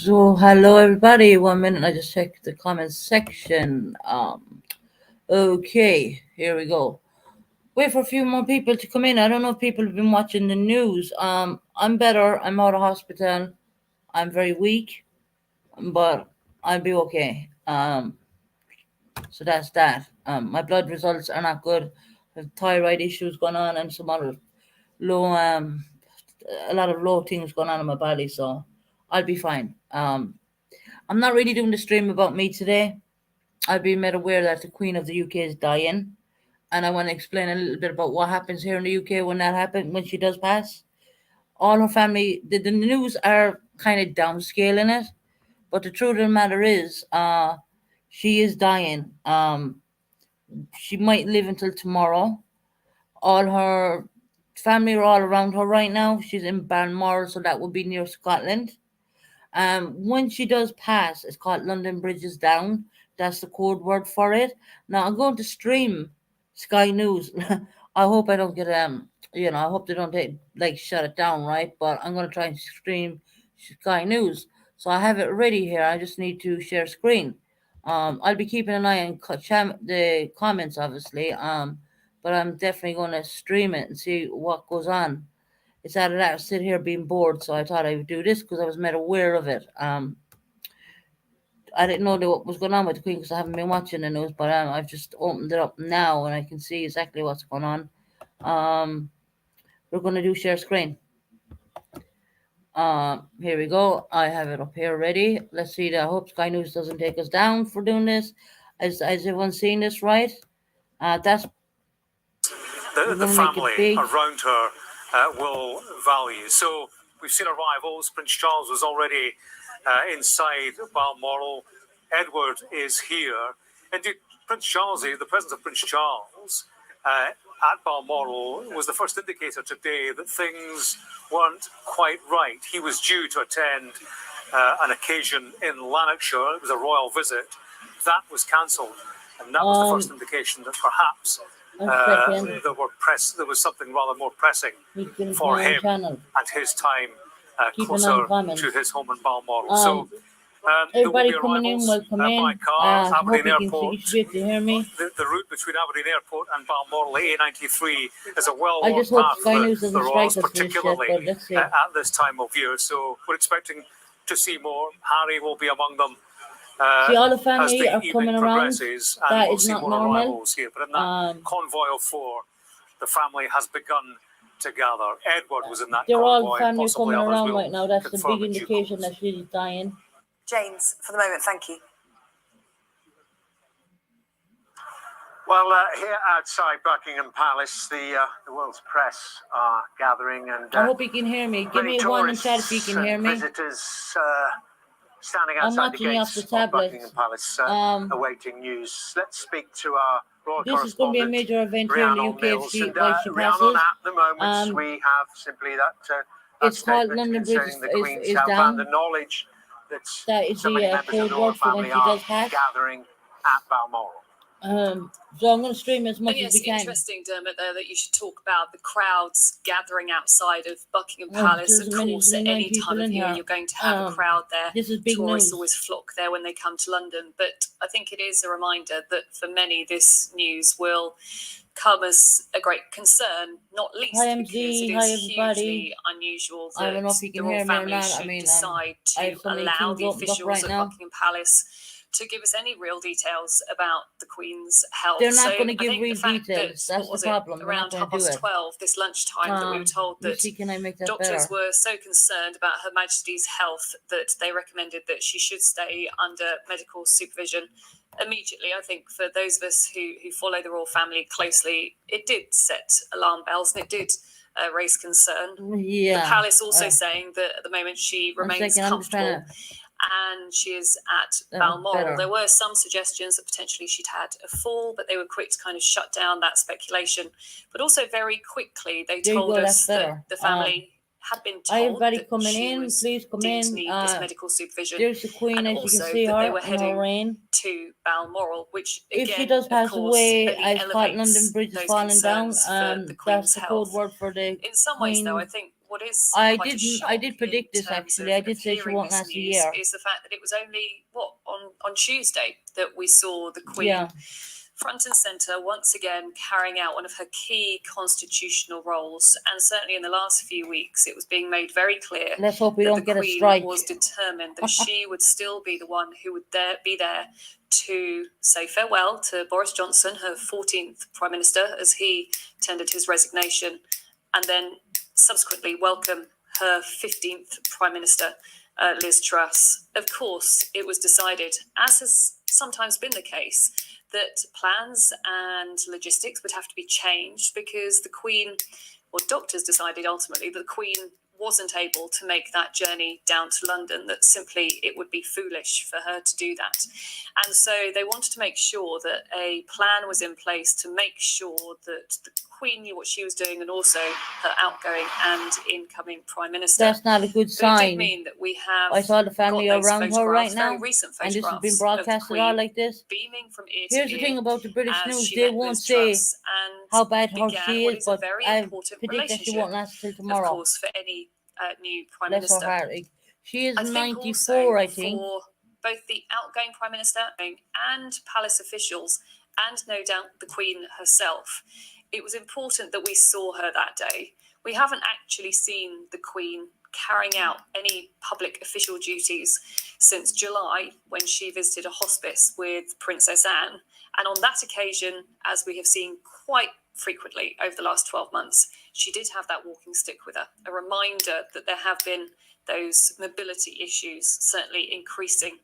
So hello everybody. 1 minute. I just checked the comments section. Okay, here we go. Wait for a few more people to come in. I don't know if people have been watching the news. I'm better. I'm out of hospital. I'm very weak, but I'll be okay. So that's that. My blood results are not good. I have thyroid issues going on and some other low a lot of low things going on in my body. So I'll be fine. I'm not really doing the stream about me today. I've been made aware that the Queen of the UK is dying, and I want to explain a little bit about what happens here in the UK when that happens, when she does pass. All her family, the news are kind of downscaling it, but the truth of the matter is, she is dying. She might live until tomorrow. All her family are all around her right now. She's in Balmoral, so that would be near Scotland. When she does pass, it's called London Bridge is down. That's the code word for it. Now I'm going to stream Sky News. I hope I don't get I hope they don't shut it down, right? But I'm gonna try and stream Sky News. So I have it ready here. I just need to share screen. I'll be keeping an eye on the comments, obviously. But I'm definitely gonna stream it and see what goes on. It's out of that sit here being bored, so I thought I would do this because I was made aware of it. I didn't know what was going on with the Queen because I haven't been watching the news, but I've just opened it up now and I can see exactly what's going on. We're going to do share screen. Here we go. I have it up here ready. Let's see. I hope Sky News doesn't take us down for doing this. Is everyone seeing this right? That's the family around her will value. So we've seen arrivals. Prince Charles was already inside Balmoral. Edward is here. Indeed, the presence of Prince Charles at Balmoral was the first indicator today that things weren't quite right. He was due to attend an occasion in Lanarkshire. It was a royal visit. That was cancelled. And that was the first indication that perhaps there was something rather more pressing for him and his time closer to his home in Balmoral. So everybody coming in, welcome in. by car, Aberdeen Airport. You should be able to hear me. The route between Aberdeen Airport and Balmoral, A93, is a well-worn I just hope path Sky News for the doesn't Royals, strike us for this shit, particularly but let's see. at this time of year. So we're expecting to see more. Harry will be among them. See, all the family as are coming around. That is not normal. Here. But in that convoy of four, the family has begun to gather. Edward was in that They're convoy. all family coming around right now. That's the big confirm indication that she's dying. James, for the moment, thank you. Well, here outside Buckingham Palace, the world's press are gathering, and I hope you can hear me. Give me one in chat if you can hear me. Visitors standing outside the gates of Buckingham Palace, awaiting news. Let's speak to our royal correspondent. This is going to be a major event here in the UK if she passes. Rhiannon, at the moment, we have simply that. It's called London Bridge is down. And the knowledge that is the code word for when she does pass. Gathering at Balmoral. So I'm going to stream as much as we can. It's interesting, Dermot, there that you should talk about the crowds gathering outside of Buckingham Palace. Of course, at any time of year, you're going to have a crowd there. This is big Tourists news. always flock there when they come to London. But I think it is a reminder that for many, this news will come as a great concern, not least because it is hugely unusual that the royal family should decide to allow the officials at Buckingham Palace to give us any real details about the Queen's health. They're not going to give real details. That's the problem. Around 12:30 this lunchtime that we were told that doctors were so concerned about Her Majesty's health that they recommended that she should stay under medical supervision immediately. I think for those of us who follow the royal family closely, it did set alarm bells and it did raise concern. Yeah. The palace also saying that at the moment she remains comfortable and she is at Balmoral. There were some suggestions that potentially she'd had a fall, but they were quick to kind of shut down that speculation. But also very quickly they told us that the family had been told that she was please come deemed in. to need this medical supervision. There's the Queen, and as also you can see that her they were in her heading reign. to Balmoral, which again, If she does pass away, I thought London Bridge is falling down. the That's Queen's the health. code word for the In some ways, though, I think what is I quite a shock did predict in this terms actually. I did of say she hearing won't this last a news year. is the fact that it was only on Tuesday that we saw the Queen Yeah. front and centre once again carrying out one of her key constitutional roles, and certainly in the last few weeks it was being made very clear Let's hope we that don't the get a Queen strike. was determined that she would still be the one who would be there to say farewell to Boris Johnson, her 14th Prime Minister, as he tendered his resignation, and then subsequently welcome her 15th Prime Minister, Liz Truss. Of course, it was decided, as has sometimes been the case, that plans and logistics would have to be changed because the Queen, or doctors decided ultimately that the Queen wasn't able to make that journey down to London, that simply it would be foolish for her to do that. And so they wanted to make sure that a plan was in place to make sure that the Queen knew what she was doing, and also her outgoing and incoming Prime Minister. That's not a good But it sign. did mean that we have I saw the family got those around her right photographs, now, very recent and this has photographs been of the broadcasted all Queen like this. beaming from ear Here's to the ear thing about the British as news: she they met won't Liz say Truss and how bad her began she what is, is a but very I important predict that she relationship, won't last till of tomorrow. course, for any new Prime Bless her Minister. heart. She is I think 94, also I think. for both the outgoing Prime Minister and palace officials, and no doubt the Queen herself, it was important that we saw her that day. We haven't actually seen the Queen carrying out any public official duties since July, when she visited a hospice with Princess Anne. And on that occasion, as we have seen quite frequently over the last 12 months, she did have that walking stick with her, a reminder that there have been those mobility issues certainly increasing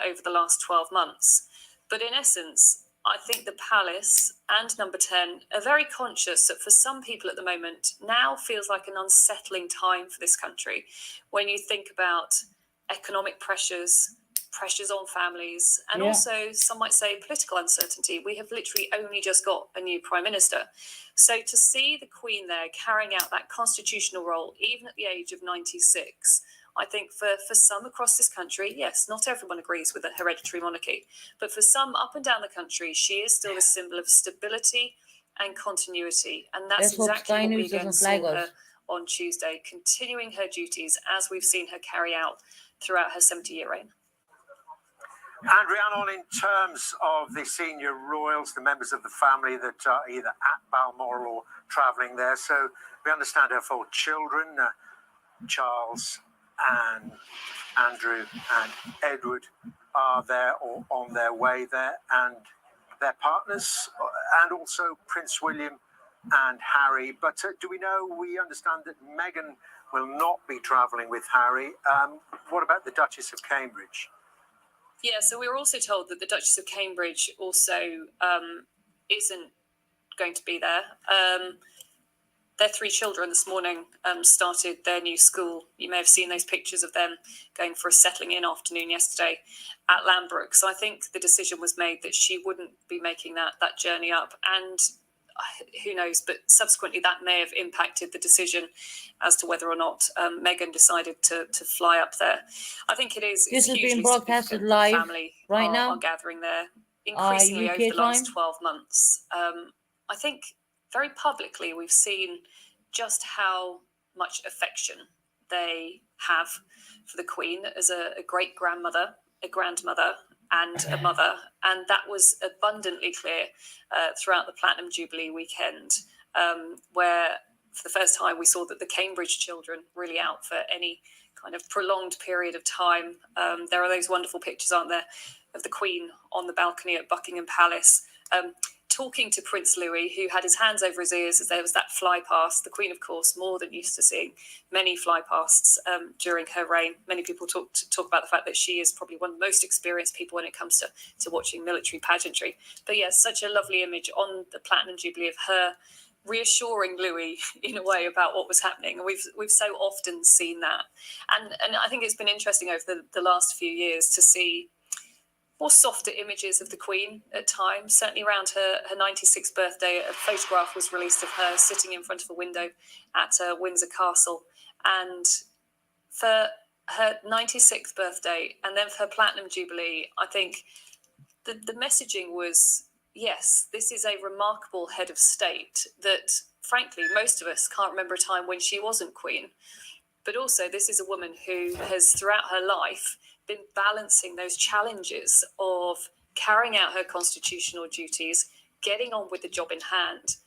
over the last 12 months. But in essence, I think the palace and Number 10 are very conscious that for some people at the moment now feels like an unsettling time for this country. When you think about economic pressures on families, and also some might say political uncertainty. We have literally only just got a new Prime Minister. So to see the Queen there carrying out that constitutional role, even at the age of 96, I think for some across this country, yes, not everyone agrees with a hereditary monarchy, but for some up and down the country, she is still a symbol of stability and continuity. And that's exactly what we again saw her on Tuesday, continuing her duties as we've seen her carry out throughout her 70-year reign. And Rhiannon, in terms of the senior royals, the members of the family that are either at Balmoral or travelling there, so we understand her 4 children, Charles and Andrew and Edward, are there or on their way there, and their partners, and also Prince William and Harry. But do we understand that Meghan will not be travelling with Harry. What about the Duchess of Cambridge? Yeah, so we were also told that the Duchess of Cambridge also isn't going to be there. Their 3 children this morning started their new school. You may have seen those pictures of them going for a settling in afternoon yesterday at Lambrook. So I think the decision was made that she wouldn't be making that journey up. And who knows, but subsequently that may have impacted the decision as to whether or not Meghan decided to fly up there. I think it is. This is being broadcasted live family right now. Are gathering there increasingly UK over the last time? 12 months. I think very publicly we've seen just how much affection they have for the Queen as a great-grandmother, a grandmother, and a mother. And that was abundantly clear throughout the Platinum Jubilee weekend, where for the first time we saw that the Cambridge children really out for any kind of prolonged period of time. There are those wonderful pictures, aren't there, of the Queen on the balcony at Buckingham Palace, talking to Prince Louis, who had his hands over his ears as there was that fly past. The Queen, of course, more than used to seeing many fly pasts during her reign. Many people talk about the fact that she is probably one of the most experienced people when it comes to watching military pageantry. But yes, such a lovely image on the Platinum Jubilee of her reassuring Louis in a way about what was happening. And we've so often seen that. And I think it's been interesting over the last few years to see more softer images of the Queen at times. Certainly around her 96th birthday, a photograph was released of her sitting in front of a window at Windsor Castle. And for her 96th birthday and then for her Platinum Jubilee, I think the messaging was yes, this is a remarkable head of state that, frankly, most of us can't remember a time when she wasn't queen. But also, this is a woman who has, throughout her life, been balancing those challenges of carrying out her constitutional duties, getting on with the job in hand,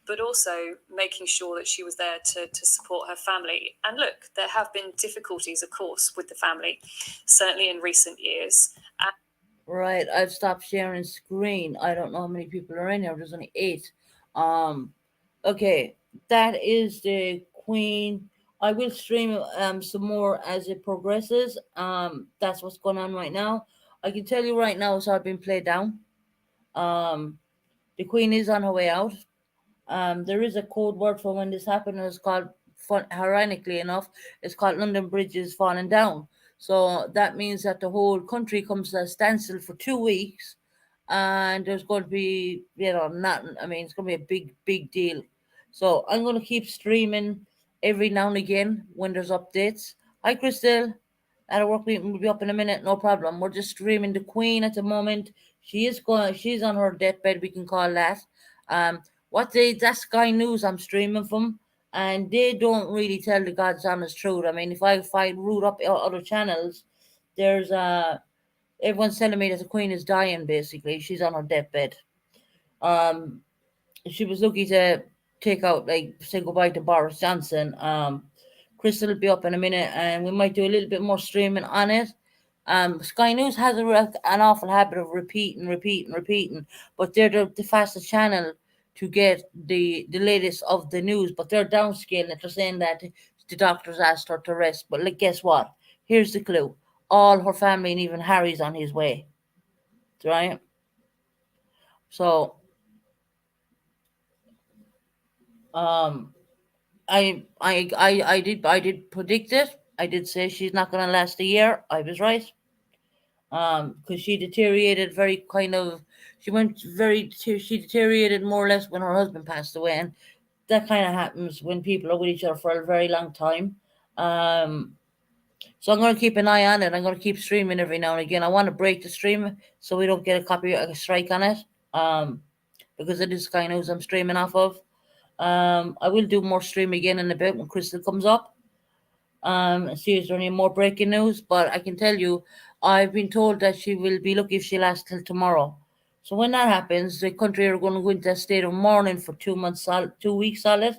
but also making sure that she was there to support her family. And look, there have been difficulties, of course, with the family, certainly in recent years. Right, I've stopped sharing screen. I don't know how many people are in here. There's only 8. Okay, that is the Queen. I will stream some more as it progresses. That's what's going on right now. I can tell you right now, it's all been played down. The Queen is on her way out. There is a code word for when this happened. It's called, ironically enough, it's called London Bridge is falling down. So that means that the whole country comes to a standstill for 2 weeks, and there's going to be, nothing. I mean, it's going to be a big, big deal. So I'm going to keep streaming every now and again when there's updates. Hi, Crystal. At a work meeting, we'll be up in a minute. No problem. We're just streaming the Queen at the moment. She's on her deathbed. We can call that. That's Sky News I'm streaming from, and they don't really tell the God's honest truth. I mean, if I root up other channels, there's everyone's telling me that the Queen is dying. Basically, she's on her deathbed. She was lucky to say goodbye to Boris Johnson. Crystal will be up in a minute, and we might do a little bit more streaming on it. Sky News has an awful habit of repeating, but they're the fastest channel to get the latest of the news, but they're downscaling it. They're saying that the doctors asked her to rest, but guess what? Here's the clue. All her family and even Harry's on his way. Right? So, I did predict it. I did say she's not going to last a year. I was right. Because she deteriorated she deteriorated more or less when her husband passed away, and that kind of happens when people are with each other for a very long time. So I'm going to keep an eye on it. I'm going to keep streaming every now and again. I want to break the stream so we don't get a strike on it, because it is Sky News I'm streaming off of. I will do more stream again in a bit when Crystal comes up. See if there's any more breaking news, but I can tell you, I've been told that she will be lucky if she lasts till tomorrow. So when that happens, the country are going to go into a state of mourning for 2 weeks solid.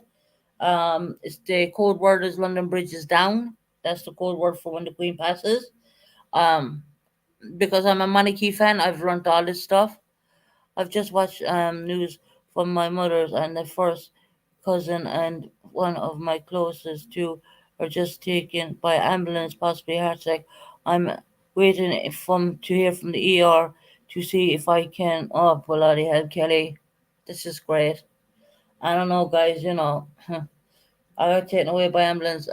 It's the code word is London Bridge is down. That's the code word for when the Queen passes. Because I'm a Monarchy fan, I've learned all this stuff. I've just watched news from my mother's and the first cousin and one of my closest two are just taken by ambulance, possibly heart attack. I'm waiting to hear from the ER to see if I can. Oh, bloody hell, Kelly. This is great. I don't know, guys, I got taken away by ambulance.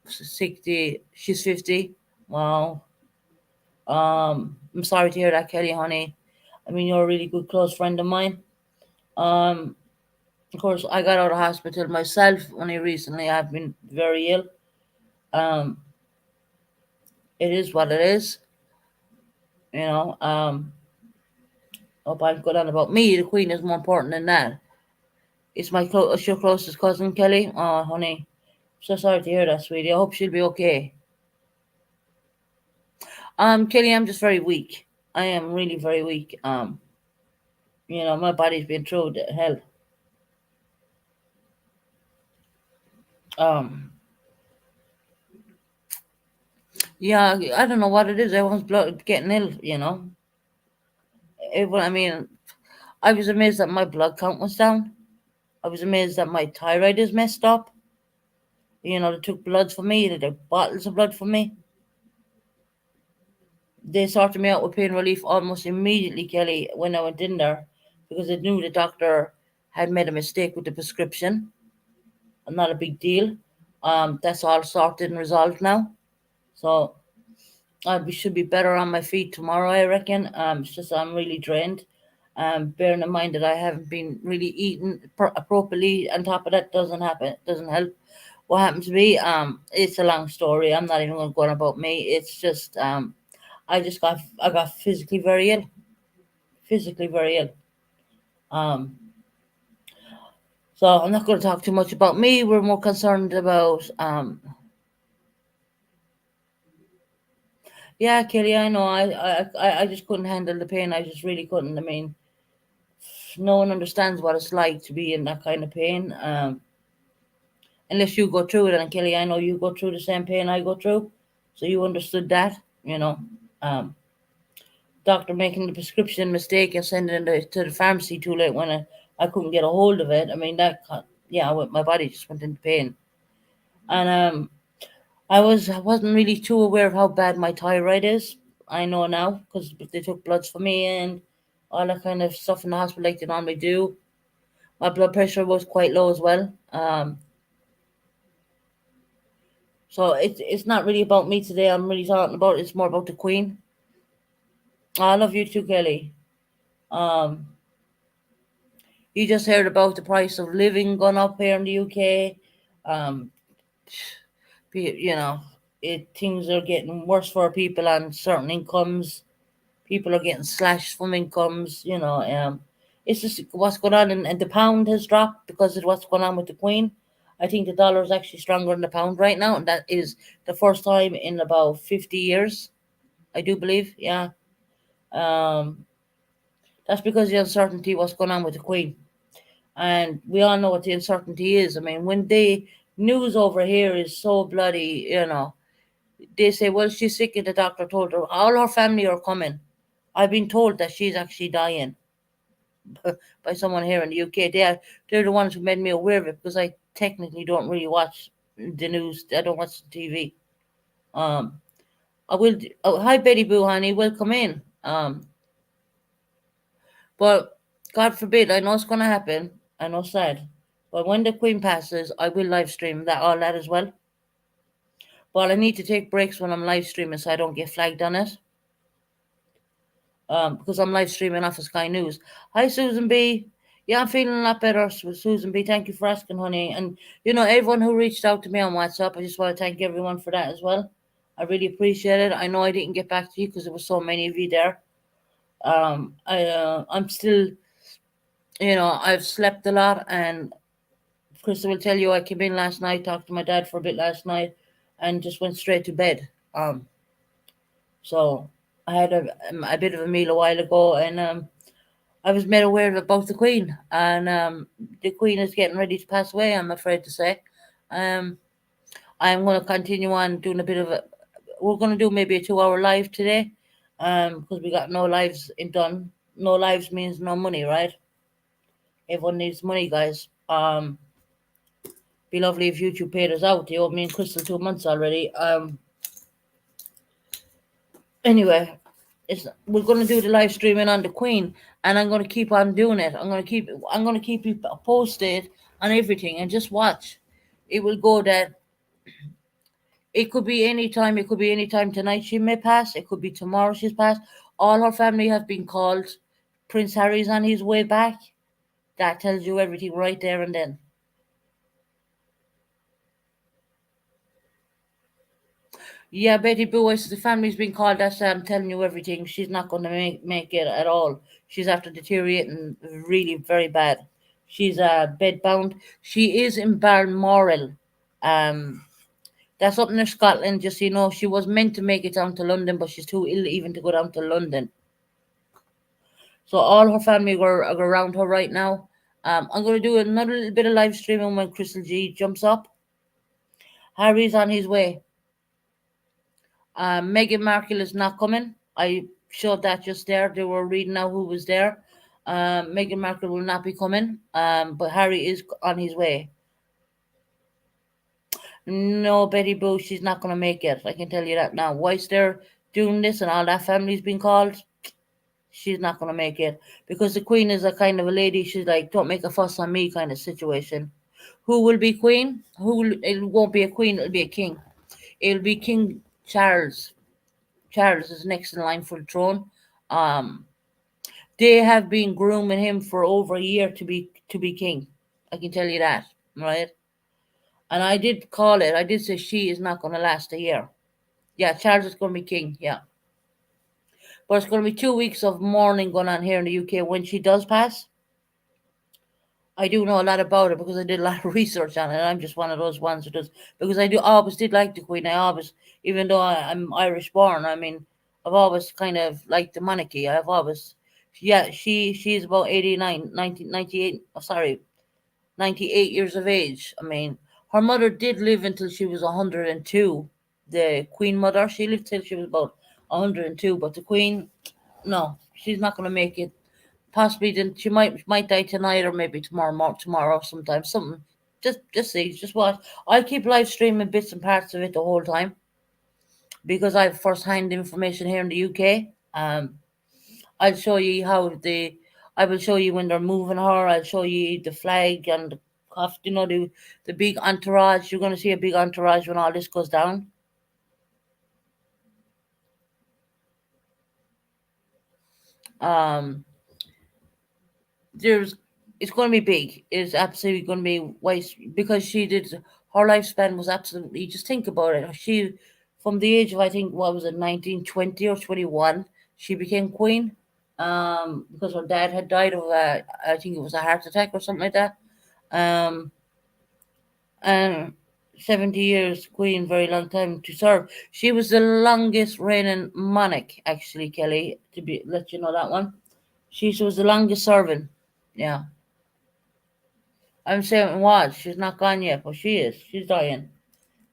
60, she's 50. Wow. I'm sorry to hear that, Kelly, honey. I mean, you're a really good close friend of mine. Of course, I got out of hospital myself only recently. I've been very ill. It is what it is. Hope I'm good on about me. The Queen is more important than that. It's your closest cousin, Kelly. Oh, honey. So sorry to hear that, sweetie. I hope she'll be okay. Kelly, I'm just very weak. I am really very weak. My body's been through the hell. Yeah, I don't know what it is. Everyone's getting ill, I was amazed that my blood count was down. I was amazed that my thyroid is messed up. They took bloods for me. They took bottles of blood for me. They sorted me out with pain relief almost immediately, Kelly, when I went in there, because they knew the doctor had made a mistake with the prescription. Not a big deal. That's all sorted and resolved now. So I should be better on my feet tomorrow, I reckon. It's just I'm really drained. Bearing in mind that I haven't been really eating appropriately. On top of that, doesn't help. What happened to me? It's a long story. I'm not even going to go on about me. It's just I got physically very ill. Physically very ill. So I'm not going to talk too much about me. We're more concerned about yeah, Kelly, I know. I just couldn't handle the pain. I just really couldn't. I mean, no one understands what it's like to be in that kind of pain. Unless you go through it, and Kelly, I know you go through the same pain I go through, so you understood that, doctor making the prescription mistake and sending it to the pharmacy too late when I couldn't get a hold of it. I mean, my body just went into pain, and I wasn't really too aware of how bad my thyroid is. I know now because they took bloods for me and all that kind of stuff in the hospital like they normally do. My blood pressure was quite low as well. So it's not really about me today. I'm really talking about it's more about the Queen. I love you too, Kelly. You just heard about the price of living going up here in the UK. Things are getting worse for people on certain incomes. People are getting slashed from incomes. It's just what's going on, and the pound has dropped because of what's going on with the Queen. I think the dollar is actually stronger than the pound right now, and that is the first time in about 50 years, I do believe. Yeah. That's because the uncertainty what's going on with the Queen. And we all know what the uncertainty is. I mean, when the news over here is so bloody, they say, well, she's sick and the doctor told her all her family are coming. I've been told that she's actually dying by someone here in the UK. They're the ones who made me aware of it because I technically don't really watch the news. I don't watch the TV. I will. Oh, hi, Betty Boo, honey. Welcome in. But God forbid, I know it's going to happen. I know, sad. But when the Queen passes, I will live stream all that as well. But I need to take breaks when I'm live streaming so I don't get flagged on it. Because I'm live streaming off of Sky News. Hi, Susan B. Yeah, I'm feeling a lot better, Susan B. Thank you for asking, honey. And, everyone who reached out to me on WhatsApp, I just want to thank everyone for that as well. I really appreciate it. I know I didn't get back to you because there were so many of you there. I'm still, I've slept a lot, and Krista will tell you I came in last night, talked to my dad for a bit last night, and just went straight to bed. So I had a bit of a meal a while ago, and I was made aware about the Queen, and the Queen is getting ready to pass away, I'm afraid to say. I'm going to continue on doing we're going to do maybe a 2-hour live today, because we got no lives done. No lives means no money, right? Everyone needs money, guys. Be lovely if YouTube paid us out. They owed me and Crystal 2 months already. Anyway, we're going to do the live streaming on the Queen, and I'm going to keep on doing it. I'm going to keep you posted on everything, and just watch. It will go that. It could be any time. It could be any time tonight she may pass. It could be tomorrow she's passed. All her family have been called. Prince Harry's on his way back. That tells you everything right there and then. Yeah, Betty Boo, the family's been called. That's I'm telling you everything. She's not going to make it at all. She's after deteriorating really very bad. She's bedbound. She is in Balmoral. That's up near Scotland. Just so you know, she was meant to make it down to London, but she's too ill even to go down to London. So all her family are around her right now. I'm going to do another little bit of live streaming when Crystal G jumps up. Harry's on his way. Meghan Markle is not coming. I showed that just there. They were reading out who was there. Meghan Markle will not be coming, but Harry is on his way. No, Betty Boo, she's not going to make it. I can tell you that now. Whilst they're doing this and all that family's been called, she's not going to make it. Because the Queen is a kind of a lady, she's like, don't make a fuss on me kind of situation. Who will be Queen? It won't be a Queen, it'll be a King. It'll be King Charles. Charles is next in line for the throne. They have been grooming him for over a year to be king. I can tell you that, right? And I did call it. I did say she is not going to last a year. Yeah, Charles is going to be king. Yeah, but it's going to be 2 weeks of mourning going on here in the UK when she does pass. I do know a lot about it because I did a lot of research on it. I'm just one of those ones who does, because I always did like the Queen. I always, even though I'm Irish born, I mean, I've always kind of liked the monarchy. I've always, yeah, she's about 89, 1998. Oh, sorry, 98 years of age. I mean, her mother did live until she was 102. The Queen mother, she lived till she was about 102, but the Queen, no, she's not going to make it. Possibly, then she might die tonight or maybe tomorrow sometime. Something. Just see, just watch. I keep live streaming bits and parts of it the whole time because I have first hand information here in the UK. I'll show you I will show you when they're moving her. I'll show you the flag and the cuff. You know, the big entourage. You're going to see a big entourage when all this goes down. It's going to be big. It's absolutely going to be waste because her lifespan was absolutely, just think about it. She, from the age of, I think, what was it, 19, 20 or 21, she became queen because her dad had died of, I think it was a heart attack or something like that. And 70 years queen, very long time to serve. She was the longest reigning monarch, actually, Kelly, let you know that one. She was the longest serving. Yeah. I'm saying what? She's not gone yet, but she is. She's dying.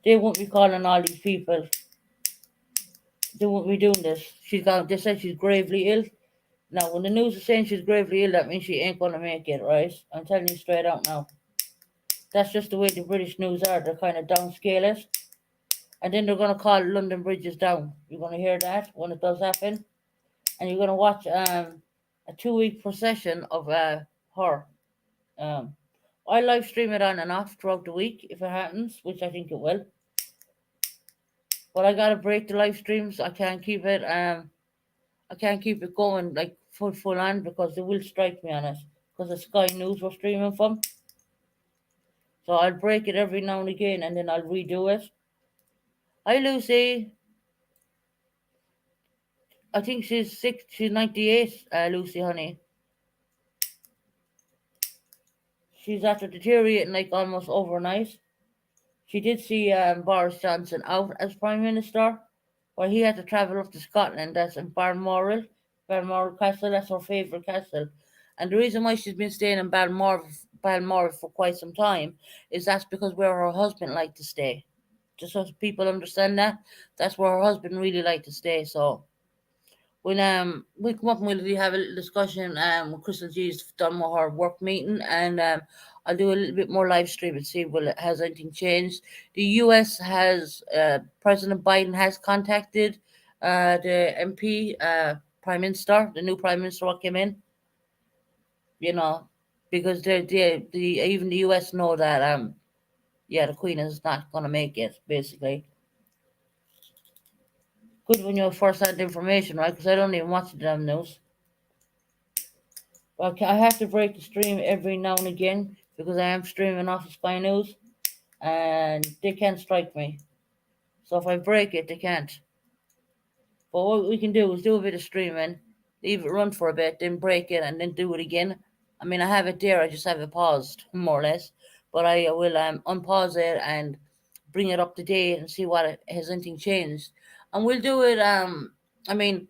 They won't be calling all these people. They won't be doing this. She's gone. They said she's gravely ill. Now, when the news is saying she's gravely ill, that means she ain't gonna make it, right? I'm telling you straight out now. That's just the way the British news are. They're kind of downscale it. And then they're gonna call London bridges down. You're gonna hear that when it does happen. And you're gonna watch a 2-week procession of her. I live stream it on and off throughout the week if it happens, which I think it will. But I gotta break the live streams. I can't keep it going like full on because they will strike me on it because the Sky News we're streaming from. So I'll break it every now and again and then I'll redo it. Hi Lucy. I think she's 98, Lucy honey. She's after deteriorating like almost overnight. She did see Boris Johnson out as Prime Minister, but he had to travel up to Scotland. That's in Balmoral Castle. That's her favourite castle. And the reason why she's been staying in Balmoral for quite some time is that's because where her husband liked to stay. Just so people understand that. That's where her husband really liked to stay. So when we come up and we'll have a little discussion when Crystal G's done with her work meeting and I'll do a little bit more live stream and see has anything changed. The US has President Biden has contacted the MP Prime Minister, the new Prime Minister what came in. You know, because even the US know that the Queen is not gonna make it, basically. Good when you have first-hand information, right? Because I don't even watch the damn news. But I have to break the stream every now and again because I am streaming off of Sky News, and they can't strike me. So if I break it, they can't. But what we can do is do a bit of streaming, leave it run for a bit, then break it, and then do it again. I mean, I have it there. I just have it paused, more or less. But I will unpause it and bring it up to date and see has anything changed. And we'll do it. I mean,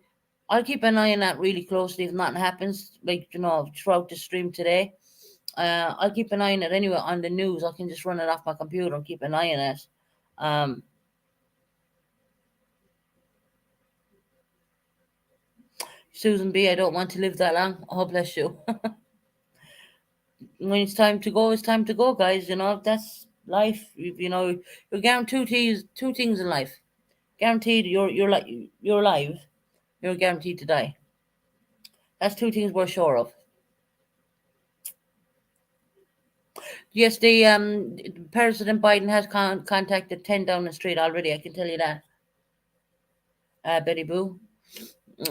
I'll keep an eye on that really closely if nothing happens, like, throughout the stream today. I'll keep an eye on it anyway on the news. I can just run it off my computer and keep an eye on it. Susan B, I don't want to live that long. Oh, bless you. When it's time to go, it's time to go, guys. That's life. You're guaranteed two things in life. Guaranteed you're alive. You're guaranteed to die. That's two things we're sure of. Yes, the President Biden has contacted 10 Downing Street already. I can tell you that. Betty Boo.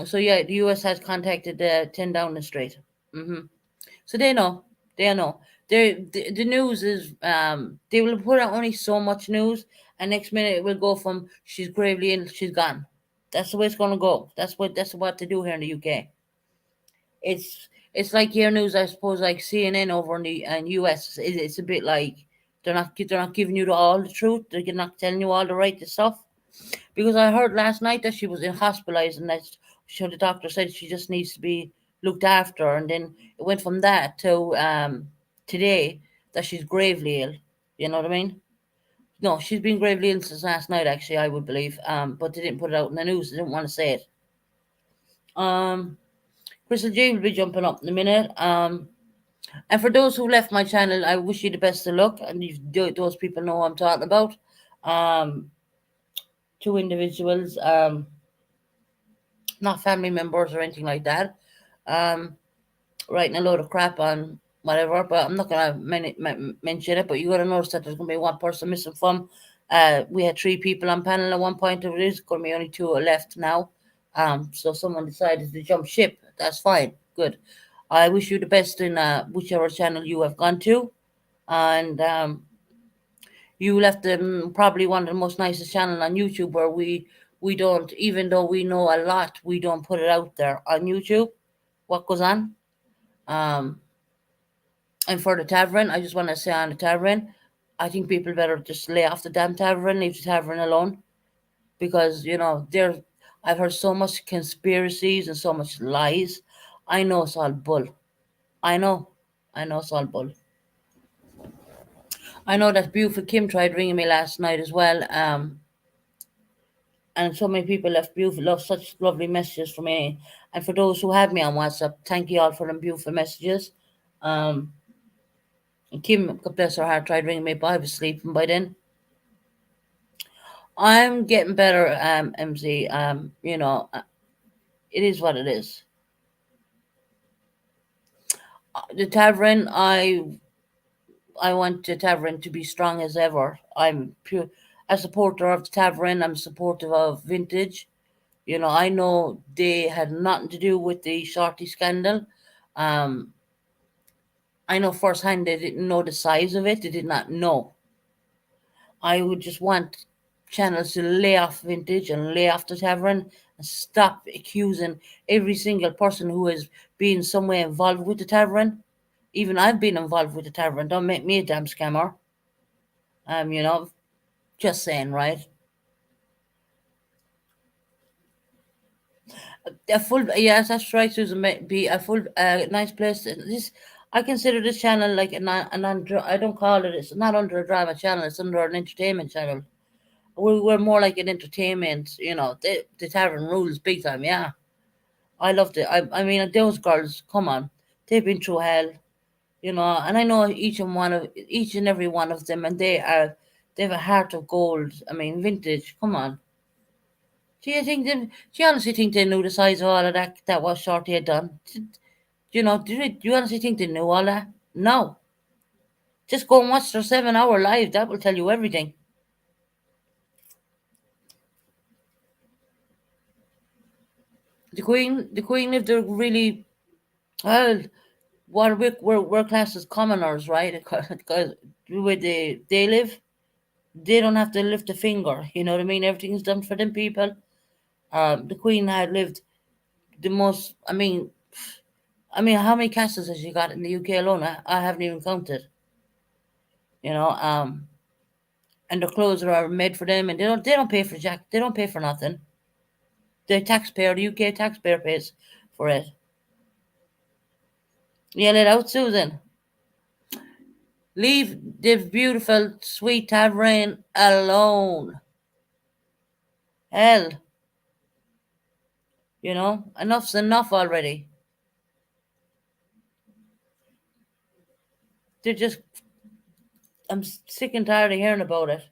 So yeah, the US has contacted 10 Downing Street. So they know. The news is they will put out only so much news, and next minute it will go from she's gravely ill, she's gone. That's the way it's gonna go. That's what they do here in the UK. It's like your news, I suppose, like CNN over in the US. It's a bit like they're not giving you all the truth. They're not telling you all the right stuff. Because I heard last night that she was hospitalized, and that the doctor said she just needs to be looked after, and then it went from that to today that she's gravely ill. You know what I mean? No, she's been gravely ill since last night, actually, I would believe. But they didn't put it out in the news. They didn't want to say it. Crystal J will be jumping up in a minute. And for those who left my channel, I wish you the best of luck. And those people know what I'm talking about. Two individuals, not family members or anything like that, writing a load of crap on whatever, but I'm not going to mention it, but you got to notice that there's going to be one person missing from. We had 3 people on panel at one point. There's going to be only 2 left now. So someone decided to jump ship. That's fine. Good. I wish you the best in whichever channel you have gone to. And you left probably one of the most nicest channels on YouTube, where we don't, even though we know a lot, we don't put it out there on YouTube, what goes on. And for the tavern, I just want to say on the tavern, I think people better just lay off the damn tavern, leave the tavern alone. Because, I've heard so much conspiracies and so much lies. I know it's all bull. I know it's all bull. I know that beautiful Kim tried ringing me last night as well. And so many people left such lovely messages for me. And for those who have me on WhatsApp, thank you all for them beautiful messages. And Kim, God bless her heart, tried ringing me, but I was sleeping by then. I'm getting better, MZ. It is what it is. The tavern, I want the tavern to be strong as ever. I'm a supporter of the tavern. I'm supportive of Vintage. I know they had nothing to do with the Shorty scandal. I know firsthand they didn't know the size of it. They did not know. I would just want channels to lay off Vintage and lay off the tavern and stop accusing every single person who has been some way involved with the tavern. Even I've been involved with the tavern. Don't make me a damn scammer. Just saying, right? Yes, that's right, Susan. Be a full, nice place. I consider this channel like I don't call it. It's not under a drama channel. It's under an entertainment channel. We're more like an entertainment. The tavern rules big time. Yeah, I loved it. I mean, those girls. Come on, they've been through hell. And I know each and every one of them, and they have a heart of gold. I mean, Vintage. Come on. Do you honestly think they knew the size of all of that what Shorty had done? Do you honestly think they knew all that? No. Just go and watch their 7-hour live. That will tell you everything. The Queen lived a really, well, we're classed as commoners, right? Because where they live, they don't have to lift a finger. You know what I mean? Everything's done for them people. The Queen had lived the most. I mean, how many castles has she got in the UK alone? I haven't even counted. And the clothes are made for them, and they don't pay for jack. They don't pay for nothing. The UK taxpayer pays for it. Yell it out, Susan. Leave the beautiful, sweet tavern alone. Hell. Enough's enough already. I'm sick and tired of hearing about it.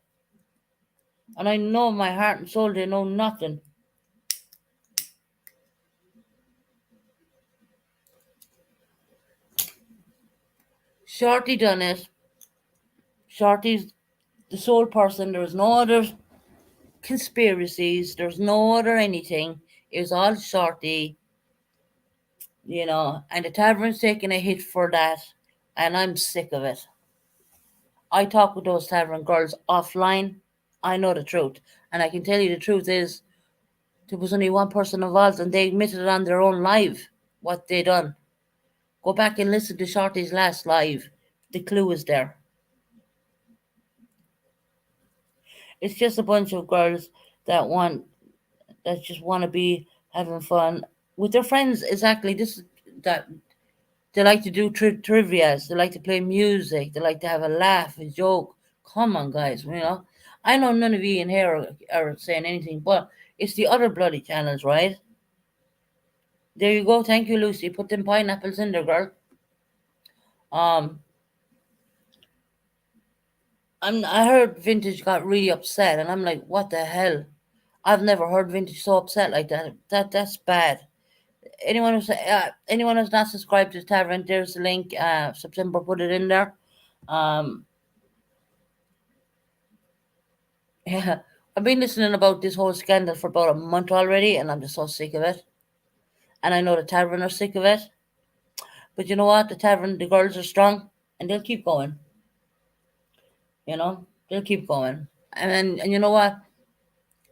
And I know in my heart and soul they know nothing. Shorty done it. Shorty's the sole person. There's no other conspiracies. There's no other anything. It was all Shorty. And the tavern's taking a hit for that. And I'm sick of it. I talk with those tavern girls offline. I know the truth. And I can tell you the truth is there was only one person involved, and they admitted it on their own live what they done. Go back and listen to Shorty's last live. The clue is there. It's just a bunch of girls that just want to be having fun with their friends. Exactly. That they like to do trivias. They like to play music. They like to have a laugh, a joke. Come on, guys. I know none of you in here are saying anything, but it's the other bloody channels, right? There you go. Thank you, Lucy. Put them pineapples in there, girl. I heard Vintage got really upset, and I'm like, what the hell? I've never heard Vintage so upset like that. That's bad. Anyone who's not subscribed to the Tavern, there's the link. September, put it in there. Yeah, I've been listening about this whole scandal for about a month already, and I'm just so sick of it. And I know the Tavern are sick of it. But you know what? The Tavern, the girls are strong, and they'll keep going. They'll keep going. And you know what?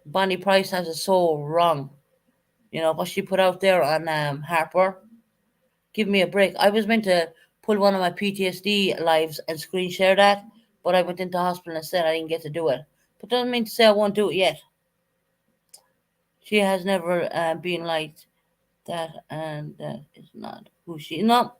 Bonnie Price has it so wrong. What she put out there on Harper. Give me a break. I was meant to pull one of my PTSD lives and screen share that, but I went into hospital instead. I didn't get to do it. But doesn't mean to say I won't do it yet. She has never been like that, and that is not who she. No.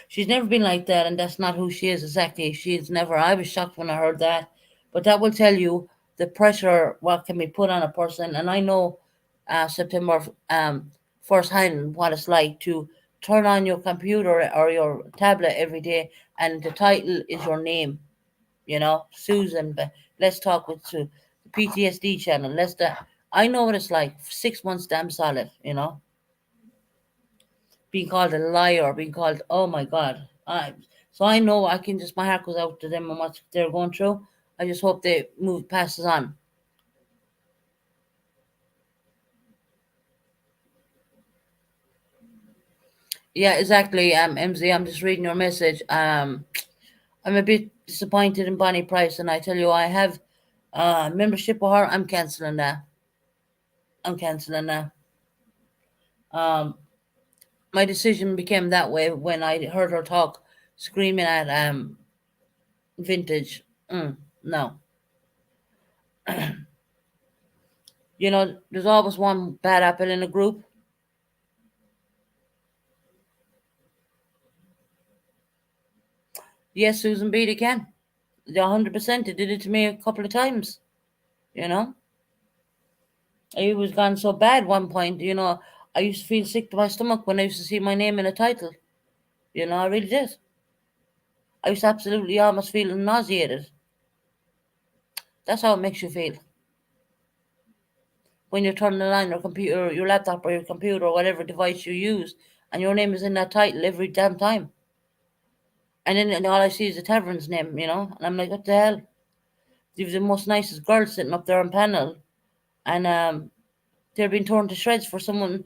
She's never been like that, and that's not who she is exactly. She's never. I was shocked when I heard that, but that will tell you the pressure what can be put on a person. And I know September firsthand what it's like to turn on your computer or your tablet every day, and the title is your name. Susan. But let's talk with Sue. The PTSD channel. I know what it's like. 6 months damn solid. Being called a liar, being called, oh my God. So I know my heart goes out to them and what they're going through. I just hope they passes on. Yeah, exactly. MZ, I'm just reading your message. I'm a bit disappointed in Bonnie Price, and I tell you, I have membership with her. I'm canceling that. My decision became that way when I heard her talk, screaming at Vintage. No. There's always one bad apple in a group. Yes, Susan B, they can. 100%. They did it to me a couple of times. It was gone so bad one point. I used to feel sick to my stomach when I used to see my name in a title. I really did. I used to absolutely almost feel nauseated. That's how it makes you feel. When you're turning on your computer, your laptop or your computer or whatever device you use, and your name is in that title every damn time. And then all I see is the Tavern's name, and I'm like, what the hell? They're the most nicest girls sitting up there on panel, and they're being torn to shreds for something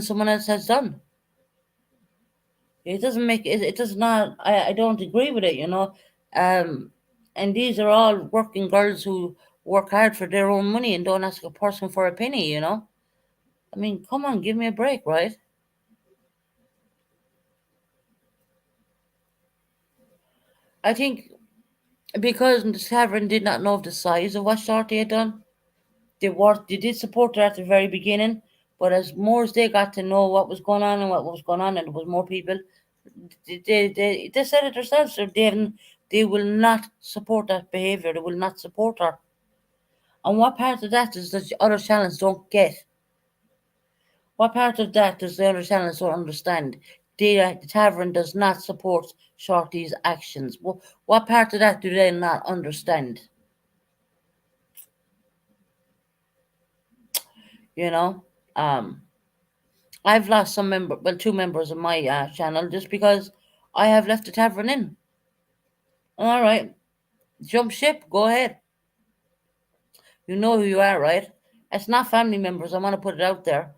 someone else has done. It doesn't make it does not. I don't agree with it, and these are all working girls who work hard for their own money and don't ask a person for a penny. I mean, come on, give me a break, right? I think because the Tavern did not know of the size of what Shorty had done, they did support her at the very beginning, but as more as they got to know what was going on and there was more people, they said it themselves. So they will not support that behavior. They will not support her. And what part of that does the other channels don't get? What part of that does the other channels don't understand? The Tavern does not support Shorty's actions. What part of that do they not understand? I've lost two members of my channel just because I have left the Tavern in. All right, jump ship, go ahead. You know who you are, right? It's not family members. I want to put it out there.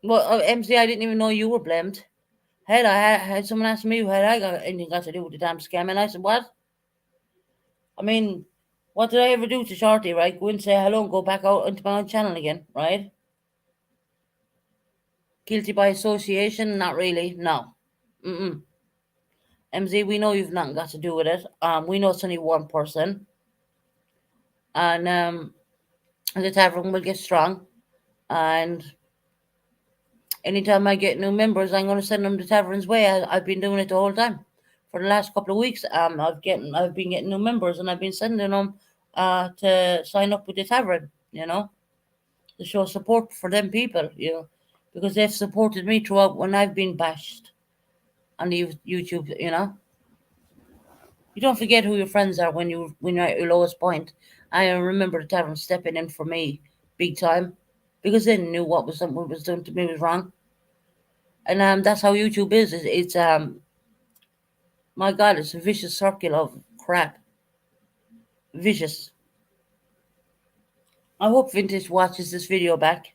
Well, MZ, I didn't even know you were blamed. Hell, I had someone ask me had I got anything got to do with the damn scam, and I said, what? I mean, what did I ever do to Shorty, right? Go and say hello and go back out into my own channel again, right? Guilty by association? Not really, no. MZ, we know you've nothing got to do with it. We know it's only one person. And the tavern will get strong. And anytime I get new members, I'm going to send them the tavern's way. I've been doing it the whole time. For the last couple of weeks, I've been getting new members, and I've been sending them to sign up with the tavern, to show support for them people, because they've supported me throughout when I've been bashed on the YouTube, You don't forget who your friends are when you're at your lowest point. I remember the tavern stepping in for me big time, because they knew what was done to me was wrong. And that's how YouTube is. It's my God, it's a vicious circle of crap. Vicious. I hope Vintage watches this video back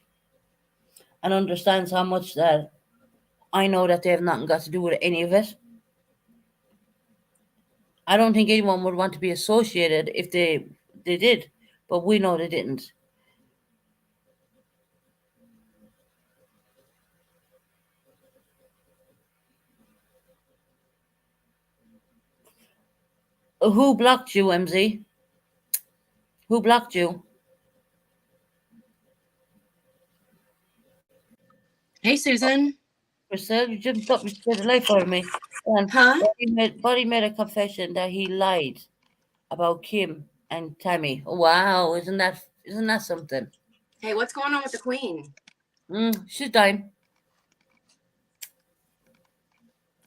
and understands how much that I know that they have nothing got to do with any of it. I don't think anyone would want to be associated if they did, but we know they didn't. Who blocked you, MZ? Who blocked you? Hey, Susan. Crystal, you jumped up and scared the life out of me. Huh? Buddy made a confession that he lied about Kim and Tammy. Wow, isn't that something? Hey, what's going on with the Queen? She's dying.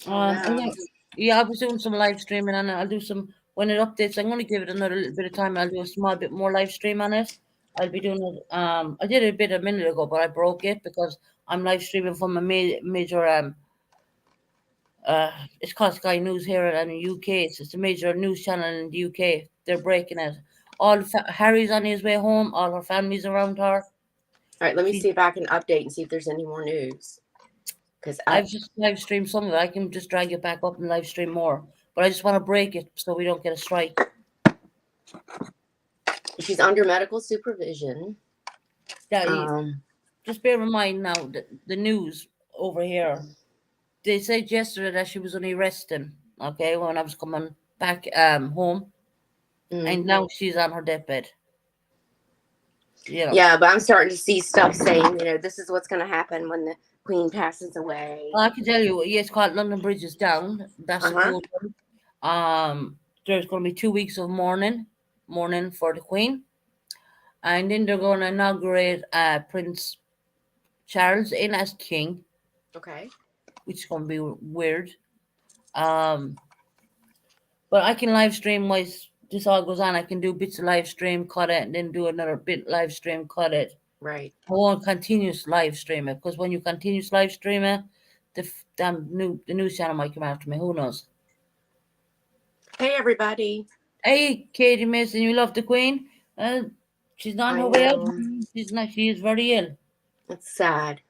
No. Yeah, I was doing some live streaming on it. I'll do some when it updates. I'm going to give it another little bit of time. I'll do a small bit more live stream on it. I'll be doing it. I did it a bit a minute ago, but I broke it because I'm live streaming from a major. It's called Sky News here in the UK. It's a major news channel in the UK. They're breaking it. Harry's on his way home. All her family's around her. All right, let me see if I can update and see if there's any more news. Because I've just live streamed some of it. I can just drag it back up and live stream more. But I just want to break it so we don't get a strike. she's under medical supervision. Just bear in mind now that the news over here, they said yesterday that she was only resting, okay, when I was coming back home. And now she's on her deathbed. Yeah, but I'm starting to see stuff saying, this is what's going to happen when the Queen passes away. Well, I can tell you, it's called London Bridge is down. That's the cool one. There's going to be 2 weeks of mourning for the Queen. And then they're going to inaugurate Prince Charles in as king. Okay. Which is going to be weird. But I can live stream while this all goes on. I can do bits of live stream, cut it, and then do another bit live stream, cut it. Right. I won't continuous live stream it, because when you continuous live stream it, the news channel might come after me. Who knows? Hey, everybody. Hey, Katie Mason, you love the Queen? She's not on her way out. She's not. She is very ill. It's sad.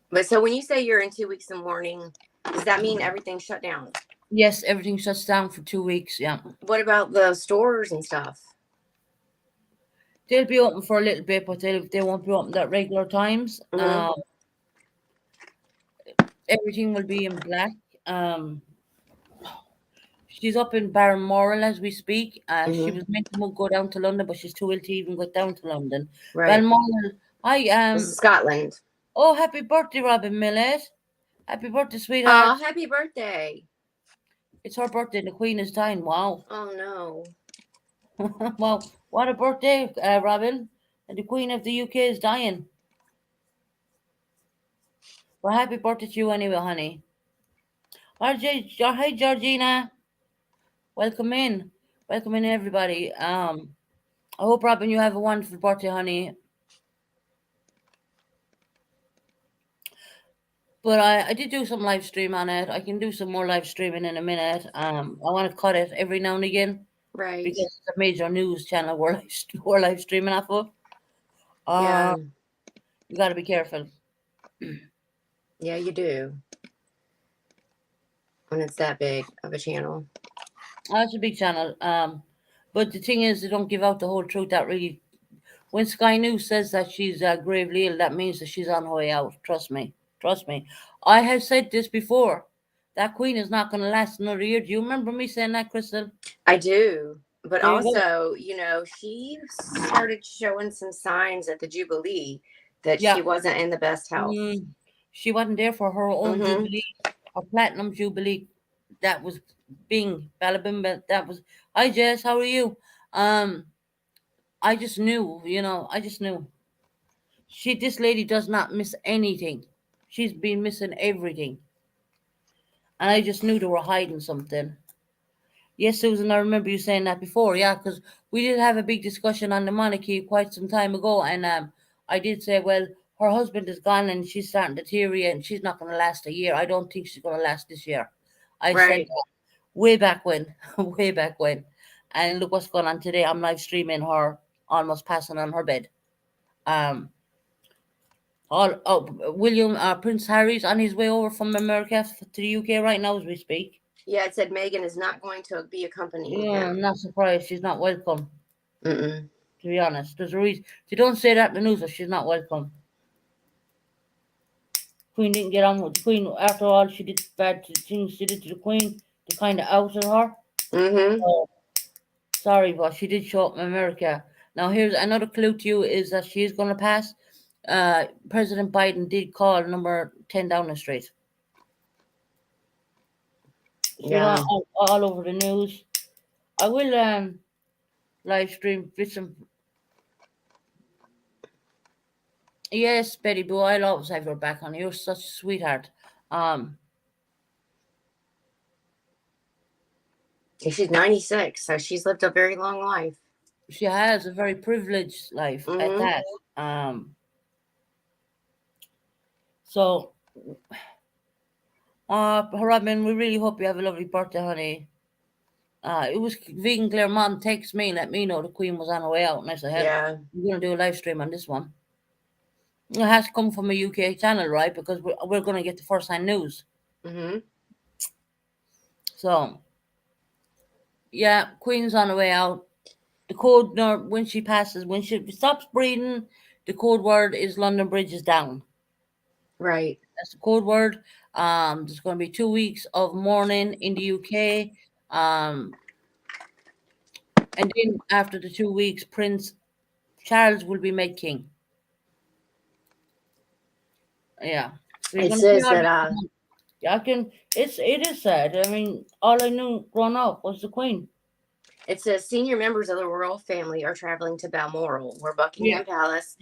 But so when you say you're in 2 weeks in mourning, does that mean everything's shut down? Yes, everything shuts down for 2 weeks. Yeah. What about the stores and stuff? They'll be open for a little bit, but they won't be open at regular times. Everything will be in black. She's up in Balmoral as we speak. She was meant to go down to London, but she's too ill to even go down to London. Right. Balmoral. This is Scotland. Oh, happy birthday, Robin Millett. Happy birthday, sweetheart. Oh, happy birthday. It's her birthday and the Queen is dying. Wow. Oh, no. Well, what a birthday, Robin. And the Queen of the UK is dying. Well, happy birthday to you anyway, honey. Hi, Georgina. Welcome in. Welcome in, everybody. I hope, Robin, you have a wonderful birthday, honey. But I did do some live stream on it. I can do some more live streaming in a minute. I want to cut it every now and again. Right. Because it's a major news channel we're live streaming off of. Yeah. You got to be careful. Yeah, you do. When it's that big of a channel. That's a big channel. But the thing is, they don't give out the whole truth. That really, when Sky News says that she's gravely ill, that means that she's on her way out. Trust me. Trust me. I have said this before. That Queen is not going to last another year. Do you remember me saying that, Crystal? I do. But There you go. also, she started showing some signs at the Jubilee that Yeah. she wasn't in the best health. She wasn't there for her own Jubilee, her platinum Jubilee. That was Bing, Balabimba. That was, hi Jess, how are you? I just knew, I just knew. This lady does not miss anything. She's been missing everything. And I just knew they were hiding something. Yes, Susan, I remember you saying that before. Yeah, because we did have a big discussion on the monarchy quite some time ago. And I did say, well, her husband is gone and she's starting to deteriorate and she's not going to last a year. I don't think she's going to last this year. I said that way back when, way back when. And look what's going on today. I'm live streaming her almost passing on her bed. Prince Harry's on his way over from America to the UK right now as we speak. Yeah, it said Meghan is not going to be accompanying Yeah, him. I'm not surprised. She's not welcome. Mm-mm. To be honest, there's a reason. They don't say that in the news, that she's not welcome. Queen didn't get on with the Queen. After all, she did bad things she did to the Queen. They kind of outed her. So, sorry, but she did show up in America. Now, here's another clue to you, is that she is going to pass. President Biden did call number 10 Downing Street. Yeah. All over the news. I will live stream with some. Yes, Betty Boo, I'll always have your back on. You're such a sweetheart. She's 96, so she's lived a very long life. She has a very privileged life at that. So, Robin, we really hope you have a lovely birthday, honey. It was Vegan Claremont texted me and let me know the Queen was on her way out, and I said, "Hey, we're gonna do a live stream on this one. It has to come from a UK channel, right? Because we're gonna get the first-hand news." So, yeah, Queen's on her way out. The code, when she passes, when she stops breathing, the code word is London Bridge is down. Right. That's the code word. There's going to be 2 weeks of mourning in the UK. And then after the 2 weeks, Prince Charles will be made king. Yeah. It says that it is sad. I mean, all I knew growing up was the Queen. It says senior members of the royal family are traveling to Balmoral, where Buckingham Palace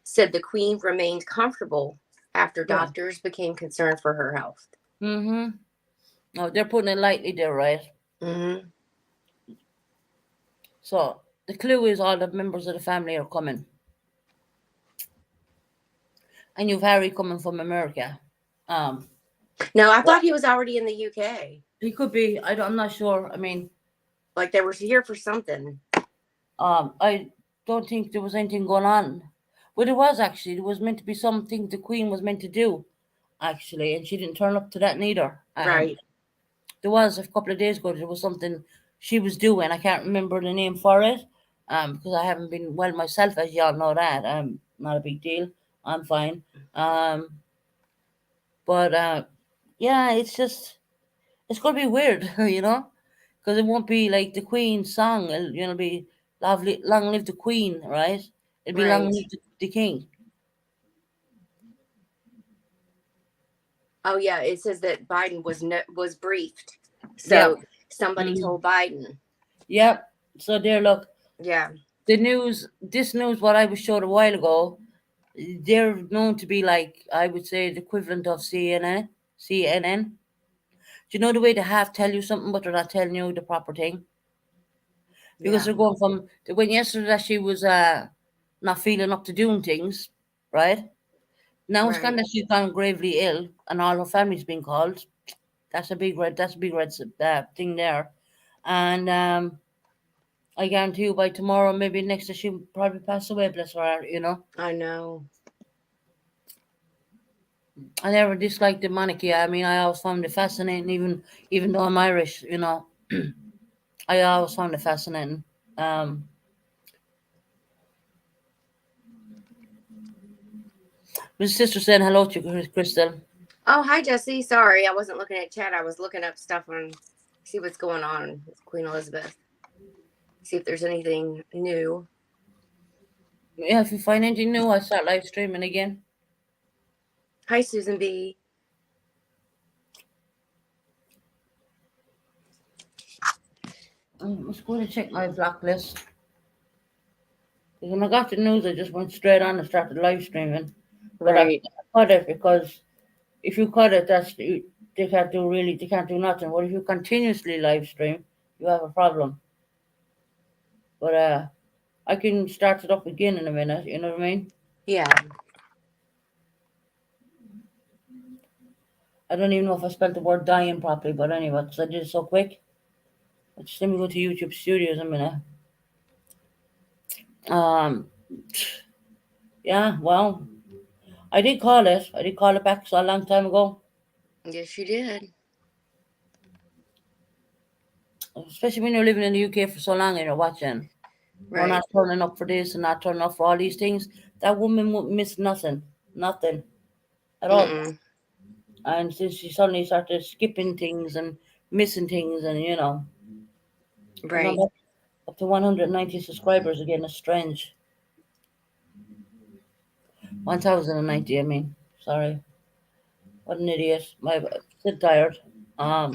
said the Queen remained comfortable after doctors became concerned for her health. No, they're putting it lightly there, right? So the clue is all the members of the family are coming. And you've Harry coming from America. No, I thought he was already in the UK. He could be. I'm not sure. I mean, like they were here for something. I don't think there was anything going on. Well, there was actually. There was meant to be something the Queen was meant to do, actually, and she didn't turn up to that neither. Right. There was a couple of days ago. There was something she was doing. I can't remember the name for it, because I haven't been well myself, as y'all know that. Not a big deal. I'm fine. But yeah, it's going to be weird, because it won't be like the Queen's song. It'll be lovely, long live the Queen, right? It'll be long live the King. Oh yeah, it says that Biden was briefed. So somebody told Biden. Yep. So there, look. Yeah. This news, what I was showed a while ago, they're known to be like, I would say, the equivalent of CNN. Do you know the way they have tell you something, but they're not telling you the proper thing? Because they're going from, when yesterday that she was not feeling up to doing things, right? Now it's kind of she's gone gravely ill and all her family's been called. That's a big red thing there. And I guarantee you by tomorrow, maybe next day, she'll probably pass away, bless her heart, I know. I never disliked the monarchy. I mean, I always found it fascinating, even though I'm Irish. I always found it fascinating. My sister saying hello to you, Crystal. Oh, hi, Jesse. Sorry, I wasn't looking at chat. I was looking up stuff on, see what's going on with Queen Elizabeth. See if there's anything new. Yeah, if you find anything new, I start live streaming again. Hi, Susan B. I was going to check my block list. When I got the news, I just went straight on and started live streaming. But Right. I cut it because if you cut it, they can't do nothing. But if you continuously live stream, you have a problem. But I can start it up again in a minute. You know what I mean? Yeah. I don't even know if I spelled the word dying properly, but anyway, because I did it so quick. Just let me go to YouTube Studios a minute. Yeah, well, I did call it. I did call it back so a long time ago. Yes, you did. Especially when you're living in the UK for so long and you're watching. Right. We're not turning up for this and not turning up for all these things. That woman won't miss nothing at all. Mm-mm. And since she suddenly started skipping things and missing things, and Right. up to 190 subscribers again is strange. 1090, I mean. Sorry. What an idiot. I'm still tired. Well,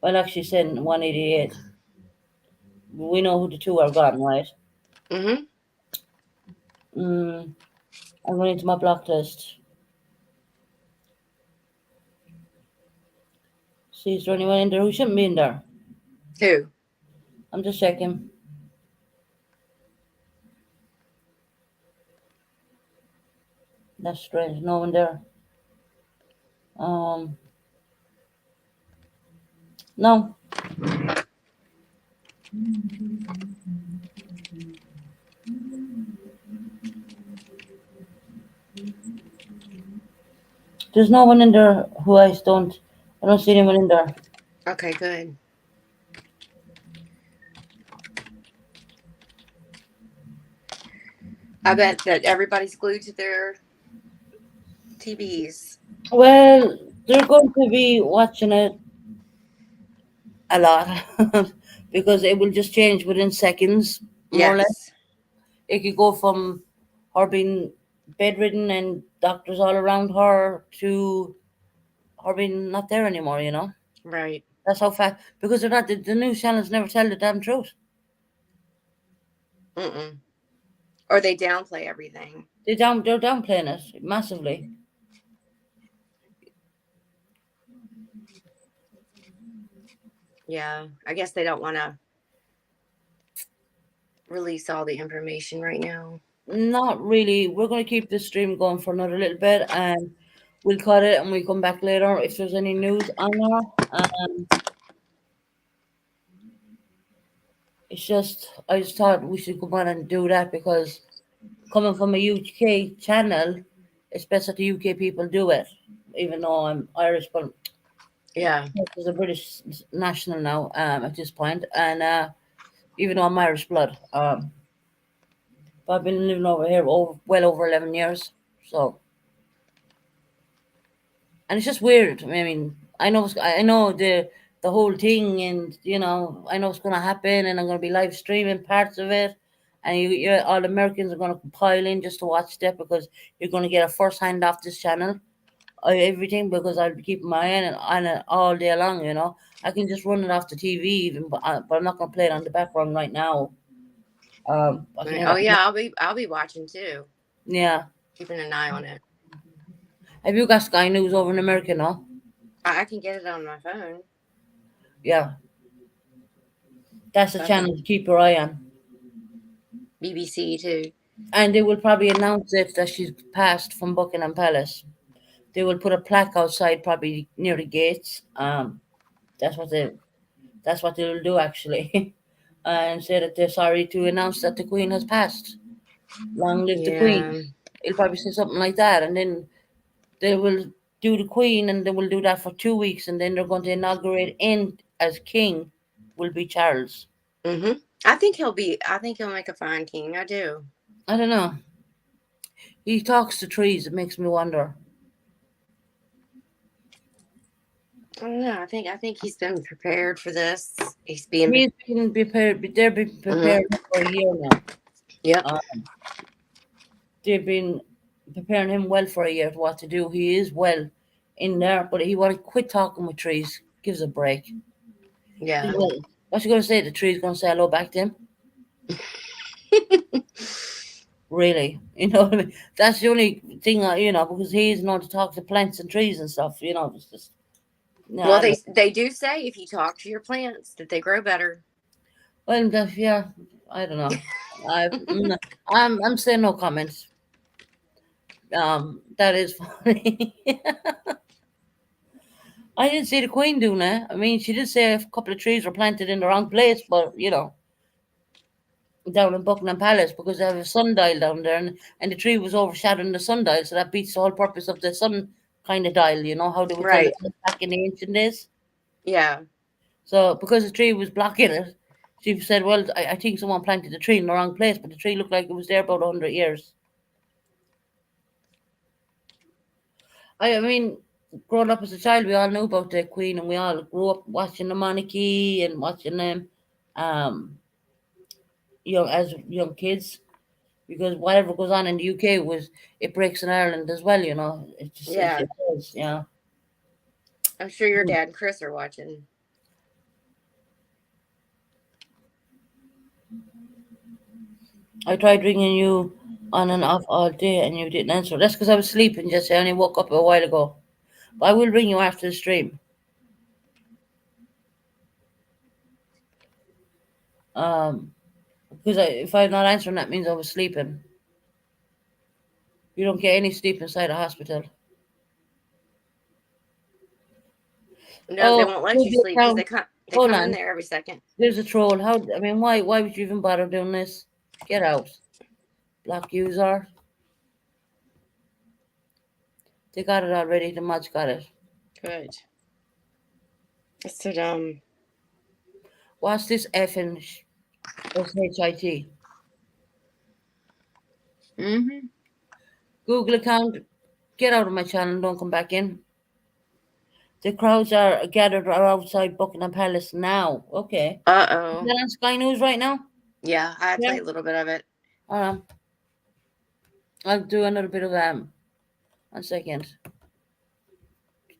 actually, saying 188. We know who the two are gone, right? Mm-hmm. I'm going into my block list. See, is there anyone in there who shouldn't be in there? Who? I'm just checking. That's strange. No one there. No. There's no one in there who I don't see anyone in there. Okay, good. I bet that everybody's glued to their TVs. Well, they're going to be watching it a lot because it will just change within seconds, more or less. Yes. It could go from her being bedridden and doctors all around her to her being not there anymore, Right. That's how fast, because they're not, the news channels never tell the damn truth. Mm-mm. Or they downplay everything. They're downplaying it massively. Yeah. I guess they don't want to release all the information right now. Not really. We're going to keep the stream going for another little bit, and we'll cut it and we'll come back later if there's any news on her. It's just, I just thought we should come on and do that because coming from a UK channel, it's best that the UK people do it, even though I'm Irish, but yeah, there's a British national now at this point, and even though I'm Irish blood, but I've been living over here well over 11 years, so, and it's just weird. I mean, I know the whole thing, and I know what's going to happen, and I'm going to be live streaming parts of it. And all Americans are going to pile in just to watch that because you're going to get a first hand off this channel, everything, because I'll be keeping my eye on it all day long. I can just run it off the TV even, but I'm not going to play it on the background right now. Oh yeah, I'll be watching too. Yeah, keeping an eye on it. Have you got Sky News over in America now? I can get it on my phone. Yeah, that's the channel to keep your eye on. BBC too. And they will probably announce it that she's passed from Buckingham Palace. They will put a plaque outside, probably near the gates. That's what they will do actually, and say that they're sorry to announce that the Queen has passed. Long live the Queen. It'll probably say something like that, and then They will do the Queen, and they will do that for 2 weeks, and then they're going to inaugurate in as king will be Charles. Mm-hmm. I think he'll make a fine king. I do. I don't know. He talks to trees. It makes me wonder. I don't know. I think he's been prepared for this. He's been prepared. They've been prepared for a year now. Yep. They've been preparing him well for a year to what to do. He is well in there, but he want to quit talking with trees. Gives a break. Yeah. What's he going to say? The tree's going to say hello back to him? Really? You know what I mean? That's the only thing, because he's known to talk to plants and trees and stuff, It's just... No, well, they do say if you talk to your plants that they grow better. Well, yeah, I don't know. I'm saying no comments. That is funny. I didn't see the Queen doing that. I mean, she did say a couple of trees were planted in the wrong place, but down in Buckingham Palace, because they have a sundial down there, and the tree was overshadowing the sundial, so that beats the whole purpose of the sun kind of dial. You know how they would tell it back in the ancient days. Yeah. So because the tree was blocking it, she said, "Well, I think someone planted the tree in the wrong place, but the tree looked like it was there about 100 years." I mean, growing up as a child, we all knew about the Queen, and we all grew up watching the monarchy and watching them, as young kids, because whatever goes on in the UK it breaks in Ireland as well. It just it does, yeah. I'm sure your dad and Chris are watching. I tried ringing you on and off all day, and you didn't answer. That's because I was sleeping. Just I only woke up a while ago. But I will ring you after the stream. Because if I'm not answering, that means I was sleeping. You don't get any sleep inside a hospital. No, they won't let you sleep because they come in there every second. There's a troll. Why would you even bother doing this? Get out. Block user. They got it already. The mods got it. Good. It's so dumb. What's this effing SHIT? Google account. Get out of my channel and don't come back in. The crowds are gathered outside Buckingham Palace now. Okay. Uh-oh. Is that on Sky News right now? Yeah, I played a little bit of it. I'll do another bit of 1 second.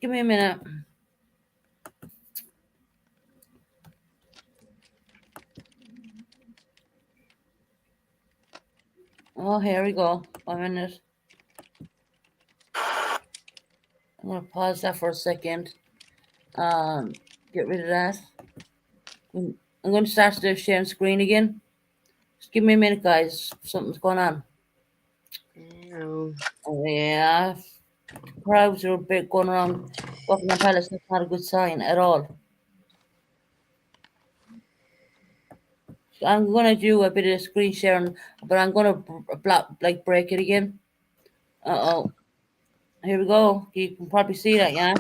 Give me a minute. Oh, here we go. 1 minute. I'm going to pause that for a second. Get rid of that. I'm going to start the sharing screen again. Just give me a minute, guys. Something's going on. No. Yeah. Crowds are a bit going around Buckingham Palace. That's not a good sign at all. I'm going to do a bit of screen sharing, but I'm going to break it again. Uh-oh. Here we go. You can probably see that, yeah?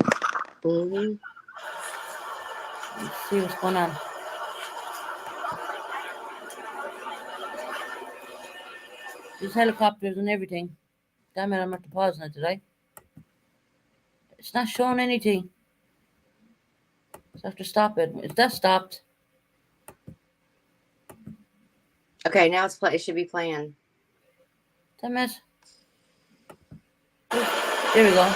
Mm-hmm. Let's see what's going on. There's helicopters and everything. Damn it, I'm at the pause now, did I? It's not showing anything. So I have to stop it. Is that stopped? Okay, now it should be playing. Damn it. There we go.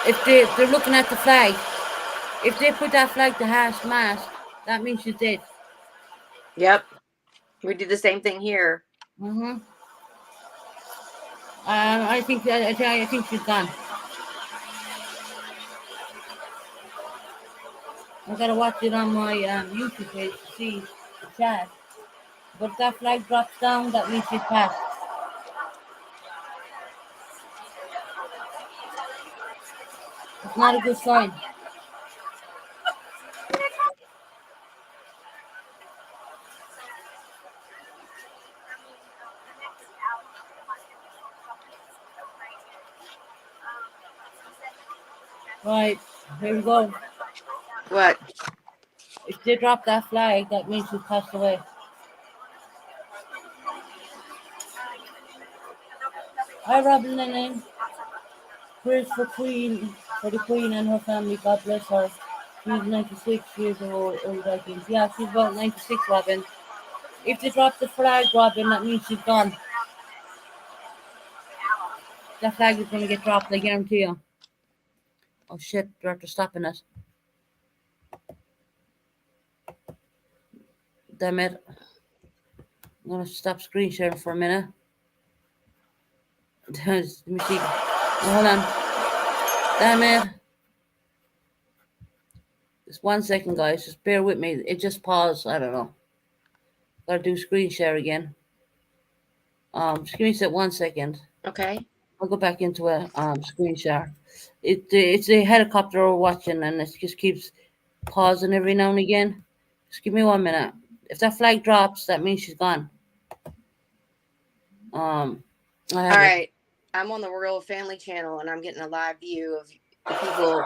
If they're looking at the flag, if they put that flag to Hamas, that means she's dead. Yep. We do the same thing here. Mm-hmm. I think she's gone. I gotta watch it on my YouTube page to see the chat. But if that flag drops down, that means she's passed. It's not a good sign. Here we go. What? If they drop that flag, that means she's passed away. Hi, Robin Lennon. Prayers for the Queen and her family. God bless her. She's 96 years old, I think. Yeah, she's about 96, Robin. If they drop the flag, Robin, that means she's gone. That flag is going to get dropped, I guarantee you. Oh, shit, they're after stopping us. Damn it. I'm going to stop screen sharing for a minute. Let me see. Oh, hold on. Damn it. Just 1 second, guys. Just bear with me. It just paused. I don't know. Gotta do screen share again. Just give me 1 second. Okay. I'll go back into a screen share. It's a helicopter we're watching, and it just keeps pausing every now and again. Just give me 1 minute. If that flag drops, that means she's gone. All right. I'm on the Royal Family Channel, and I'm getting a live view of people.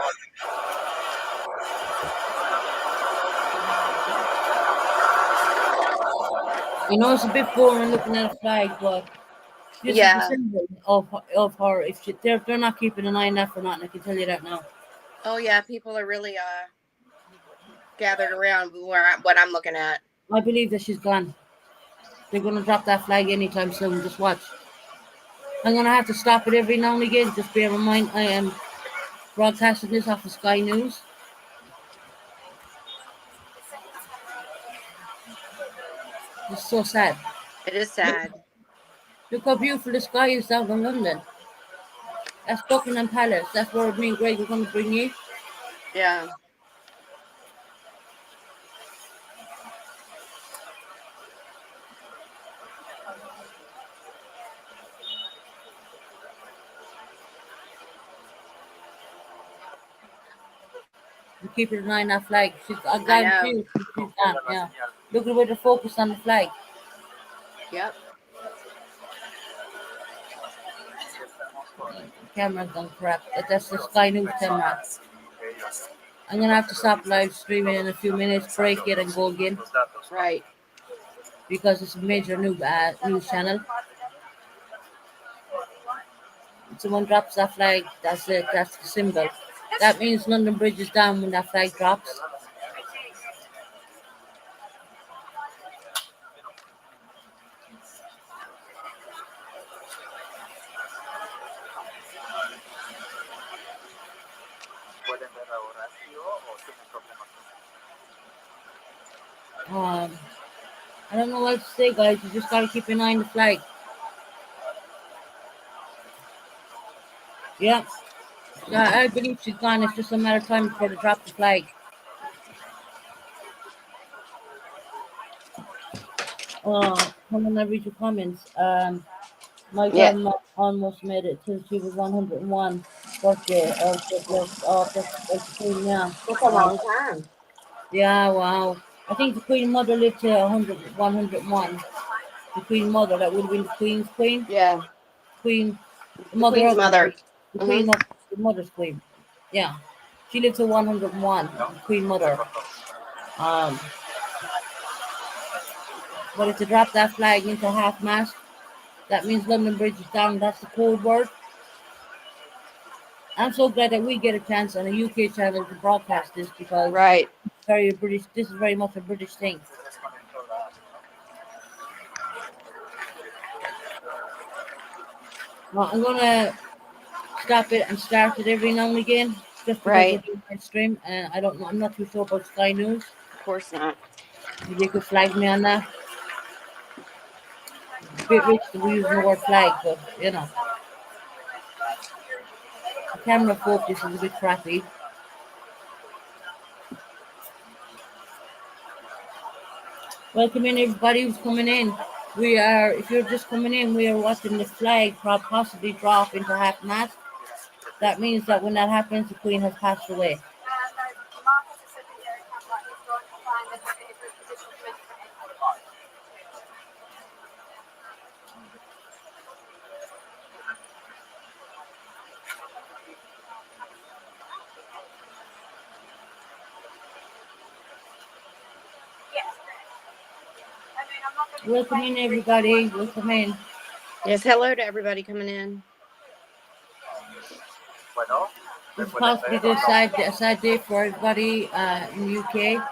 I know it's a bit boring looking at a flag, but this is the symbol of her. If they're not keeping an eye on that for nothing, I can tell you that now. Oh yeah, people are really gathered around what I'm looking at. I believe that she's gone. They're gonna drop that flag anytime soon. Just watch. I'm gonna have to stop it every now and again. Just bear in mind, I am broadcasting this off of Sky News. It's so sad. It is sad. Look how beautiful the sky is down in London. That's Buckingham Palace. That's where me and Greg are going to bring you. Yeah. You keep an eye on that flag. I guarantee you, she's gone. Yeah. Look at where the focus on the flag. Yep. Camera's gone crap. That's the Sky News camera. I'm gonna have to stop live streaming in a few minutes, break it, and go again. Right. Because it's a major news channel. If someone drops that flag, that's it. That's the symbol. That means London Bridge is down when that flag drops. I don't know what to say, guys. You just gotta keep an eye on the flag. Yeah. I believe she's gone. It's just a matter of time before they drop the flag. Come on, I read your comments. My grandma almost made it till she was 101 birthday. That's Queen, yeah. That's a long time. Yeah, wow. I think the Queen Mother lived to 101. The Queen Mother, that would have been the Queen's Queen. Yeah. Queen, the Queen's mother. The Queen of the Mother's Queen. Yeah. She lived to 101, the Queen Mother. But if they drop that flag into half mast, that means London Bridge is down. That's the code word. I'm so glad that we get a chance on a UK channel to broadcast this because it's very British. This is very much a British thing. Well, I'm gonna stop it and start it every now and again, just because we're doing my stream. And I don't know. I'm not too sure about Sky News. Of course not. Maybe you could flag me on that. It's a bit rich to be using the word flag, but you know. The camera focus is a bit crappy. Welcome in everybody who's coming in. If you're just coming in, we are watching the flag possibly drop into half mast. That means that when that happens, the Queen has passed away. Welcome in, everybody. Welcome in. Yes, hello to everybody coming in. It's possibly a sad day for everybody in the UK.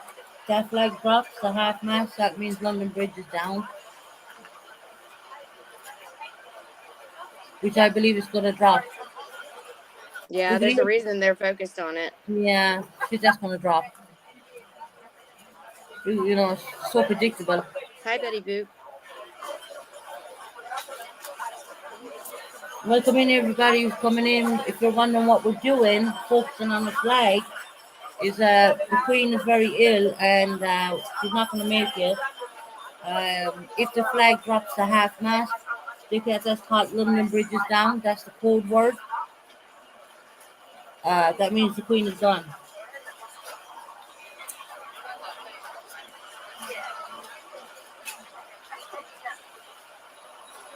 That flag drops the half mast. That means London Bridge is down, which I believe is going to drop. Yeah, there's a reason they're focused on it. Yeah, that's going to drop. You know, it's so predictable. Hi, Betty Boop. Welcome in, everybody who's coming in. If you're wondering what we're doing, focusing on the flag, is the Queen is very ill and she's not going to make it. If the flag drops the half mast, that's called London Bridge is down. That's the code word. That means the Queen is gone.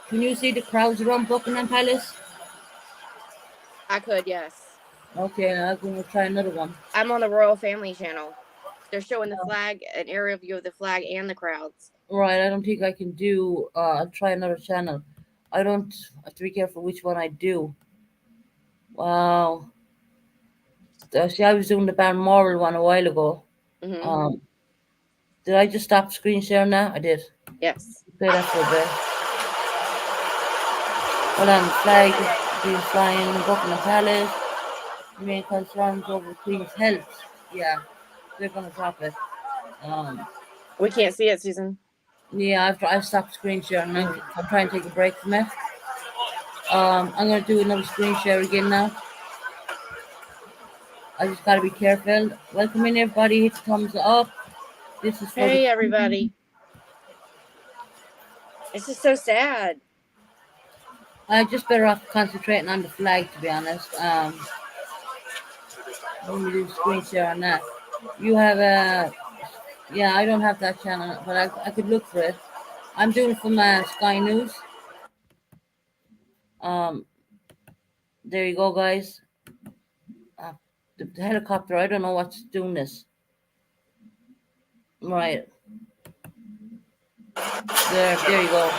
Can you see the crowds around Buckingham Palace? I could, yes. Okay, I'm going to try another one. I'm on the Royal Family channel. They're showing the flag, an aerial view of the flag and the crowds. Right, I don't think I can do. I'll try another channel. I have to be careful which one I do. Wow. See, I was doing the Balmoral one a while ago. Mm-hmm. Did I just stop screen sharing now? I did. Yes. Play that for a bit. Hold on, the flag being flying in Buckingham Palace. Main concerns over the Queen's health. Yeah, they're gonna drop it. We can't see it, Susan. Yeah, I've stopped screen sharing. I'm trying to take a break from it. I'm gonna do another screen share again now. I just gotta be careful. Welcome in, everybody. Hit the thumbs up. This is for hey, everybody. This is so sad. I just better off concentrating on the flag, to be honest. Let me do screen share on that. You have yeah, I don't have that channel, but I could look for it. I'm doing it from Sky News. There you go, guys. The helicopter, I don't know what's doing this. Right. There you go.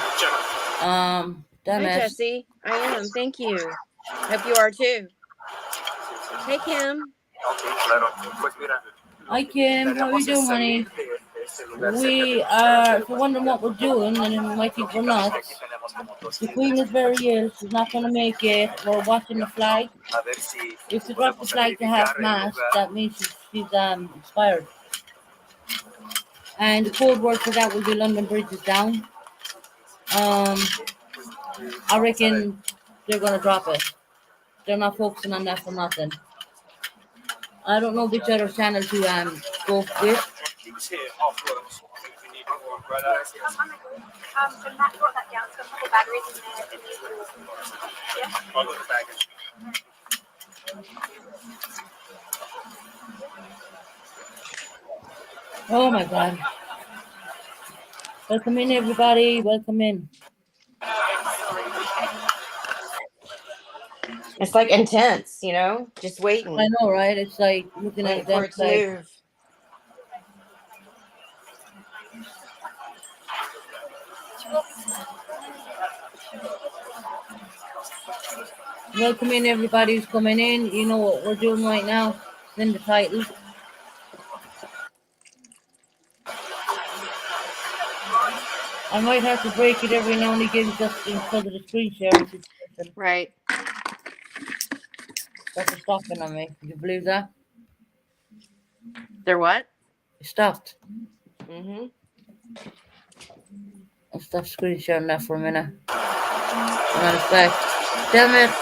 Damn Hi, it. Jesse. I am. Thank you. Hope you are too. Hey, Kim. Hi, Kim. How are you doing, honey? We are, if you're wondering what we're doing, and you might think we're not, the Queen is very ill. She's not going to make it. We're watching the flag. If she drops the flag to half mast, that means she's expired. And the code word for that will be London Bridge is down. I reckon they're going to drop it. They're not focusing on that for nothing. I don't know which other channel to go with. Oh my God. Welcome in, everybody. Welcome in. It's like intense, you know, just waiting. I know, right? It's like looking at for it to move. Welcome in, everybody who's coming in. You know what we're doing right now. It's in the title. I might have to break it every now and again just because of the screen sharing situation. Right. That's stopping on me. Can you believe that? They're what? It stopped. Mm-hmm. I'll stop screen sharing that for a minute. And then it's back. Damn it.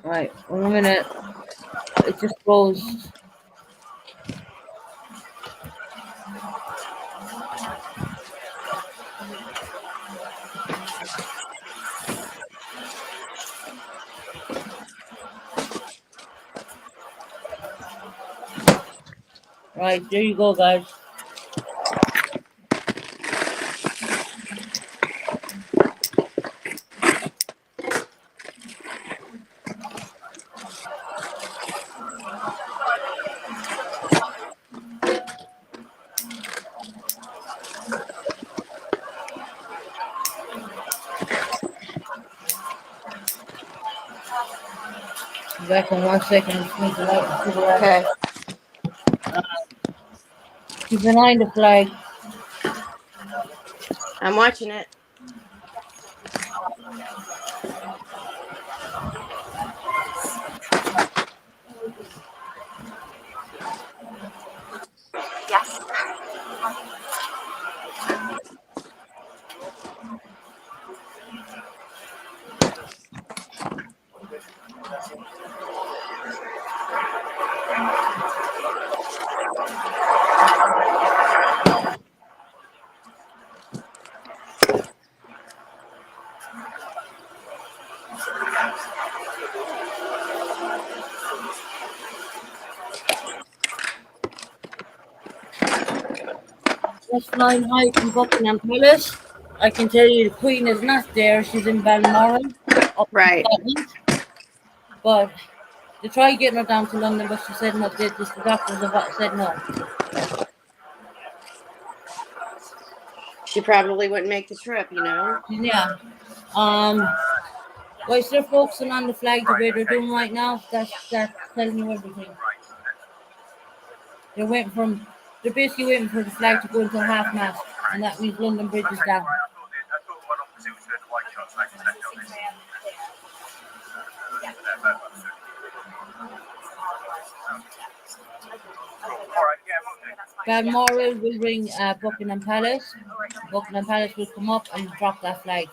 Right, 1 minute. It just froze. Right, there you go, guys. Back in 1 second. Just need to light the cigarette. Okay. Keep an eye on the flag. I'm watching it. Yes. Just flying high from Buckingham Palace. I can tell you the Queen is not there. She's in Balmoral, up Right. in Scotland. But they tried getting her down to London, but she said no. The doctors have said no. She probably wouldn't make the trip, you know. Yeah. Whilst they're focusing on the flag the way they're doing right now, that's telling you everything. They're basically waiting for the flag to go into half mast, and that means London Bridge is down. Balmoral will ring Buckingham Palace. Buckingham Palace will come up and drop that flag.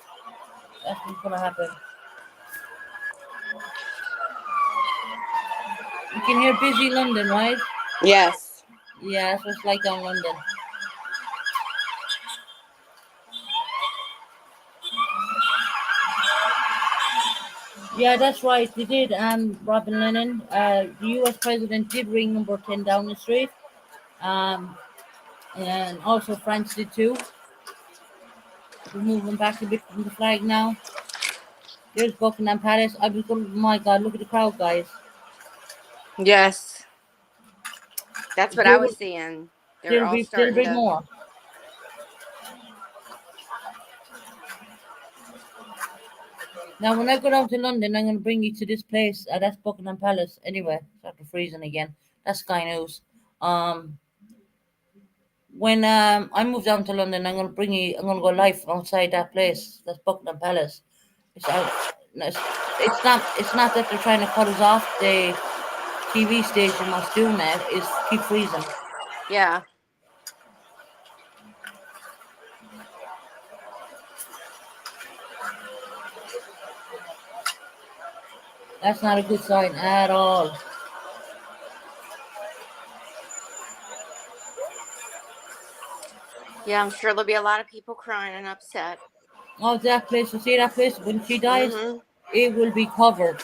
That's what's going to happen. You can hear busy London, right? Yes. Yeah, that's what it's like down London. Yeah, that's right. They did. Robin Lennon, the U.S. president did ring number 10 Downing Street. And also France did too. We're moving back a bit from the flag now. There's Buckingham Palace. I was going, my God, look at the crowd, guys. Yes. That's what I was seeing. They're all starting there'll be to... more. Now, when I go down to London, I'm going to bring you to this place. That's Buckingham Palace. Anyway, it's after freezing again. That's Sky News. When I move down to London, I'm going to go live outside that place. That's Buckingham Palace. It's not that they're trying to cut us off. The TV station that's doing that is keep freezing. Yeah. That's not a good sign at all. Yeah, I'm sure there'll be a lot of people crying and upset. Oh, that place, you see that place? When she dies, It will be covered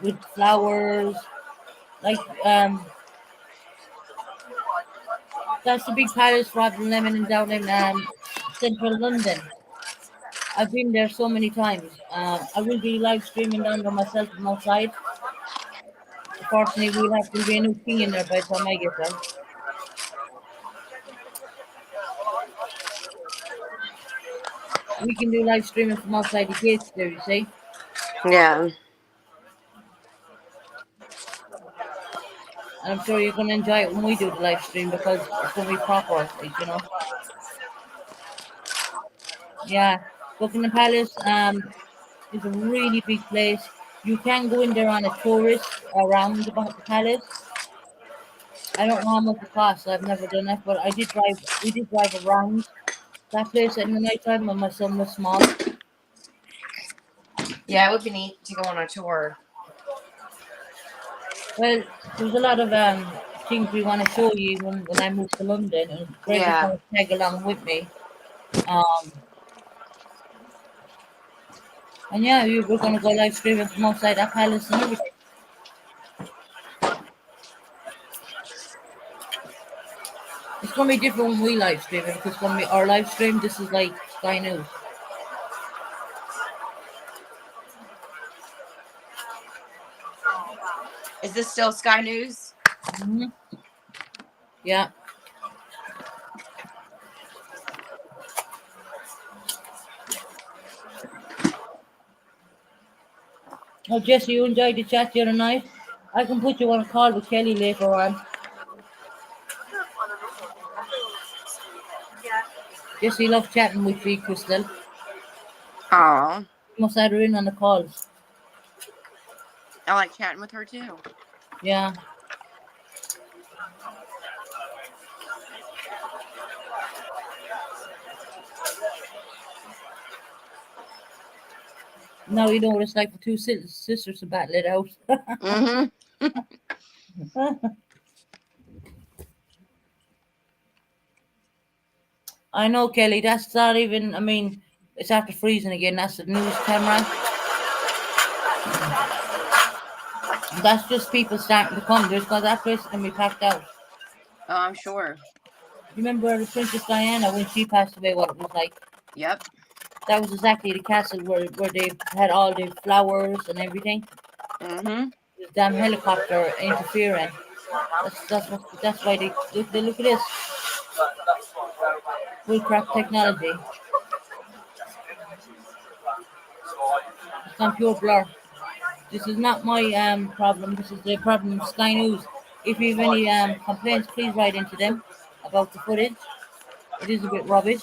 with flowers. Like, that's the big palace, Robin Lemon, and down in central London. I've been there so many times. I will be live streaming down there myself from outside. Unfortunately, we'll have to be a new king in there by the time I get there. We can do live streaming from outside the gates there, you see? Yeah. And I'm sure you're going to enjoy it when we do the live stream because it's going to be proper, like, you know. Yeah, Buckingham Palace is a really big place. You can go in there on a tourist around the palace. I don't know how much it costs. I've never done it, but we did drive around that place at night time when my son was small. Yeah, it would be neat to go on a tour. Well, there's a lot of things we want to show you when I move to London, and Greg is going to tag along with me. And yeah, we're going to go live streaming from outside that palace and everything. It's going to be different when we live stream it because it's going to be our live stream. This is like Sky News. Is this still Sky News? Mm-hmm. Yeah. Oh, Jesse, you enjoyed the chat the other night? I can put you on a call with Kelly later on. Jesse loves chatting with me, Crystal. Oh, You must add her in on the calls. I like chatting with her too. Yeah. Now you know what it's like for two sisters to battle it out. Mm-hmm. I know, Kelly. That's not even. I mean, it's after freezing again. That's the news camera. That's just people starting to come. There's because that place is gonna be packed out. Oh, I'm sure. You remember the Princess Diana when she passed away? What it was like? Yep. That was exactly the castle where they had all the flowers and everything. Mm-hmm. The damn helicopter interfering. That's why they look at this. Bullcrap technology. It's on pure blur. This is not my problem. This is the problem of Sky News. If you have any complaints, please write into them about the footage. It is a bit rubbish.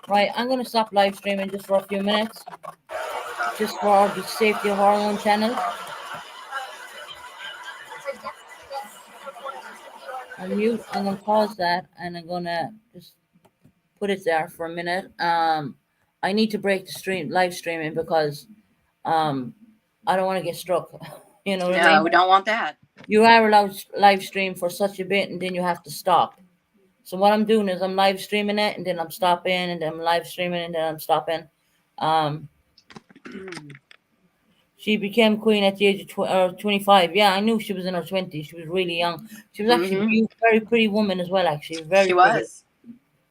Right, I'm going to stop live streaming just for a few minutes. Just for the safety of our own channel. I'm mute. I'm going to pause that and I'm going to just put it there for a minute. I need to break the live streaming because I don't want to get struck. You know what I mean? No, we don't want that. You are allowed live stream for such a bit and then you have to stop. So what I'm doing is I'm live streaming it and then I'm stopping and then I'm live streaming and then I'm stopping. She became queen at the age of 25. Yeah, I knew she was in her 20s. She was really young. She was actually a very pretty woman as well, actually. Very she pretty. was.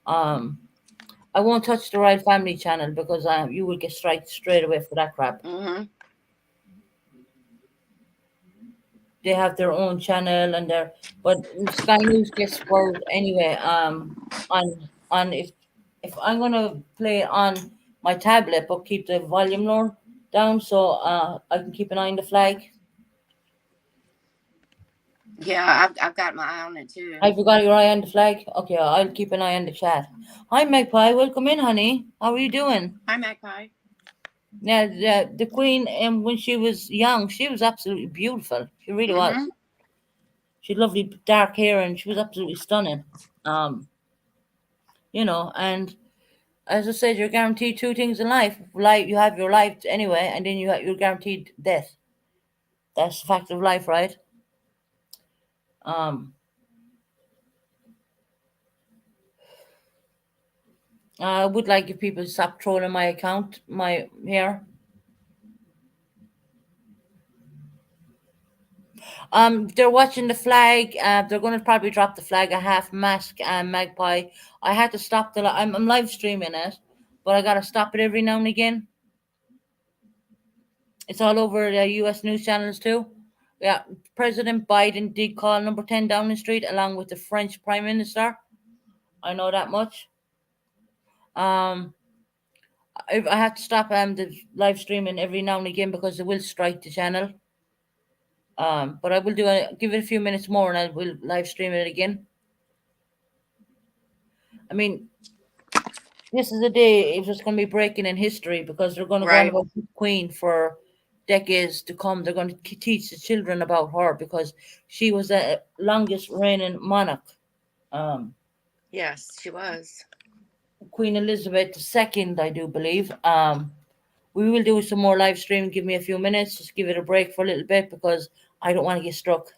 I won't touch the Royal Family channel because you will get striked straight away for that crap. Mm-hmm. They have their own channel and but Sky News gets spoiled anyway. On if I'm gonna play it on my tablet, but keep the volume lower down so I can keep an eye on the flag. Yeah, I've got my eye on it too. Have you got your eye on the flag? Okay, I'll keep an eye on the chat. Hi Magpie, welcome in, honey. How are you doing? Hi Magpie. Yeah, the Queen, and when she was young, she was absolutely beautiful. She really was. She had lovely dark hair, and she was absolutely stunning. You know, and as I said, you're guaranteed two things in life. You have your life anyway, and then you're guaranteed death. That's the fact of life, right? I would like if people stop trolling my account, my hair. They're watching the flag. They're going to probably drop the flag a half mask and Magpie. I had to stop I'm live streaming it, but I got to stop it every now and again. It's all over the U.S. news channels too. Yeah, President Biden did call number 10 Downing Street along with the French Prime Minister. I know that much. I have to stop the live streaming every now and again because it will strike the channel. But I will give it a few minutes more and I will live stream it again. I mean, this is a day it's just going to be breaking in history because they're going to go on about the Queen for decades to come. They're going to teach the children about her because she was the longest reigning monarch. Yes, she was. Queen Elizabeth II, I do believe. We will do some more live stream. Give me a few minutes. Just give it a break for a little bit because I don't want to get struck.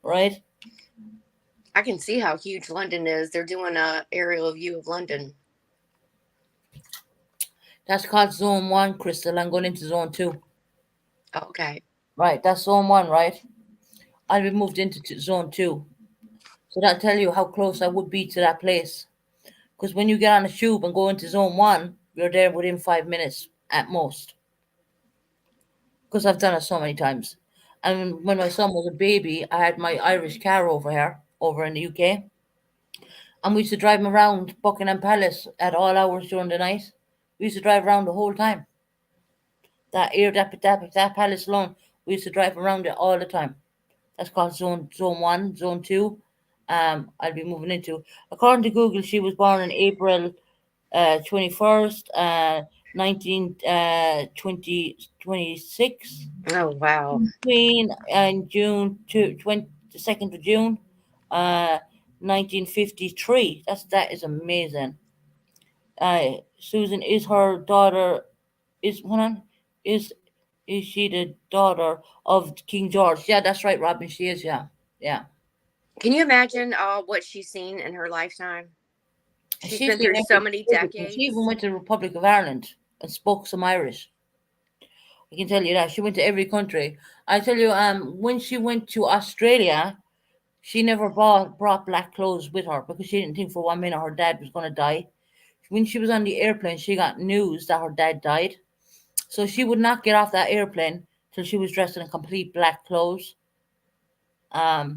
Right? I can see how huge London is. They're doing a aerial view of London. That's called Zone 1, Crystal. I'm going into Zone 2. Okay. Right, that's Zone 1, right? I'll be moved into Zone 2. So that'll tell you how close I would be to that place. Because when you get on a tube and go into Zone 1, you're there within 5 minutes at most. Because I've done it so many times. And when my son was a baby, I had my Irish car over in the UK. And we used to drive him around Buckingham Palace at all hours during the night. We used to drive around the whole time. That palace alone, we used to drive around it all the time. That's called Zone 1, Zone 2. I'll be moving into. According to Google, she was born in April 21st, 1926. Oh, wow. Queen in June 22nd of June, 1953. That is amazing. Susan is her daughter. Is she the daughter of King George? Yeah, that's right, Robin. She is. Yeah. Can you imagine what she's seen in her lifetime? She's been through so many decades. She even went to the Republic of Ireland and spoke some Irish. I can tell you that. She went to every country. I tell you, when she went to Australia, she never brought black clothes with her because she didn't think for 1 minute her dad was going to die. When she was on the airplane, she got news that her dad died. So she would not get off that airplane till she was dressed in complete black clothes. I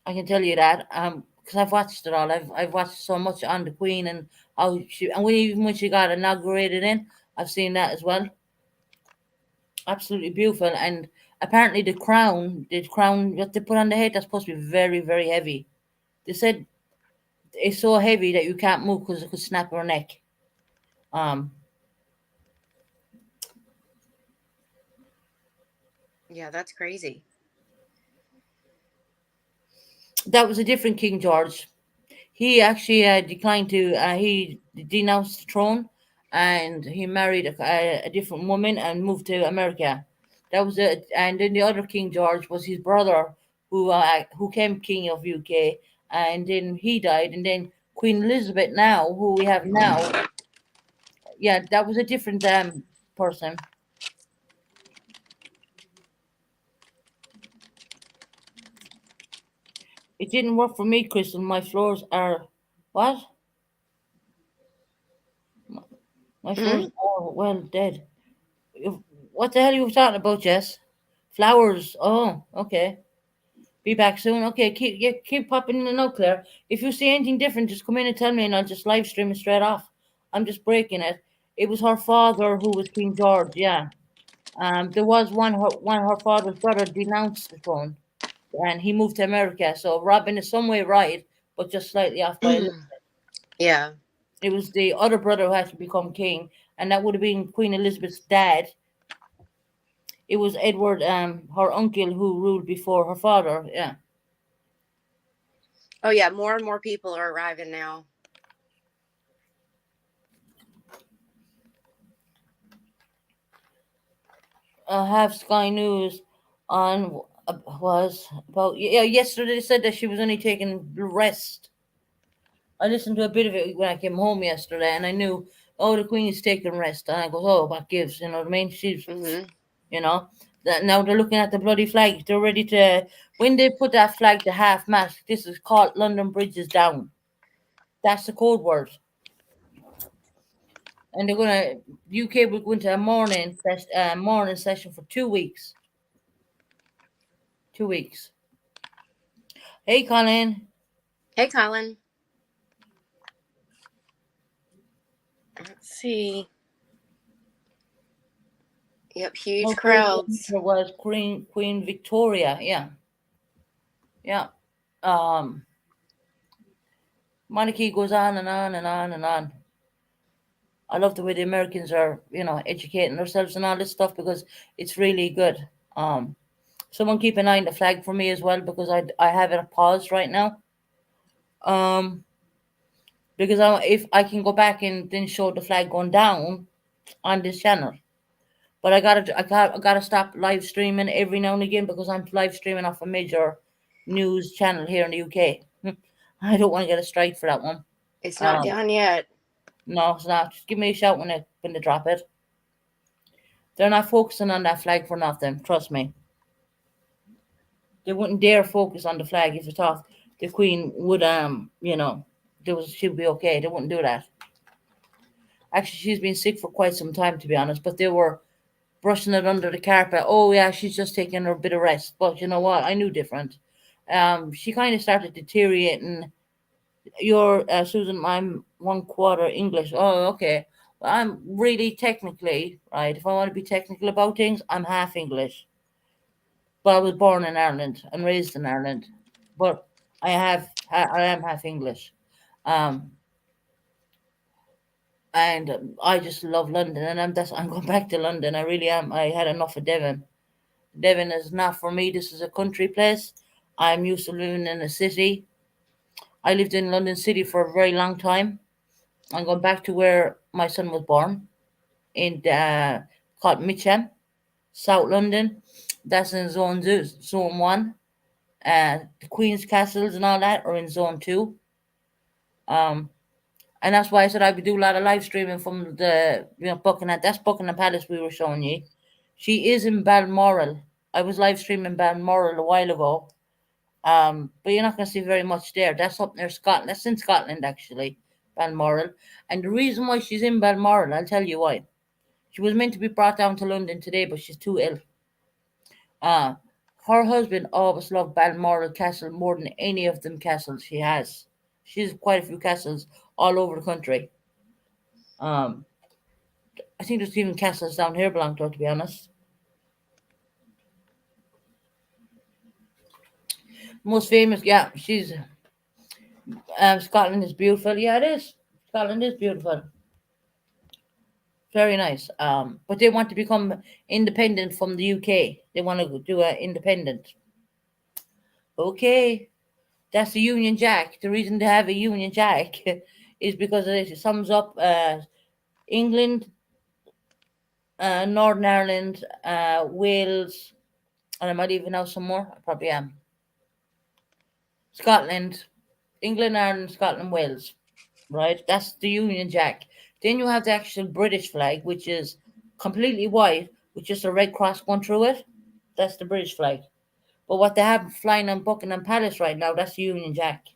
can tell you that because I've watched it all. I've watched so much on the Queen and how even when she got inaugurated in, I've seen that as well. Absolutely beautiful. And apparently the crown that they put on the head, that's supposed to be very, very heavy. They said it's so heavy that you can't move because it could snap her neck. Yeah, that's crazy. That was a different King George. He actually declined to. He denounced the throne, and he married a different woman and moved to America. That was it. And then the other King George was his brother, who came King of UK, and then he died. And then Queen Elizabeth, now who we have now, yeah, that was a different person. It didn't work for me, Crystal. My floors are what? My floors are well dead. What the hell are you talking about, Jess? Flowers. Oh, okay. Be back soon. Okay, keep popping in and out, Claire. If you see anything different, just come in and tell me, and I'll just live stream it straight off. I'm just breaking it. It was her father who was King George. Yeah. There was one. Her father's brother denounced the throne, and he moved to America. So Robin is some way right, but just slightly off by a little bit. Yeah. It was the other brother who had to become king, and that would have been Queen Elizabeth's dad. It was Edward, her uncle, who ruled before her father. Yeah. Oh, yeah. More and more people are arriving now. I have Sky News on was about yesterday. They said that she was only taking rest. I listened to a bit of it when I came home yesterday, and I knew, the Queen is taking rest. And I go, oh, what gives? You know what I mean? She's, you know, now they're looking at the bloody flag. They're ready to, when they put that flag to half mast, this is called London Bridge is down. That's the code word. And they're gonna, UK will go into a morning session for 2 weeks. 2 weeks. Hey, Colin. Hey, Colin. Let's see. Yep, huge crowds. There was Queen Victoria. Yeah. Monarchy goes on and on and on and on. I love the way the Americans are, educating themselves and all this stuff because it's really good. Someone keep an eye on the flag for me as well because I have it paused right now. Because if I can go back and then show the flag going down on this channel, but I gotta stop live streaming every now and again because I'm live streaming off a major news channel here in the UK. I don't want to get a strike for that one. It's not down yet. No, it's not. Just give me a shout when they drop it. They're not focusing on that flag for nothing. Trust me. They wouldn't dare focus on the flag if they thought the Queen would, she'd be okay. They wouldn't do that. Actually, she's been sick for quite some time, to be honest. But they were brushing it under the carpet. Oh yeah, she's just taking her bit of rest. But you know what? I knew different. She kind of started deteriorating. Susan, I'm 1/4 English. Oh, okay. I'm really technically, right, if I want to be technical about things, I'm half English. But I was born in Ireland and raised in Ireland. But I am half English. And I just love London, and I'm going back to London. I really am. I had enough of Devon. Devon is not for me. This is a country place. I'm used to living in a city. I lived in London City for a very long time. I'm going back to where my son was born in called Mitcham, South London. That's in zone 1. The Queen's Castles and all that are in zone 2. And that's why I said I would do a lot of live streaming from the Buckingham. That's Buckingham Palace we were showing you. She is in Balmoral. I was live streaming Balmoral a while ago. But you're not going to see very much there. That's up near Scotland. That's in Scotland, actually, Balmoral. And the reason why she's in Balmoral, I'll tell you why. She was meant to be brought down to London today, but she's too ill. Her husband always loved Balmoral Castle more than any of them castles she has. She has quite a few castles all over the country. I think there's even castles down here belong to her, to be honest. Most famous, yeah, she's Scotland is beautiful. Yeah, it is. Scotland is beautiful. Very nice. But they want to become independent from the UK. They want to do an independent. Okay, that's the Union Jack. The reason they have a Union Jack is because it sums up England, Northern Ireland, Wales, and I might even know some more. I probably am. Scotland, England, Ireland, Scotland, Wales. Right? That's the Union Jack. Then you have the actual British flag, which is completely white with just a red cross going through it. That's the British flag. But what they have flying on Buckingham Palace right now, that's the Union Jack.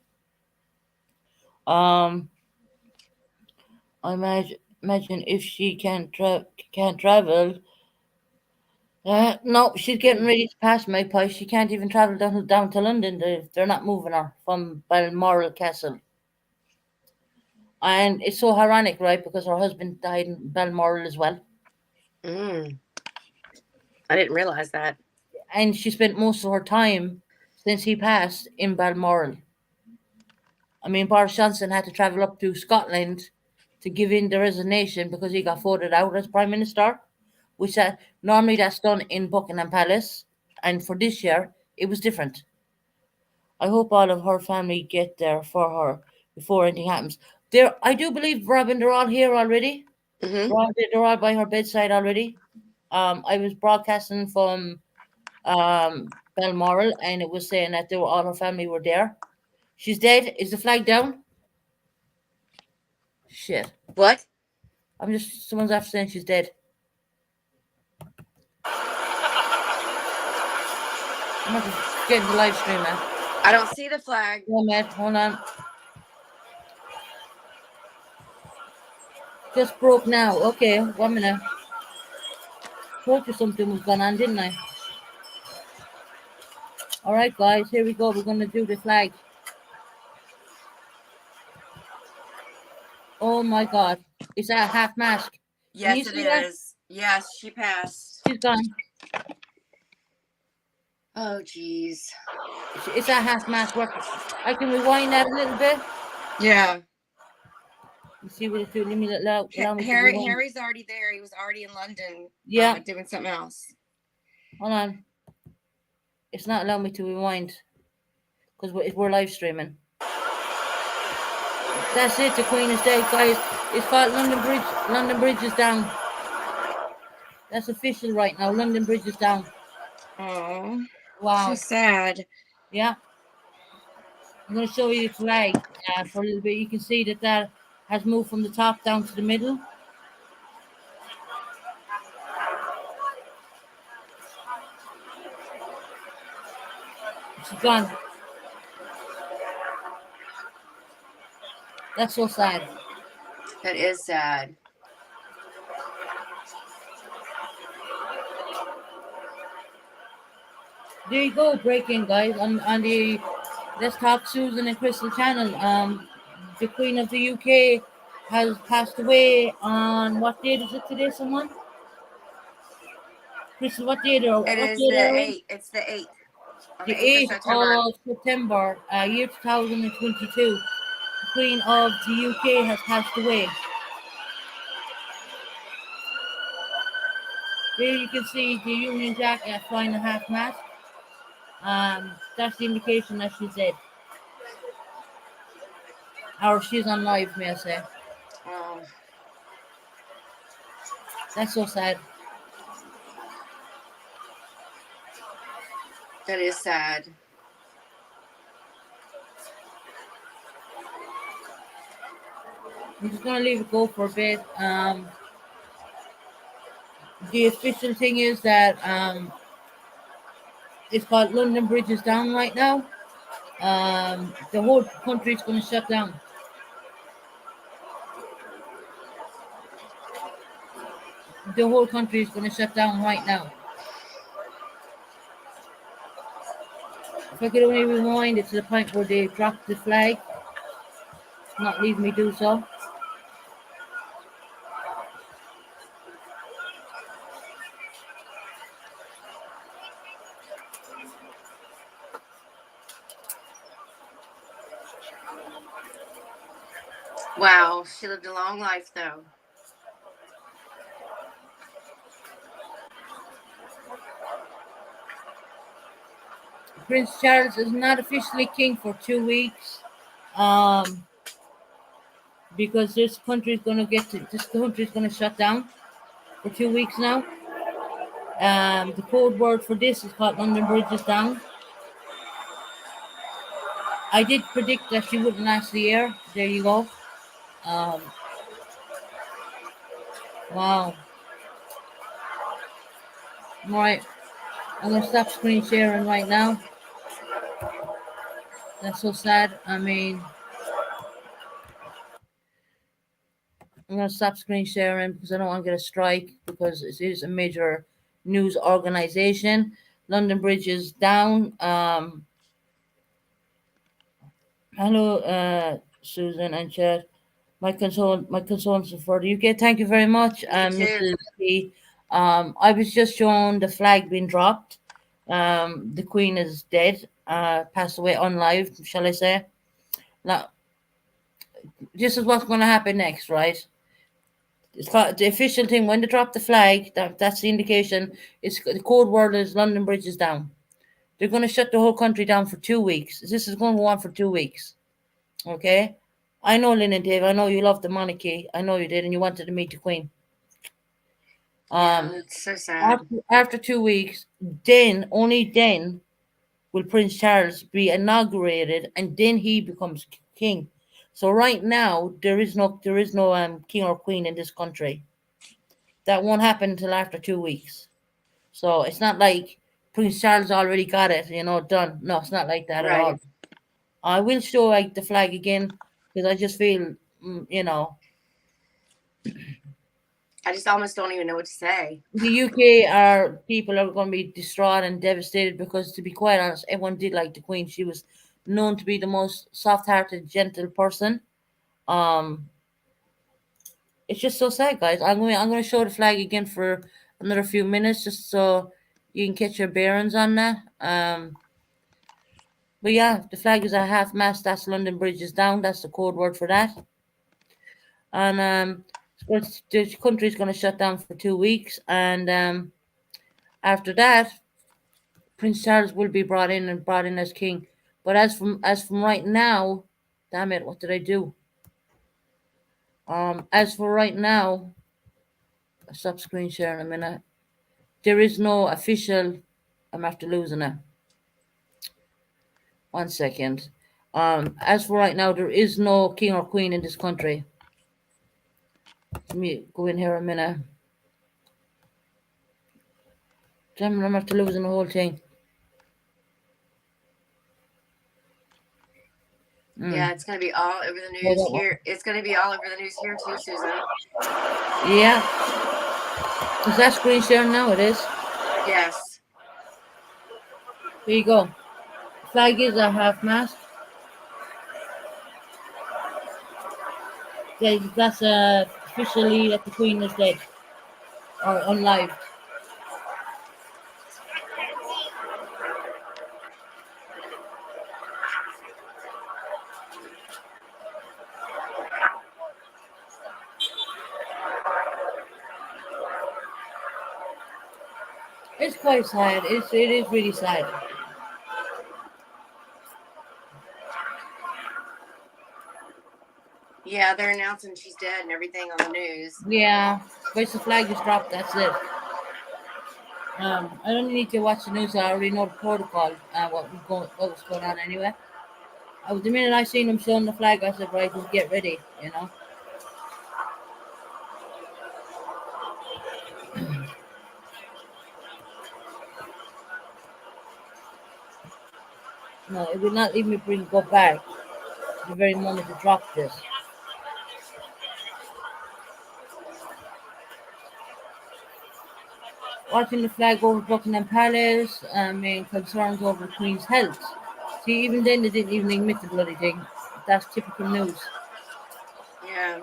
I imagine if she can't travel. No, she's getting ready to pass Maypie. She can't even travel down to London. They're not moving her from Balmoral Castle. And it's so ironic, right? Because her husband died in Balmoral as well. I didn't realize that. And she spent most of her time since he passed in Balmoral. I mean, Boris Johnson had to travel up to Scotland to give in the resignation because he got voted out as Prime Minister, which normally that's done in Buckingham Palace. And for this year, it was different. I hope all of her family get there for her before anything happens. I do believe, Robin, they're all here already. Mm-hmm. They're all by her bedside already. I was broadcasting from Balmoral, and it was saying that all her family were there. She's dead. Is the flag down? Shit. What? Someone's after saying she's dead. I'm not just getting the live stream now. I don't see the flag. Hold on. Just broke now. Okay, 1 minute. Told you something was going on, didn't I? All right, guys, here we go. We're going to do the flag. Oh, my God. Is that a half mask? Yes, it is. Yes, she passed. She's gone. Oh, geez. Is that half mask working? I can rewind that a little bit. Yeah. You see what it's doing? Let me allow me Harry's already there. He was already in London. Yeah. Doing something else. Hold on. It's not allowing me to rewind because we're live streaming. That's it. The Queen is dead, guys. It's called London Bridge. London Bridge is down. That's official right now. London Bridge is down. Oh. Wow. So sad. Yeah. I'm going to show you the flag for a little bit. You can see that has moved from the top down to the middle. She's gone. That's so sad. That is sad. There you go, breaking, guys, on the Let's Talk Susan and Crystal channel. The Queen of the UK has passed away on what date is it today, someone? Chris, what date It what is date the are we? 8th. It's the 8th. On The the 8th of 8th September. of September, year 2022. The Queen of the UK has passed away. There you can see the Union Jack flying a half mast. That's the indication that she's dead. Or she's on live, may I say. Oh, That's so sad. that is sad. I'm just gonna leave it go for a bit. The official thing is that it's called London Bridge is down right now. The whole country is going to shut down. The whole country is going to shut down right now. If I could only rewind it to the point where they dropped the flag, not leave me do so. Wow, she lived a long life, though. Prince Charles is not officially king for 2 weeks, because this country is going to shut down for 2 weeks now. The code word for this is called London Bridge is down. I did predict that she wouldn't last the year. There you go. Wow. Right. I'm going to stop screen sharing right now. That's so sad. I mean, I'm going to stop screen sharing because I don't want to get a strike, because it is a major news organization. London Bridge is down. Hello, Susan and Chad. My condolences for the UK. Thank you very much, Mrs. P. I was just shown the flag being dropped. The Queen is dead. Passed away on live, shall I say? Now, this is what's going to happen next, right? It's the official thing when they drop the flag. That's the indication. It's the code word is London Bridge is down. They're going to shut the whole country down for 2 weeks. This is going to go on for 2 weeks. Okay, I know, Lynn and Dave. I know you love the monarchy. I know you did, and you wanted to meet the Queen. It's so sad. After 2 weeks, then only then will Prince Charles be inaugurated, and then he becomes king. So right now there is no king or queen in this country. That won't happen until after 2 weeks. So it's not like Prince Charles already got it, done. No, it's not like that at all. I will show the flag again because I just feel, I just almost don't even know what to say. The UK people are going to be distraught and devastated because, to be quite honest, everyone did like the Queen. She was known to be the most soft-hearted, gentle person. It's just so sad, guys. I'm going to show the flag again for another few minutes just so you can catch your bearings on that. But yeah, the flag is at half mast. That's London Bridge is down. That's the code word for that. And the country is going to shut down for 2 weeks, and after that, Prince Charles will be brought in as king. But as from right now, damn it, what did I do? As for right now, I'll stop screen sharing a minute. There is no official. I'm after losing it. 1 second. As for right now, there is no king or queen in this country. Let me go in here a minute. Damn it, I'm after losing the whole thing. Yeah, it's going to be all over the news here. It's going to be all over the news here too, Susan. Yeah. Is that screen sharing now? It is? Yes. There you go. Flag is a half mast. That's officially that the Queen is dead or unlived. It's quite sad. It is really sad. Yeah, they're announcing she's dead and everything on the news. Yeah, but the flag is dropped. That's it. I don't need to watch the news. I already know the protocol. What was going on anyway. The minute I seen them showing the flag, I said, right, just get ready. You know. No, it will not leave me go back the very moment to drop this. Watching the flag over Buckingham Palace, concerns over the Queen's health. See, even then they didn't even admit the bloody thing. That's typical news. Yeah.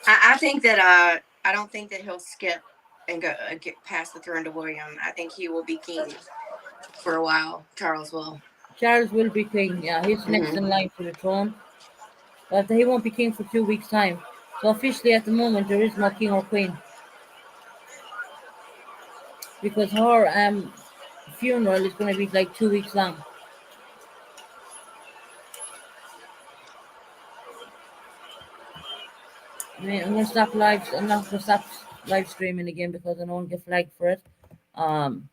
I think that I don't think that he'll skip and go get past the throne to William. I think he will be king for a while. Charles will. Charles will be king. Yeah, he's next in line for the throne. But he won't be king for 2 weeks' time. So officially at the moment there is no king or queen. Because her funeral is going to be like 2 weeks long. I mean, I'm not going to stop live streaming again because I don't get flagged for it. 1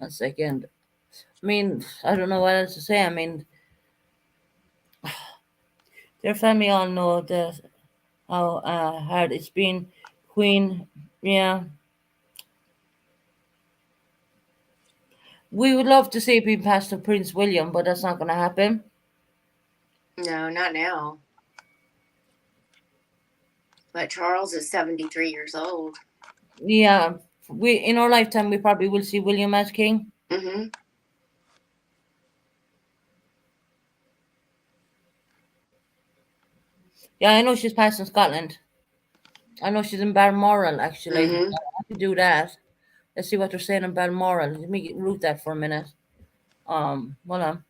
second. I mean, I don't know what else to say. I mean, their family all know how hard it's been. Queen, yeah. We would love to see it be passed to Prince William, but that's not going to happen. No, not now. But Charles is 73 years old. Yeah, in our lifetime we probably will see William as king. Mm-hmm. Yeah, I know she's passed in Scotland. I know she's in Balmoral actually. Mm-hmm. I can do that. Let's see what they're saying in Balmoral. Let me root that for a minute. Hold on.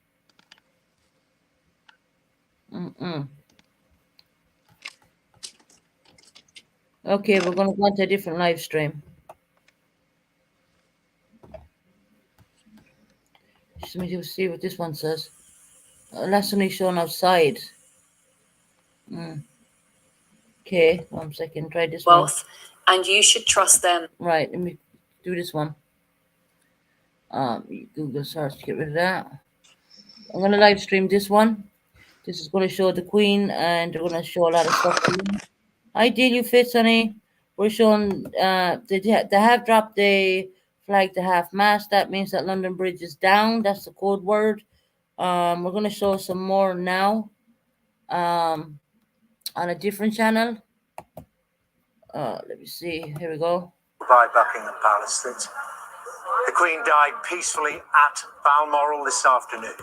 Okay, we're gonna go to a different live stream. Just let me see what this one says. That's only shown outside. Okay, 1 second. Try this wealth, and you should trust them. Right, let me do this one. Google search to get rid of that. I'm gonna live stream this one. This is gonna show the Queen, and they're gonna show a lot of stuff. Hi, deal you fits, honey. We're showing. They have dropped the flag to half mast. That means that London Bridge is down. That's the code word. We're gonna show some more now. On a different channel. Let me see. Here we go. By Buckingham Palace that the Queen died peacefully at Balmoral this afternoon.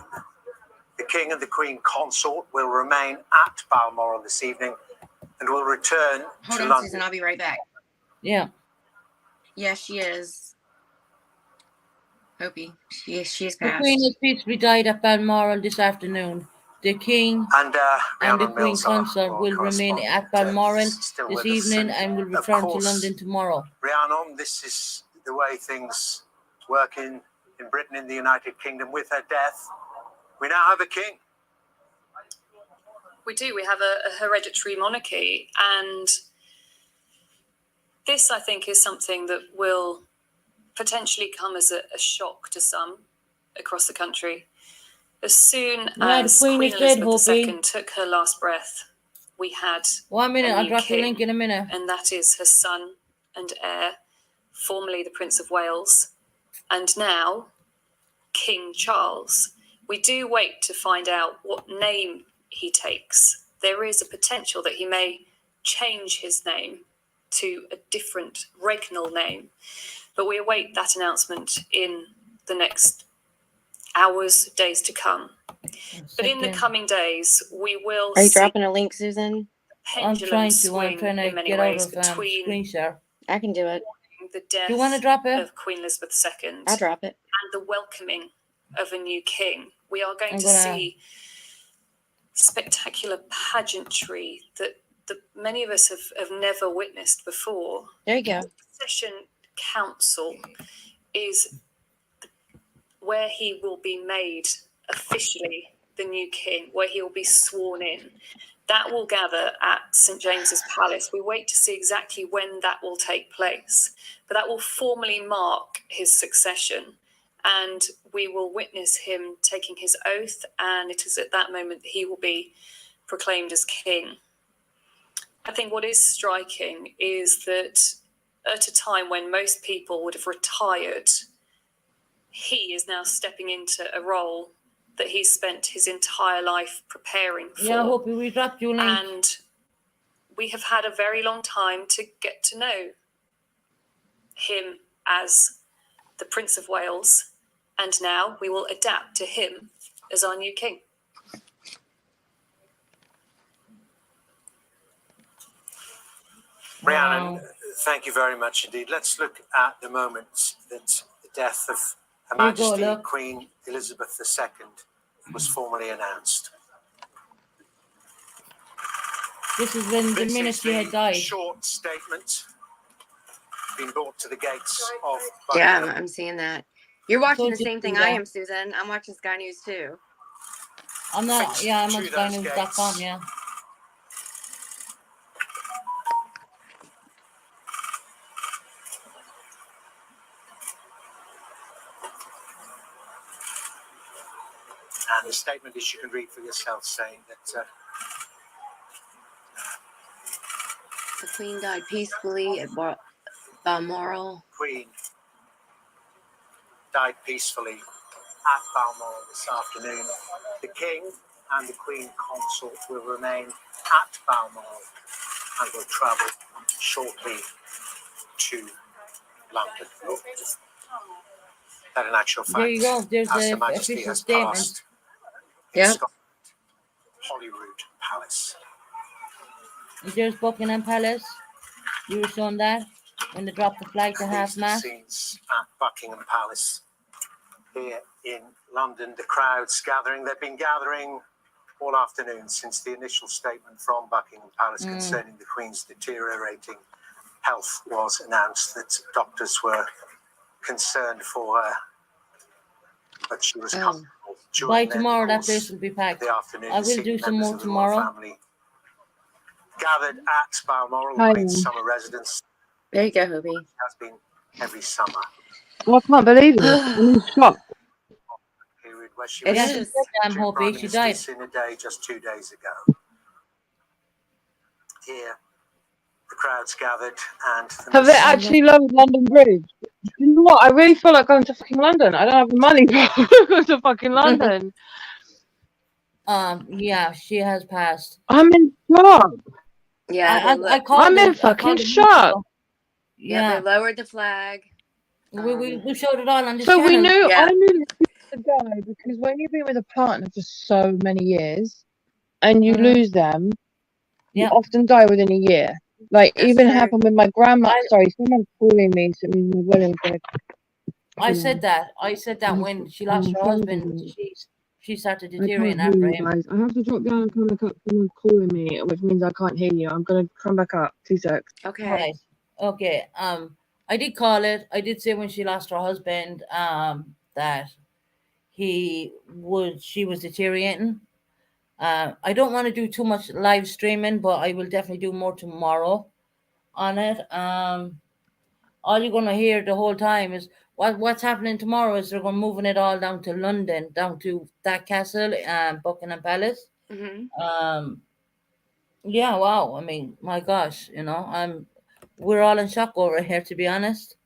The King and the Queen Consort will remain at Balmoral this evening and will return Hold to on, London. Susan. I'll be right back. Yeah. Yes, she is. Hopi. She is The passed. Queen has peacefully died at Balmoral this afternoon. The King And and the Queen Consort will remain at Balmoral this evening and will return to London tomorrow. Rhiannon, this is the way things work in Britain, in the United Kingdom. With her death, we now have a king. We do. We have a hereditary monarchy, and this, I think, is something that will potentially come as a shock to some across the country. As soon as Queen Elizabeth II took her last breath, we had 1 minute. I'll drop king, the link in a minute. and that is her son and heir, formerly the Prince of Wales, and now King Charles. We do wait to find out what name he takes. There is a potential that he may change his name to a different regnal name, but we await that announcement in the next hours, days to come. But in the coming days, we will Are you see dropping a link, Susan? I'm trying to in many get ways out of between screen share. I can do it. the death Do you want to drop it? of Queen Elizabeth II I'll drop it. and the welcoming of a new king. We are going I'm to gonna- see spectacular pageantry that many of us have never witnessed before. There you go. The Succession Council is where he will be made officially the new king, where he will be sworn in. That will gather at St. James's Palace. We wait to see exactly when that will take place, but that will formally mark his succession, and we will witness him taking his oath, and it is at that moment that he will be proclaimed as king. I think what is striking is that at a time when most people would have retired, he is now stepping into a role that he's spent his entire life preparing for. Yeah, I hope we dropped your link. And we have had a very long time to get to know him as the Prince of Wales, and now we will adapt to him as our new king. Rhiannon, thank you very much indeed. Let's look at the moment that the death of Her Majesty Queen Elizabeth II was formally announced. This is when the ministry had died. Short statement being brought to the gates of Yeah, Buckingham. I'm seeing that. You're watching the Told you same to thing do I that. am, Susan. I'm watching Sky News too. I'm not, yeah, I'm on To those SkyNews.com, gates. yeah. And the statement, as you can read for yourself, saying that The Queen died peacefully at Balmoral. Queen died peacefully at Balmoral this afternoon. The King and the Queen Consort will remain at Balmoral and will travel shortly to London. That in actual fact, There you go. There's as the Her Majesty official has statement. passed Yeah. Scotland, Holyrood Palace. There's Buckingham Palace. You were showing that when they dropped the flag to These half are the mast. scenes at Buckingham Palace here in London. The crowds gathering. They've been gathering all afternoon since the initial statement from Buckingham Palace concerning the Queen's deteriorating health was announced, that doctors were concerned for her, but she was comfortable. By During tomorrow, that course place will be packed. of the afternoon, I will senior do some members more of the royal tomorrow. family gathered at Balmoral, the Queen's summer residence. There you go, Hobie. Has been every summer I can't believe it. I'm in shock. period where she It was Yeah, is. she sick said that, I'm during hoping Prime she died. Minister's in a day just 2 days ago. Here, the crowds gathered and the Have they actually lowered London Bridge? You know what? I really feel like going to fucking London. I don't have the money to go to fucking London. Yeah, she has passed. I'm in shock. Yeah, I called I'm it- in I fucking called it shock. yeah, Yeah, they lowered the flag. we showed it all on the So we channel. knew, Yeah. I knew the guy because when you've been with a partner for so many years and you Mhm. lose them, you Yeah. often die within a year. Like That's even true. happened with my grandma. I- Sorry, someone's calling me. So my wedding's gonna. I said that. I said that when she lost her husband, she started deteriorating after him. guys. I have to drop down and come back up. Someone's calling me, which means I can't hear you. I'm gonna come back up. 2 secs. Okay. Right. Okay. I did call it. I did say when she lost her husband, that she was deteriorating. I don't want to do too much live streaming, but I will definitely do more tomorrow on it. All you're gonna hear the whole time is what's happening tomorrow is they're gonna moving it all down to London, down to that castle, Buckingham Palace. Mm-hmm. Yeah, wow. I mean, my gosh, we're all in shock over here, to be honest.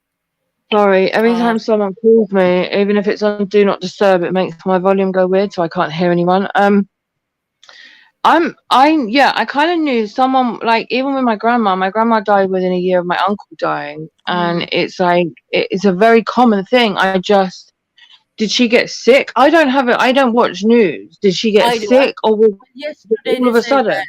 Sorry. Every time someone calls me, even if it's on Do Not Disturb, it makes my volume go weird, so I can't hear anyone. I kind of knew someone, like, even with my grandma died within a year of my uncle dying, and it's like it's a very common thing. did she get sick? I don't have it. I don't watch news. Did she get sick or was Yesterday all of they a said sudden? that.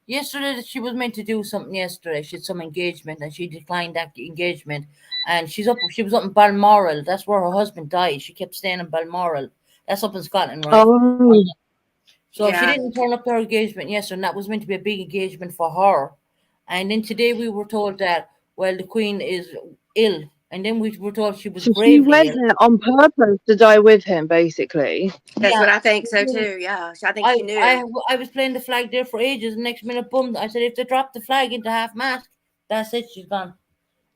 Yesterday she was meant to do something yesterday. She had some engagement and she declined that engagement. And she was up in Balmoral. That's where her husband died. She kept staying in Balmoral. That's up in Scotland, right? Oh, So she didn't turn up to her engagement yesterday, and that was meant to be a big engagement for her. And then today we were told that, well, the Queen is ill. And then we were told she was so she gravely went ill. there on purpose to die with him, basically. That's what I think so too. Yeah, I think she knew. I was playing the flag there for ages. The next minute, boom! I said, if they drop the flag into half mast, that's it. She's gone,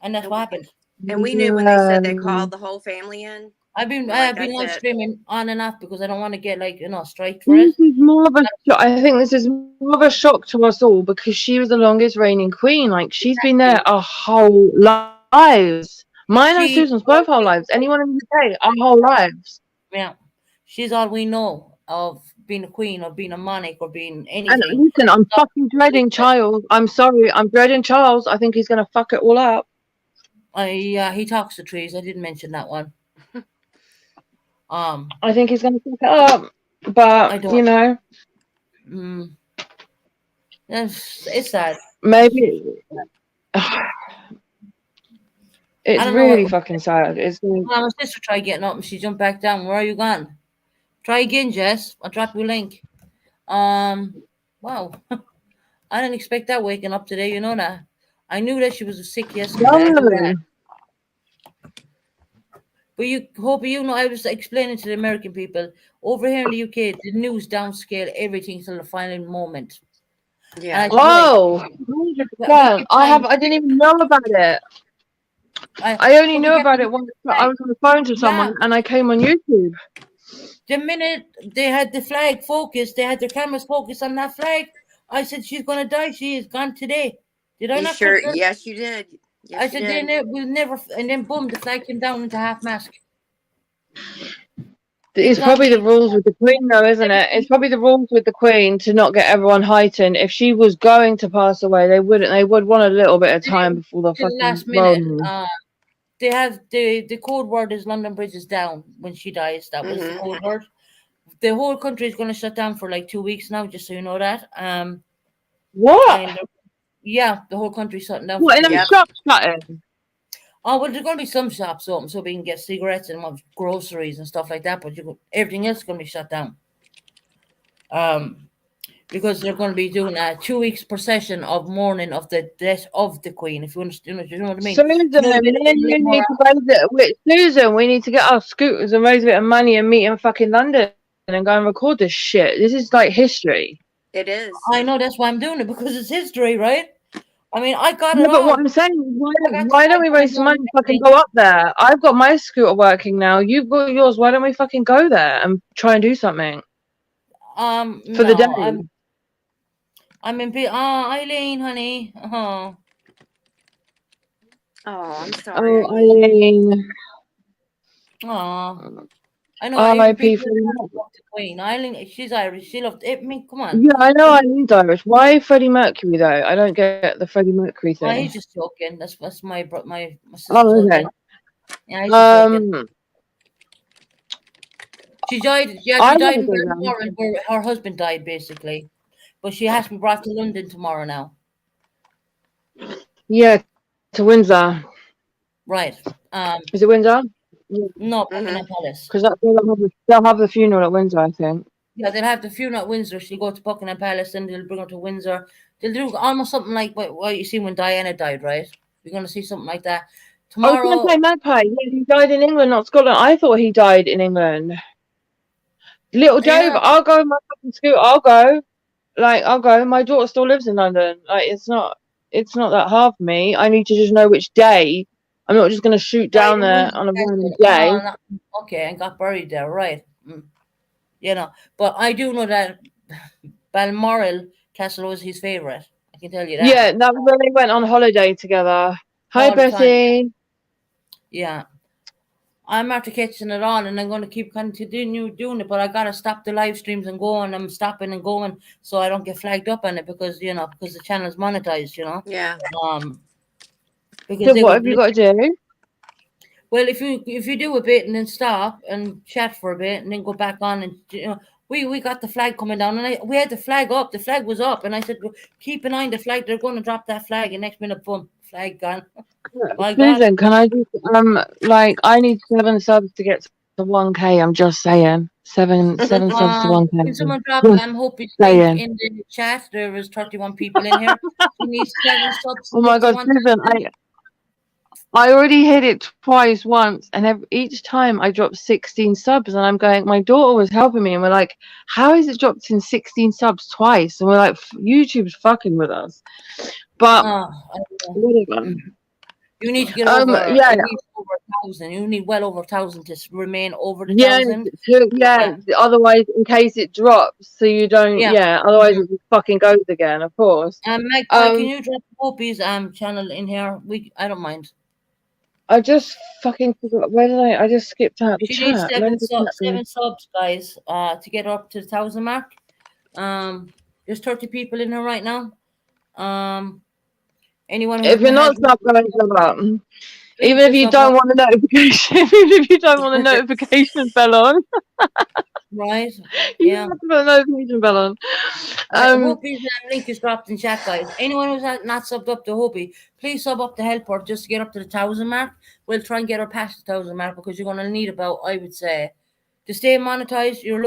and that's what happened. And we knew when they said they called the whole family in. I've been live streaming on and off because I don't want to get striked for This it. is more of a shock. I think this is more of a shock to us all because she was the longest reigning queen. Like she's been there our whole lives. Mine and Susan's both whole lives. Anyone in the UK, our whole lives. Yeah, she's all we know of being a queen or being a monarch or being anything. And listen, I'm fucking dreading Charles. I'm sorry, I'm dreading Charles. I think he's gonna fuck it all up. He talks to trees. I didn't mention that one. I think he's gonna fuck it up, but you know, it's sad. Maybe it's really fucking sad. It's my sister tried getting up and she jumped back down. Where are you gone? Try again, Jess. I'll drop you a link. Wow. I didn't expect that waking up today. You know that. I knew that she was sick yesterday. But I was explaining to the American people over here in the UK, the news downscale everything till the final moment. Yeah. Whoa! I didn't even know about it. I only knew about it when I was on the phone to someone and I came on YouTube. The minute they had the flag focused, they had their cameras focused on that flag. I said, she's going to die. She is gone today. Did I not? Sure? Yes, you did. Yes, I said, we'll never. And then, boom, the flag came down into half mast. It's probably the rules with the Queen, though, isn't it? It's probably the rules with the Queen to not get everyone heightened. If she was going to pass away, they wouldn't. They would want a little bit of time before the fucking last minute. They have the code word is London Bridge is down when she dies. That was the code word. The whole country is going to shut down for like 2 weeks now, just so you know that. What? Yeah, the whole country's shutting down. What, in them shops shutting? Oh, well, there's going to be some shops open so we can get cigarettes and groceries and stuff like that, but everything else is going to be shut down. Because they're going to be doing a 2 weeks procession of mourning of the death of the Queen. If you understand, you know what I mean. Susan, we need to get our scooters and raise a bit of money and meet in fucking London and go and record this shit. This is like history. It is. I know, that's why I'm doing it, because it's history, right? I mean, I got it. No, but what I'm saying is, why don't we raise some money and fucking go up there? I've got my scooter working now. You've got yours. Why don't we fucking go there and try and do something? For the day. I'm in. Eileen, honey. Oh, I'm sorry. Oh, Eileen. Oh, I know. R.I.P. Queen. Eileen, she's Irish. She loved it. I mean, come on. Yeah, I know Eileen's Irish. Why Freddie Mercury though? I don't get the Freddie Mercury thing. Oh, he's just joking. That's my sister. Oh, okay. Yeah, she died. Yeah, she died in Balmoral where her husband died, basically. But she has to be brought to London tomorrow now. Yeah, to Windsor. Right. Is it Windsor? No, Buckingham Palace. Because they'll have the funeral at Windsor, I think. Yeah, they'll have the funeral at Windsor. She'll go to Buckingham Palace and they'll bring her to Windsor. They'll do almost something like what you see when Diana died, right? You're going to see something like that. Tomorrow. I was going to say Magpie. Yeah, he died in England, not Scotland. I thought he died in England. Little Dave, I'll go on my fucking scooter. I'll go. I'll go. My daughter still lives in London. It's not that hard for me. I need to just know which day. I'm not just going to shoot down there on a random day. Okay, and got buried there, right? You know, but I do know that Balmoral Castle was his favourite. I can tell you that. Yeah, that was when they went on holiday together. Hi, Betty. Yeah. I'm after catching it on, and I'm going to keep continue doing it, but I got to stop the live streams and go, and I'm stopping and going so I don't get flagged up on it because the channel's monetized, Yeah. So what have you got to do? Well, if you do a bit and then stop and chat for a bit and then go back on and we got the flag coming down and we had the flag up. The flag was up and I said, keep an eye on the flag. They're going to drop that flag and next minute, boom, flag gone. Susan, can I just I need 7 subs to get to 1K. I'm just saying 7 subs to 1K. Can someone drop? I'm hoping in the chat there is 31 people in here. We need 7 subs. Oh my God, Susan, I already hit it twice once, and each time I dropped 16 subs, and I'm going, my daughter was helping me, and we're like, how is it dropped in 16 subs twice? And we're like, YouTube's fucking with us. But whatever. You need to get over, at least over 1,000. You need well over 1,000 to remain over the 1,000. Yeah. Otherwise, in case it drops, so you don't. Yeah. Otherwise, it just fucking goes again. Of course. Magpie, can you drop Hopi's channel in here? I don't mind. I just fucking forgot. Where did I just skipped out the she chat. Needs 7 subs, guys, to get up to the 1,000 mark. There's 30 people in here right now. Anyone? If you're not subbed, sub up. Even if you don't want the notification, even if you don't want the notification bell on. Right. You have to put the notification bell on. Hopi's link is dropped in chat, guys. Anyone who's not subbed up to Hopi, please sub up to help her just to get up to the 1,000 mark. We'll try and get her past the 1,000 mark because you're going to need about, I would say, to stay monetized, you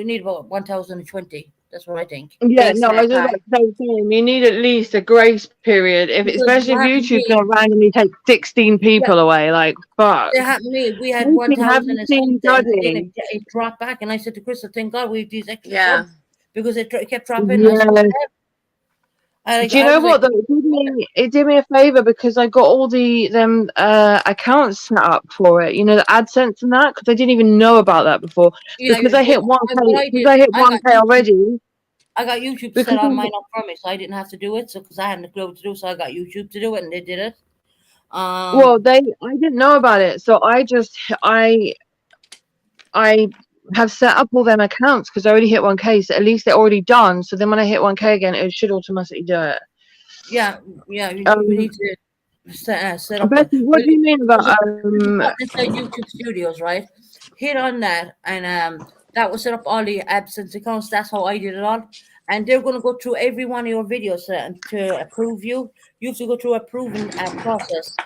need about 1,020. That's what I think. Yeah, no, I was just like the same. You need at least a grace period, especially if YouTube's going to randomly take 16 people away. Like, fuck. It happened to me. We had 1,000 and something. It dropped back, and I said to Crystal, "Thank God we have these extra subs because it kept dropping." Yeah. Do you know what? It did me a favor because I got all them accounts set up for it. You know, the AdSense and that, because I didn't even know about that before. Because I hit 1K. Because I hit 1K already. I got YouTube set on mine up for me, so I didn't have to do it. So because I hadn't a clue to do, so I got YouTube to do it, and they did it. Well, I didn't know about it, so I have set up all them accounts because I already hit 1K, so at least they're already done. So then when I hit 1K again, it should automatically do it. Yeah, you need to set up. Betty, what do you mean about inside YouTube Studios, right? Hit on that, and that will set up all the AdSense accounts. That's how I did it all. And they're going to go through every one of your videos to approve you. You have to go through a approving process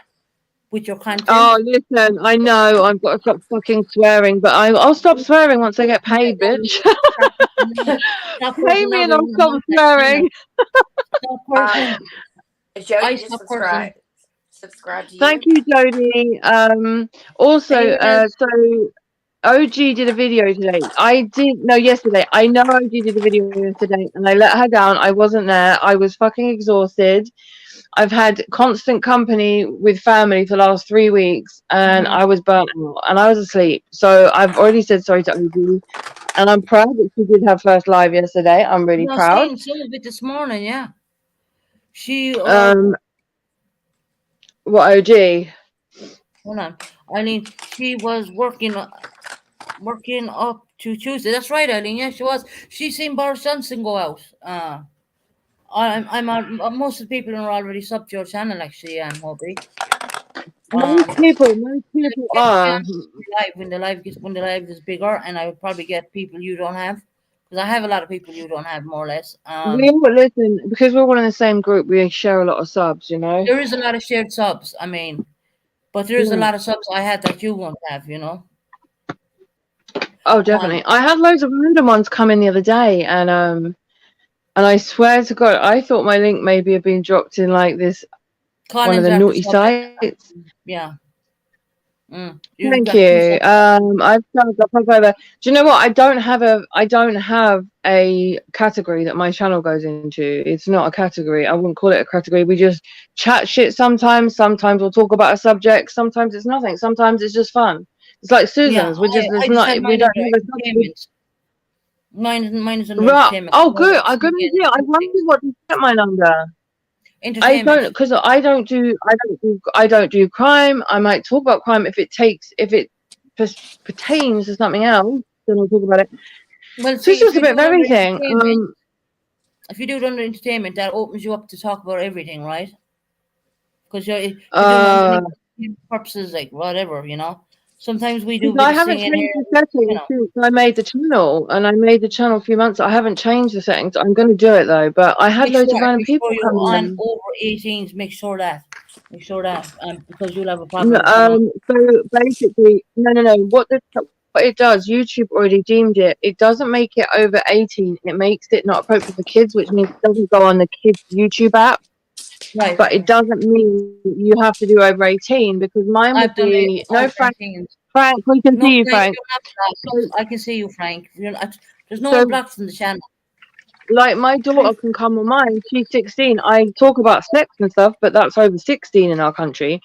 with your content. Oh, listen, I know I've got to stop fucking swearing, but I'll stop swearing once I get paid, bitch. Pay me and I'll stop swearing. Jody, just subscribe to you. Thank you, Jody. Also, so OG did a video today. Yesterday. I know OG did a video yesterday, and I let her down. I wasn't there. I was fucking exhausted. I've had constant company with family for the last 3 weeks, and I was burnt out, and I was asleep. So I've already said sorry to OG, and I'm proud that she did her first live yesterday. I'm really proud. She did it this morning, yeah. She what OG? Hold on. Eileen, she was working up to Tuesday. That's right, Eileen. Yeah, she was. She seen Boris Johnson go out. I'm on. Most of the people are already subbed to your channel, actually, and Hobby. Most people are. When the live is bigger, and I would probably get people you don't have, because I have a lot of people you don't have, more or less. Listen, because we're all in the same group, we share a lot of subs. You know, there is a lot of shared subs. I mean, but there is a lot of subs I had that you won't have. You know. Oh, definitely. I had loads of random ones come in the other day, and I swear to God, I thought my link maybe had been dropped in like this one of the naughty sites. Yeah. Thank you. I've done over. Do you know what? I don't have a category that my channel goes into. It's not a category. I wouldn't call it a category. We just chat shit sometimes. Sometimes we'll talk about a subject. Sometimes it's nothing. Sometimes it's just fun. It's like Susan's. We don't have a subject. Mine is an entertainment. Oh, good. I couldn't do. I wondered what to set mine under. I don't, because I don't do crime. I might talk about crime if it pertains to something else. Then I'll talk about it. Well, it's just a bit of everything. If you do it under entertainment, that opens you up to talk about everything, right? Because purposes, like whatever, you know. Sometimes we do. I haven't changed the settings since I made the channel, and I made the channel a few months. I haven't changed the settings. I'm going to do it though. But I had loads of random people coming on over 18s. Make sure that, because you'll have a problem. So basically, no. What it does, YouTube already deemed it. It doesn't make it over 18. It makes it not appropriate for kids, which means it doesn't go on the kids' YouTube app. Right. But it doesn't mean you have to do over 18 because mine would be no Frank. Frank, we can see you, Frank. I can see you, Frank. There's no blocks in the channel. Like my daughter can come on mine. She's 16. I talk about sex and stuff, but that's over 16 in our country.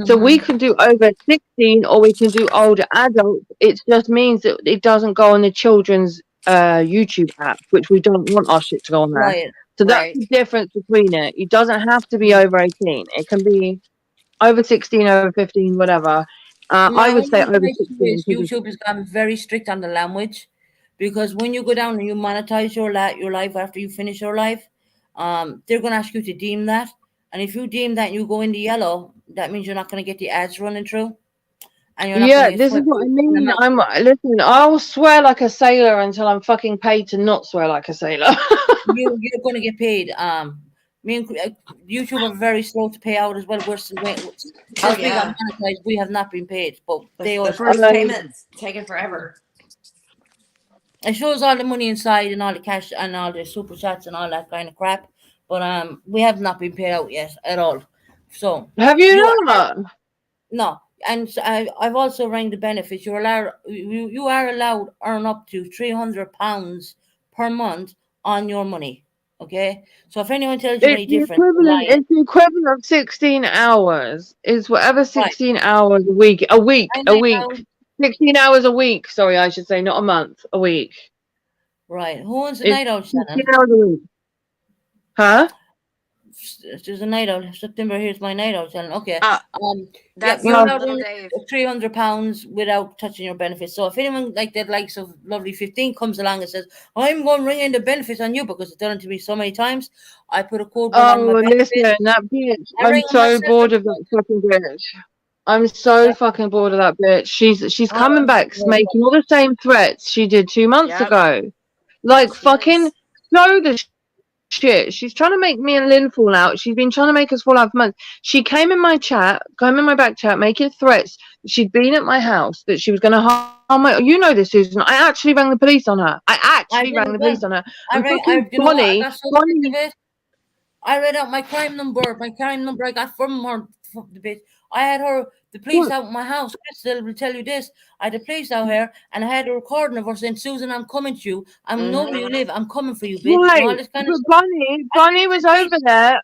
So we can do over 16 or we can do older adults. It just means that it doesn't go on the children's YouTube app, which we don't want our shit to go on there. Right. So that's the difference between it. It doesn't have to be over 18. It can be over 16, over 15, whatever. I would say over 16. YouTube has gotten very strict on the language, because when you go down and you monetize your life after you finish your life, they're going to ask you to deem that. And if you deem that and you go in the yellow, that means you're not going to get the ads running through. And you're not this is what I mean. Listen, I'll swear like a sailor until I'm fucking paid to not swear like a sailor. You're going to get paid. Me and YouTube are very slow to pay out as well. We have not been paid, but the first payments taking forever. It shows all the money inside and all the cash and all the super chats and all that kind of crap, but we have not been paid out yet at all. So have you not? No. And I've also rang the benefits. You are allowed to earn up to £300 per month on your money. Okay, so if anyone tells you any different, it's the equivalent of 16 hours. It's whatever 16 hours a week. 16 hours a week. Sorry, I should say, not a month. A week. Right. Who owns the Night Owl channel? 16 hours a week. Huh? There's a Night Owl. September, here's my Night Owl channel. Okay. That's £300 without touching your benefits. So if anyone like that likes of Lovely 15 comes along and says, I'm going to ring in the benefits on you because it's done it to me so many times, I put a code on my benefits. Listen, that bitch. I'm so bored of that fucking bitch. I'm so fucking bored of that bitch. She's coming back making all the same threats she did 2 months ago. Like fucking show the shit. She's trying to make me and Lynn fall out. She's been trying to make us fall out for months. She came in my back chat, making threats. She'd been at my house, that she was going to harm my. You know this, Susan. I actually rang the police on her. I read out my crime number. I got from her. The bitch. I had the police out my house. Crystal will tell you this. I had the police out here, and I had a recording of her saying, "Susan, I'm coming to you. I'm nobody you live. I'm coming for you, bitch." Right. And all this kind of Bonnie was over there.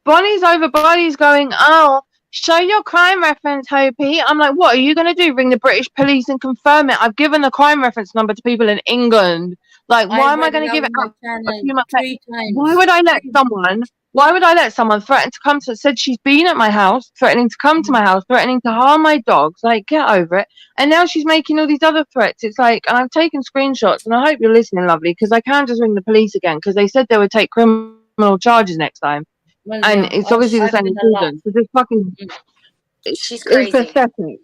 Bonnie's over. Bonnie's going, "Oh, show your crime reference, Hopi." I'm like, "What are you gonna do? Ring the British police and confirm it?" I've given the crime reference number to people in England. Like, why am I going to give it up? Why would I let someone? Why would I let someone threaten to come to? Said she's been at my house, threatening to come to my house, threatening to harm my dogs. Like, get over it. And now she's making all these other threats. It's like, and I've taken screenshots, and I hope you're listening, lovely, because I can't just ring the police again because they said they would take criminal charges next time. Well, and it's obviously the same in Sweden. So this fucking, she's crazy. It's pathetic.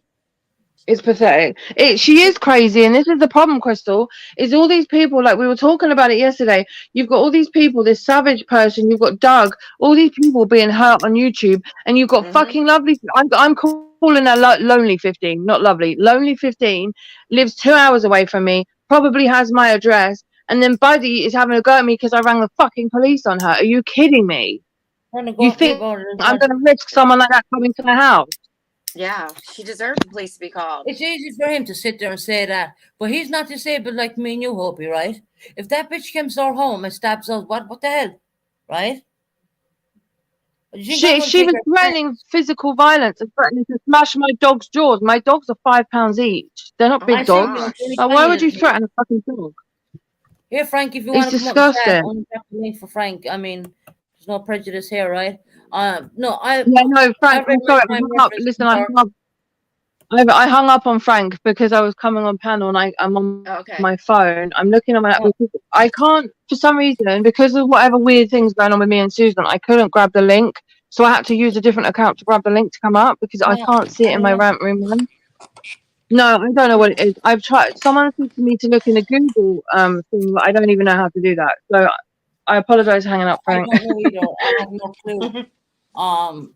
It's pathetic. She is crazy, and this is the problem, Crystal, is all these people, like we were talking about it yesterday, you've got all these people, this savage person, you've got Doug, all these people being hurt on YouTube, and you've got fucking Lovely, I'm calling her Lonely 15, not Lovely, Lonely 15, lives 2 hours away from me, probably has my address, and then Buddy is having a go at me because I rang the fucking police on her. Are you kidding me? You think I'm going to risk someone like that coming to my house? Yeah, she deserves the police to be called. It's easy for him to sit there and say that, but he's not disabled like me and you, Hopi, right? If that bitch comes to our home and stabs us, what the hell, right? She was threatening physical violence and threatening to smash my dog's jaws. My dogs are £5 each. They're not big dogs. Like, why would you threaten a fucking dog? Here, Frank, if you want to come up with that, I'm definitely for Frank. I mean, there's no prejudice here, right? Frank, I'm sorry. I hung up. Listen, I hung up on Frank because I was coming on panel and I'm on my phone. I'm looking on my I can't, for some reason, because of whatever weird things going on with me and Susan, I couldn't grab the link So I had to use a different account to grab the link to come up because I can't see it in my rant room one. No, I don't know what it is. I've tried. Someone said to me to look in the Google thing, but I don't even know how to do that. So I apologize for hanging up, Frank. I don't know either. I have no clue. No,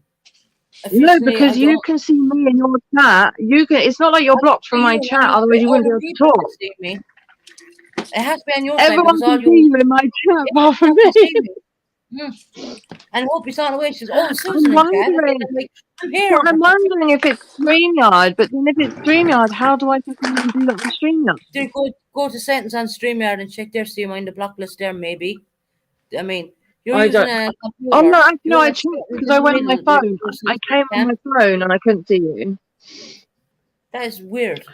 Officially, because you can see me in your chat. You can. It's not like you're blocked from my chat. Otherwise, you wouldn't be able to talk. See me. It has to be on your Everyone side. can see you in my chat, apart from me. And hope it's on the way. She's Susan. I'm wondering. I'm here. I'm wondering if it's StreamYard, but then if it's StreamYard, how do I fucking do that on StreamYard? Do go to settings on StreamYard and check there, so you mind the block list there, maybe. I mean, you're using a computer. Oh no, actually, no, I checked because I went on my phone. I came on my phone and I couldn't see you. That is weird.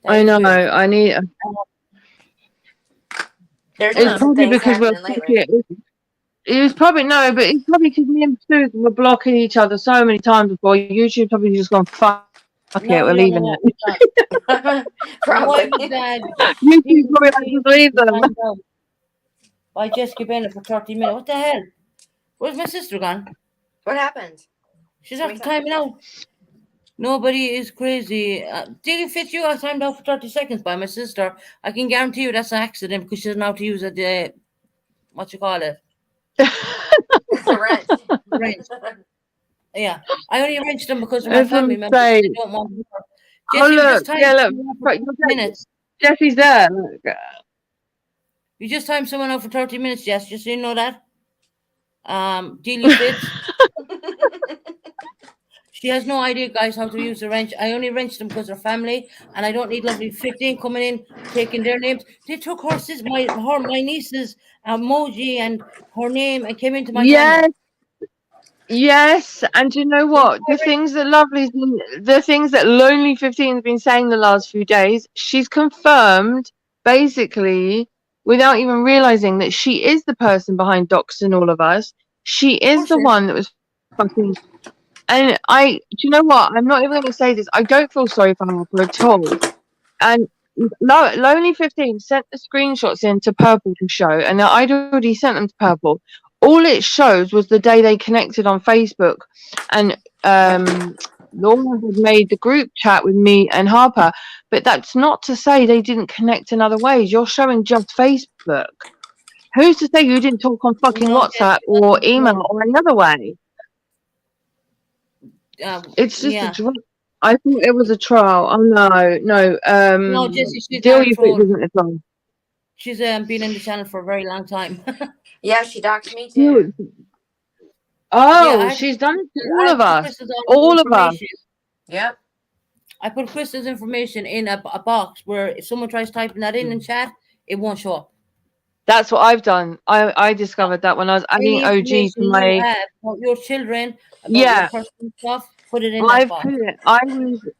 I know. I need. It's probably because we're it's probably but it's probably because me and Susan were blocking each other so many times before. YouTube probably just gone fuck it, we're leaving it. Probably. YouTube probably like to leave them. By Jessica Bennett for 30 minutes. What the hell? Where's my sister gone? What happened? She's after timing out. Nobody is crazy. Daily Fitz, you got timed out for 30 seconds by my sister. I can guarantee you that's an accident because she doesn't know how to use it. What you call it? Wrench. Yeah. I only wrenched them because of my family members. I don't want to work. Jesse, look. Minutes. Jesse's there. Look. You just timed someone out for 30 minutes, Jess. Just so you know that. Daily Fitz. She has no idea, guys, how to use a wrench. I only wrenched them because they're family, and I don't need lovely 15 coming in, taking their names. They took my niece's emoji and her name and came into my channel. Yes, and you know what? The things that Lonely 15 has been saying the last few days, she's confirmed, basically, without even realizing that she is the person behind doxing all of us. She is the one that was fucking. And do you know what? I'm not even going to say this. I don't feel sorry for her at all. And Lonely 15 sent the screenshots in to Purple to show, and I'd already sent them to Purple. All it shows was the day they connected on Facebook, and Laura had made the group chat with me and Harper. But that's not to say they didn't connect in other ways. You're showing just Facebook. Who's to say you didn't talk on fucking WhatsApp or email or another way? It's just a trial. I thought it was a trial. Oh no. No, Jessie, she's been in the channel for a very long time. Yeah, she doxed me too. She's done it to all of us. All of us. Yep. I put Krista's information in a box where if someone tries typing that in chat, it won't show up. That's what I've done. I discovered that when I was adding OG to my your children, your personal stuff. Put it in that box.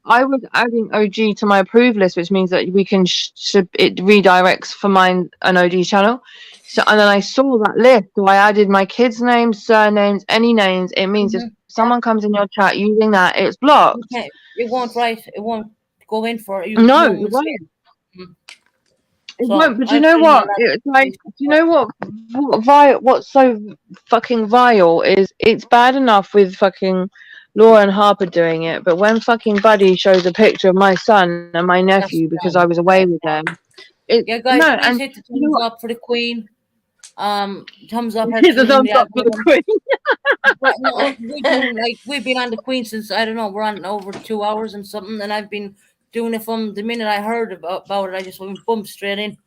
I was adding OG to my approved list, which means that we can it redirects for mine an OG channel. So and then I saw that list, so I added my kids' names, surnames, any names. It means if someone comes in your chat using that, it's blocked. Okay. It won't go in for it. No, it won't. It won't, but you know what? It's like, you know what's so fucking vile is it's bad enough with fucking Laura and Harper doing it, but when fucking Buddy shows a picture of my son and my nephew because I was away with them, guys, please hit the thumbs up for the Queen. Thumbs up. Hit the thumbs up for the Queen. We've been on the Queen since I don't know. We're on over 2 hours and something, and I've been doing it from the minute I heard about it. I just went boom straight in,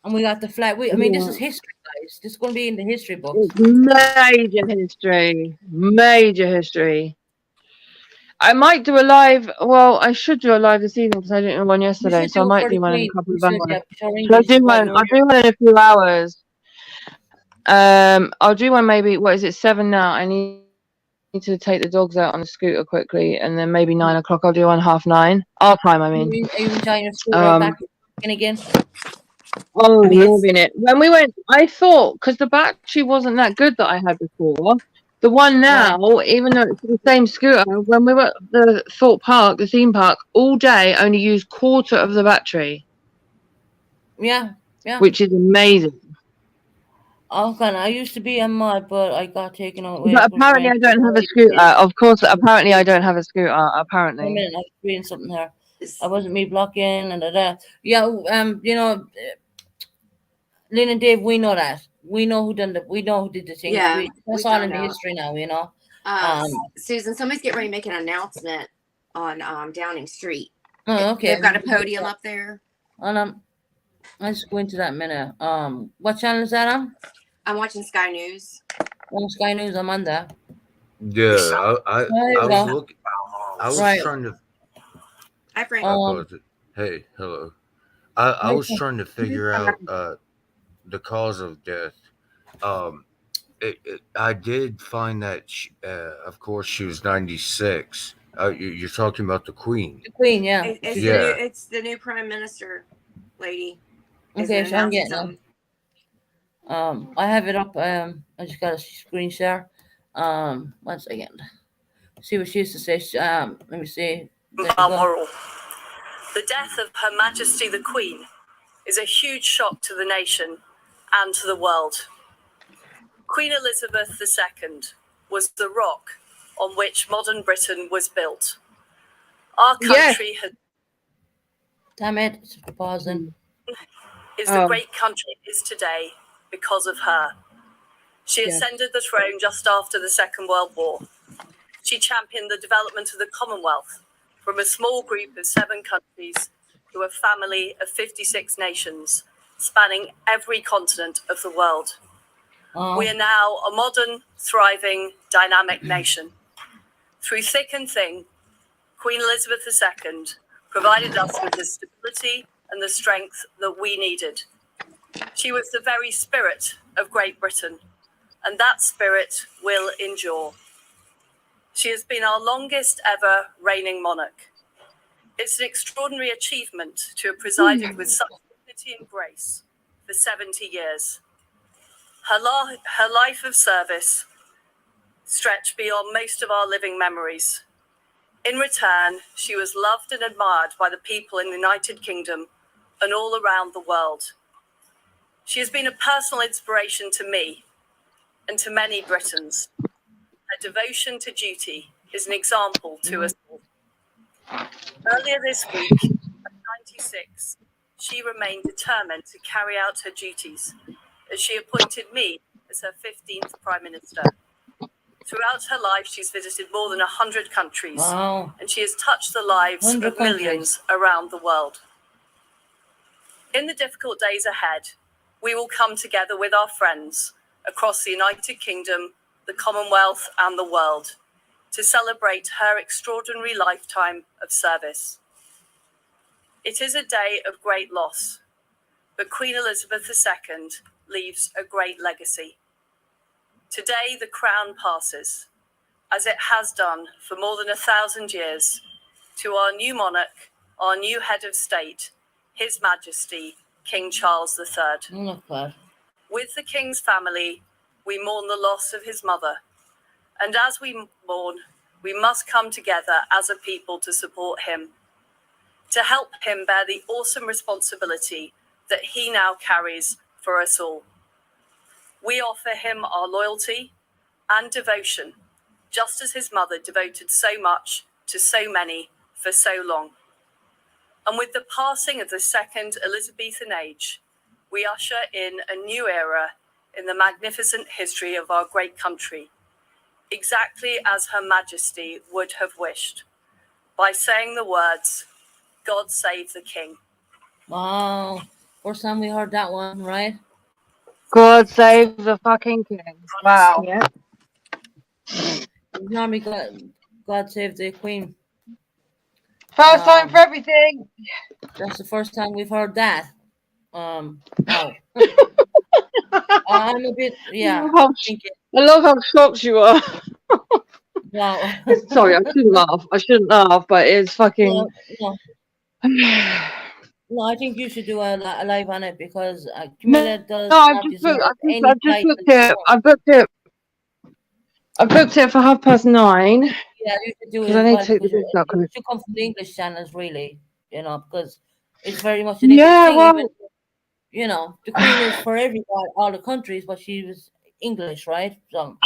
and we got the flag. I mean, this is history, guys. This is going to be in the history books. It's major history. I might do a live. Well, I should do a live this evening because I didn't do one yesterday, so I might do one in a couple of hours. I'll do one in a few hours. I'll do one maybe. What is it? 7 now. I need to take the dogs out on the scooter quickly, and then maybe 9 o'clock. I'll do one 9:30. Our time, I mean. Are you enjoying your scooter back again? Oh, loving it. When we went, I thought because the battery wasn't that good that I had before. The one now, even though it's the same scooter, when we were at the Thorpe Park, the theme park, all day only used quarter of the battery. Yeah. Which is amazing. Okay, I used to be a mod, but I got taken away. But apparently I don't have a scooter. Of course, apparently I don't have a scooter. Apparently. Wait a minute, I was reading something here. I wasn't me blocking and da. Yeah, you know, Lynn and Dave, we know that. We know who done we know who did the thing. Yeah, that's all in the history now, you know. Susan, somebody's getting ready to make an announcement on Downing Street. Oh, okay. They've got a podium up there. And let's go into that in a minute. What channel is that on? I'm watching Sky News. On Sky News, I'm on that. Yeah, I was looking. I was trying to. Hi, Frank. Hey, hello. I was trying to figure out the cause of death. I did find that, of course, she was 96. You're talking about the Queen. The Queen, yeah. It's the new Prime Minister lady. Okay, so I'm getting them. I have it up. I just got a screen share. 1 second. See what she used to say. Let me see. Balmoral. The death of Her Majesty the Queen is a huge shock to the nation and to the world. Queen Elizabeth II was the rock on which modern Britain was built. Our country has... Damn it, it's pausing. ...is the great country it is today because of her. She ascended the throne just after the Second World War. She championed the development of the Commonwealth from a small group of 7 countries to a family of 56 nations, spanning every continent of the world. We are now a modern, thriving, dynamic nation. Through thick and thin, Queen Elizabeth II provided us with the stability and the strength that we needed. She was the very spirit of Great Britain, and that spirit will endure. She has been our longest ever reigning monarch. It's an extraordinary achievement to have presided with such dignity and grace for 70 years. Her life of service stretched beyond most of our living memories. In return, she was loved and admired by the people in the United Kingdom and all around the world. She has been a personal inspiration to me and to many Britons. Her devotion to duty is an example to us all. Earlier this week, at 96, she remained determined to carry out her duties, as she appointed me as her 15th Prime Minister. Throughout her life, she's visited more than 100 countries, and she has touched the lives of millions around the world. In the difficult days ahead, we will come together with our friends across the United Kingdom, the Commonwealth, and the world to celebrate her extraordinary lifetime of service. It is a day of great loss, but Queen Elizabeth II leaves a great legacy. Today, the crown passes, as it has done for more than 1,000 years, to our new monarch, our new head of state, His Majesty, King Charles III. With the King's family, we mourn the loss of his mother. And as we mourn, we must come together as a people to support him, to help him bear the awesome responsibility that he now carries for us all. We offer him our loyalty and devotion, just as his mother devoted so much to so many for so long. And with the passing of the second Elizabethan age, we usher in a new era in the magnificent history of our great country, exactly as Her Majesty would have wished, by saying the words, "God save the King." Wow. First time we heard that one, right? God save the fucking King. Wow. Yeah. Normally, God save the Queen. First time for everything. That's the first time we've heard that. Wow. I'm a bit, yeah. I love how shocked you are. Wow. Sorry, I shouldn't laugh. I shouldn't laugh, but it's fucking. No, I think you should do a live on it because Camilla does. No, I've just booked it. I booked it for 9:30. Yeah, you should do it. Because I need to take the books out. It should come from the English channels, really. You know, because it's very much an English thing. you know, the Queen is for everybody, all the countries, but she was English, right? So,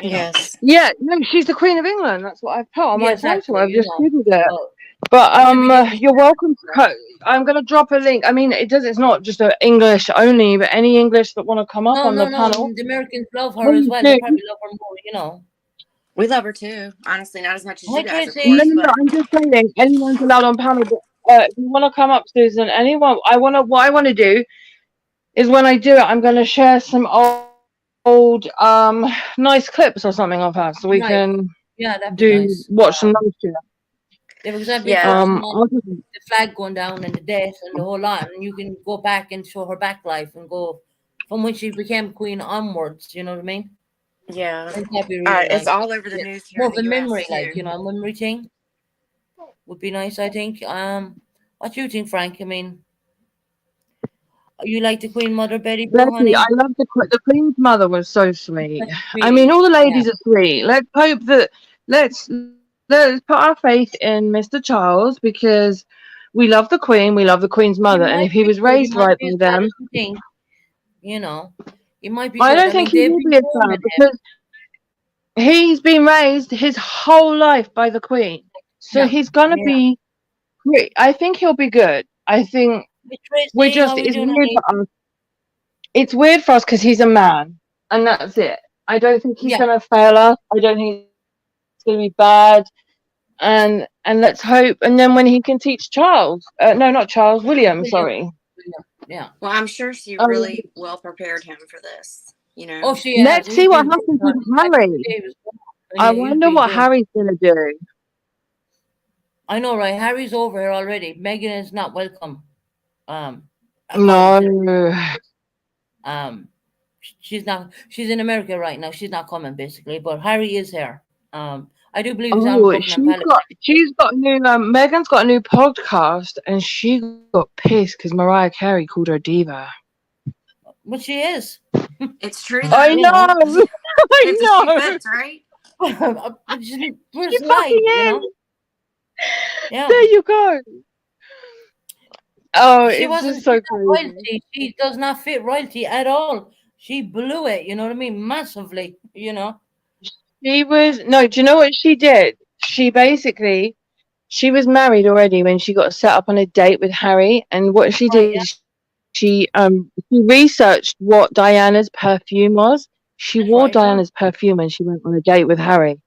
Yes. Yeah, no, she's the Queen of England. That's what I've put on my exactly, title. I've you just know. googled it. So, But you're welcome to. I'm gonna drop a link. I mean, it's not just English only, but any English that want to come up on the panel. The Americans love her as well. They probably love her more, you know. We love her too. Honestly, not as much as you guys, of No, course. But I'm just saying anyone's allowed on panel. But if you want to come up, Susan, what I want to do is when I do it, I'm going to share some old nice clips or something of her, so we can watch some nice shit. Yeah, because I've been the flag going down and the death and the whole lot, and you can go back and show her back life and go from when she became queen onwards. You know what I mean? Yeah, really it's all over the news here. More of a memory, like, you know, a memory thing would be nice. I think. What do you think, Frank? I mean, you like the Queen Mother, Betty Boo, honey? I love the Queen's mother was so sweet. I mean, all the ladies are sweet. Let's hope that let's put our faith in Mr. Charles, because we love the Queen, we love the Queen's mother, and if he was raised right by them, you know, it might be. I don't think he will be a fan, because he's been raised his whole life by the Queen, so he's gonna be. I think he'll be good. I think we're just. It's weird for us. It's weird for us because he's a man, and that's it. I don't think he's gonna fail us. I don't think it's gonna be bad. And let's hope. And then when he can teach Charles, no, not Charles, William. Sorry. Yeah. Well, I'm sure she really well prepared him for this. You know. Oh, she. Let's see what happens with Harry. I wonder what Harry's gonna do. I know, right? Harry's over here already. Meghan is not welcome. No. She's not. She's in America right now. She's not coming, basically. But Harry is here. I do believe she's got a new Meghan's got a new podcast, and she got pissed because Mariah Carey called her diva. But she is. It's true. I know. I know. Fits, right? She's fucking in. Yeah. There you go. Oh, she it's just so crazy. Royalty. She does not fit royalty at all. She blew it. You know what I mean? Massively. You know. She was do you know what she did? She was married already when she got set up on a date with Harry, and what she did, she researched what Diana's perfume was. She wore Diana's perfume and she went on a date with Harry.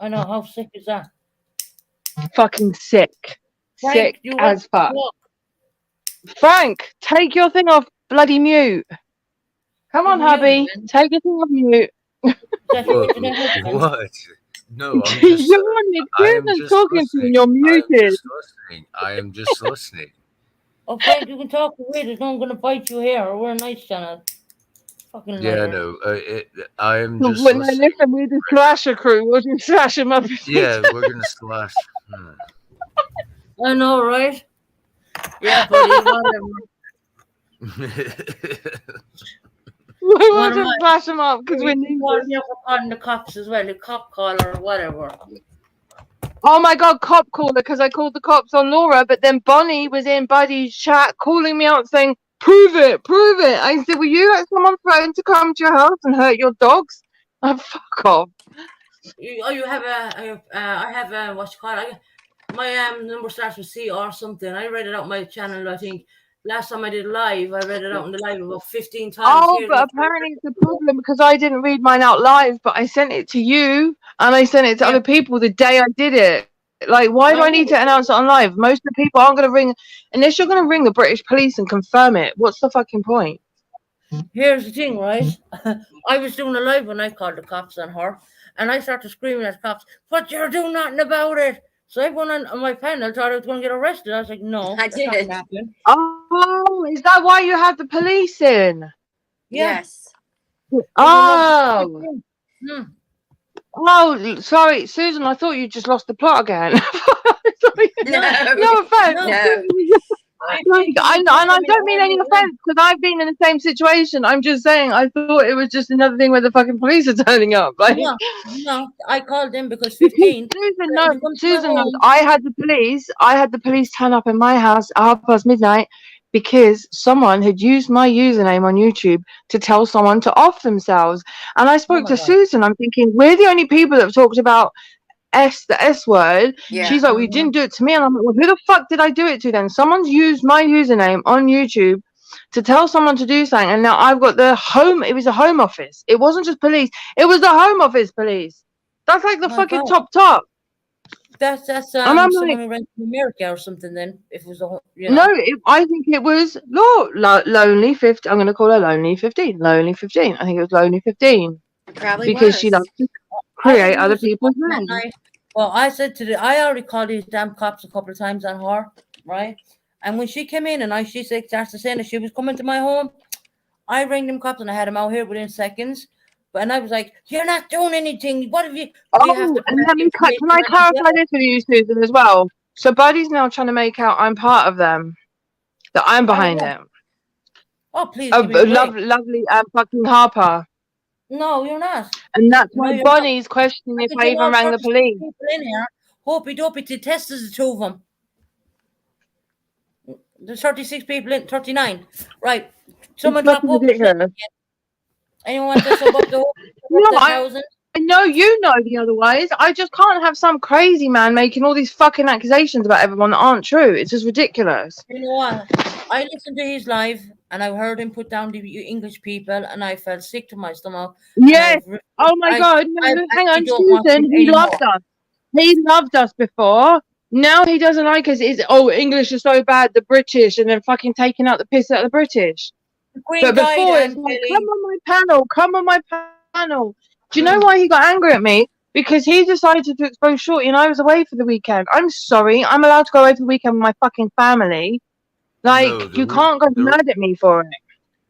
I know, how sick is that? Fucking sick. Frank, sick as fuck. Frank, take your thing off bloody mute. Come on, hubby, take your thing off mute. What? No, I'm just talking to you. You're muted. I am just listening. Oh, Frank, you can talk away. There's no one going to bite you here. We're a nice channel. Fucking yeah, no. I am just. When I listen, we're the slasher crew. We'll just slash him up. Yeah, we're gonna slash. I know, right? Yeah, buddy. We want to flash them up because we need on the cops as well, the cop caller or whatever. Oh my god, cop caller, because I called the cops on Laura, but then Bonnie was in Buddy's chat calling me out saying, prove it. I said, will you let someone threaten to come to your house and hurt your dogs? Oh, fuck off. You have I have a, what you call it? My number starts with C or something. I read it out on my channel, I think. Last time I did live, I read it out in the live about 15 times. Oh, but apparently it's a problem because I didn't read mine out live, but I sent it to you and I sent it to other people the day I did it. Like, why do I need to announce it on live? Most of the people aren't going to ring, unless you're going to ring the British police and confirm it. What's the fucking point? Here's the thing, right? I was doing a live when I called the cops on her, and I started screaming at the cops, but you're doing nothing about it. So everyone on my panel thought I was going to get arrested. I was like, no. I did. Oh, is that why you had the police in? Yes. Oh. Oh, sorry, Susan, I thought you just lost the plot again. No offense. No. And I don't mean any offense because I've been in the same situation. I'm just saying I thought it was just another thing where the fucking police are turning up. Like, no, I called them because 15. Susan knows. I had the police turn up in my house at midnight because someone had used my username on YouTube to tell someone to off themselves. And I spoke to Susan. I'm thinking, we're the only people that have talked about the S word. Yeah. She's like, well, you didn't do it to me. And I'm like, well, who the fuck did I do it to then? Someone's used my username on YouTube to tell someone to do something, and now I've got it was a home office. It wasn't just police, it was the home office police. That's like the fucking top. That's someone who went to America or something then, if it was a, you know. No, I think it was Lonely 15. I'm going to call her Lonely 15. Lonely 15. I think it was Lonely 15. Probably because she loves to create other people's names. Well, I said I already called these damn cops a couple of times on her, right? And when she came in and she started saying that she was coming to my home, I rang them cops and I had them out here within seconds. And I was like, "You're not doing anything. What have you?" And can I clarify this with you, Susan, as well? So Buddy's now trying to make out I'm part of them, that I'm behind it. Oh, please. Lovely fucking Harper. No, you're not. And that's why Bonnie's questioning if I even rang the police. Hopey dopey to test the two of them. There's 36 people in, 39. Right. Someone drop Hopey. Anyone want to sub up the Hopey? I know you know the otherwise. I just can't have some crazy man making all these fucking accusations about everyone that aren't true. It's just ridiculous. You know what? I listened to his live and I heard him put down the English people and I felt sick to my stomach. Yes. Oh my God. No, hang on, Susan. He loved us. He loved us before. Now he doesn't like us. English is so bad, the British, and then fucking taking out the piss out of the British. But before it's like, come on my panel. Do you know why he got angry at me? Because he decided to expose Shorty and I was away for the weekend. I'm sorry. I'm allowed to go away for the weekend with my fucking family. Like, you can't go mad at me for it.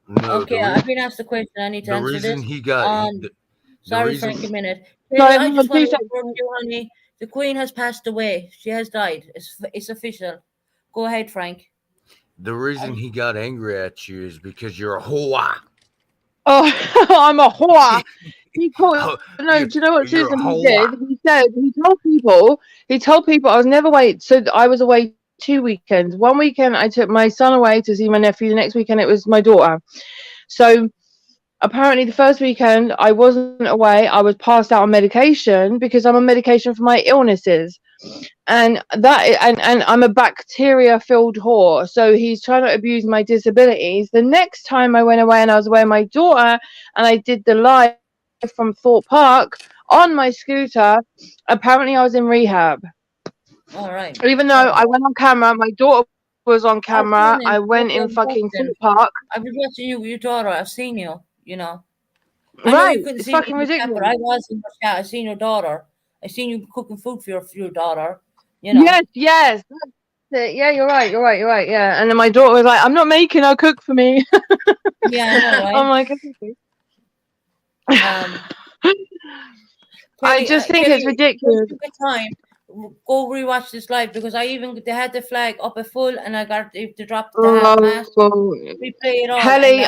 No, okay, I've been asked the question. I need to answer this. The reason he got... sorry, Frank, a minute. I just want to report you, honey. The Queen has passed away. She has died. It's official. Go ahead, Frank. The reason he got angry at you is because you're a whore. Oh, I'm a whore. He called. No, do you know what Susan did? He told people I was never away. So I was away 2 weekends. One weekend I took my son away to see my nephew. The next weekend it was my daughter. So apparently the first weekend I wasn't away. I was passed out on medication because I'm on medication for my illnesses. And I'm a bacteria-filled whore. So he's trying to abuse my disabilities. The next time I went away and I was away with my daughter and I did the live from Thorpe Park on my scooter, apparently I was in rehab. All right. Even though I went on camera, my daughter was on camera. I went in fucking Thorpe Park. I've been watching you with your daughter. I've seen you, you know. Right. It's fucking ridiculous. But I was in the chat. I've seen your daughter. I seen you cooking food for your daughter. You know. Yes. That's it. Yeah, you're right. Yeah. And then my daughter was like, I'm not making her cook for me. Yeah, I know, right? Oh my God. I just think it's ridiculous. Time. Go rewatch this live because they had the flag up at full and I got to drop the half mast. We play it all. Kelly,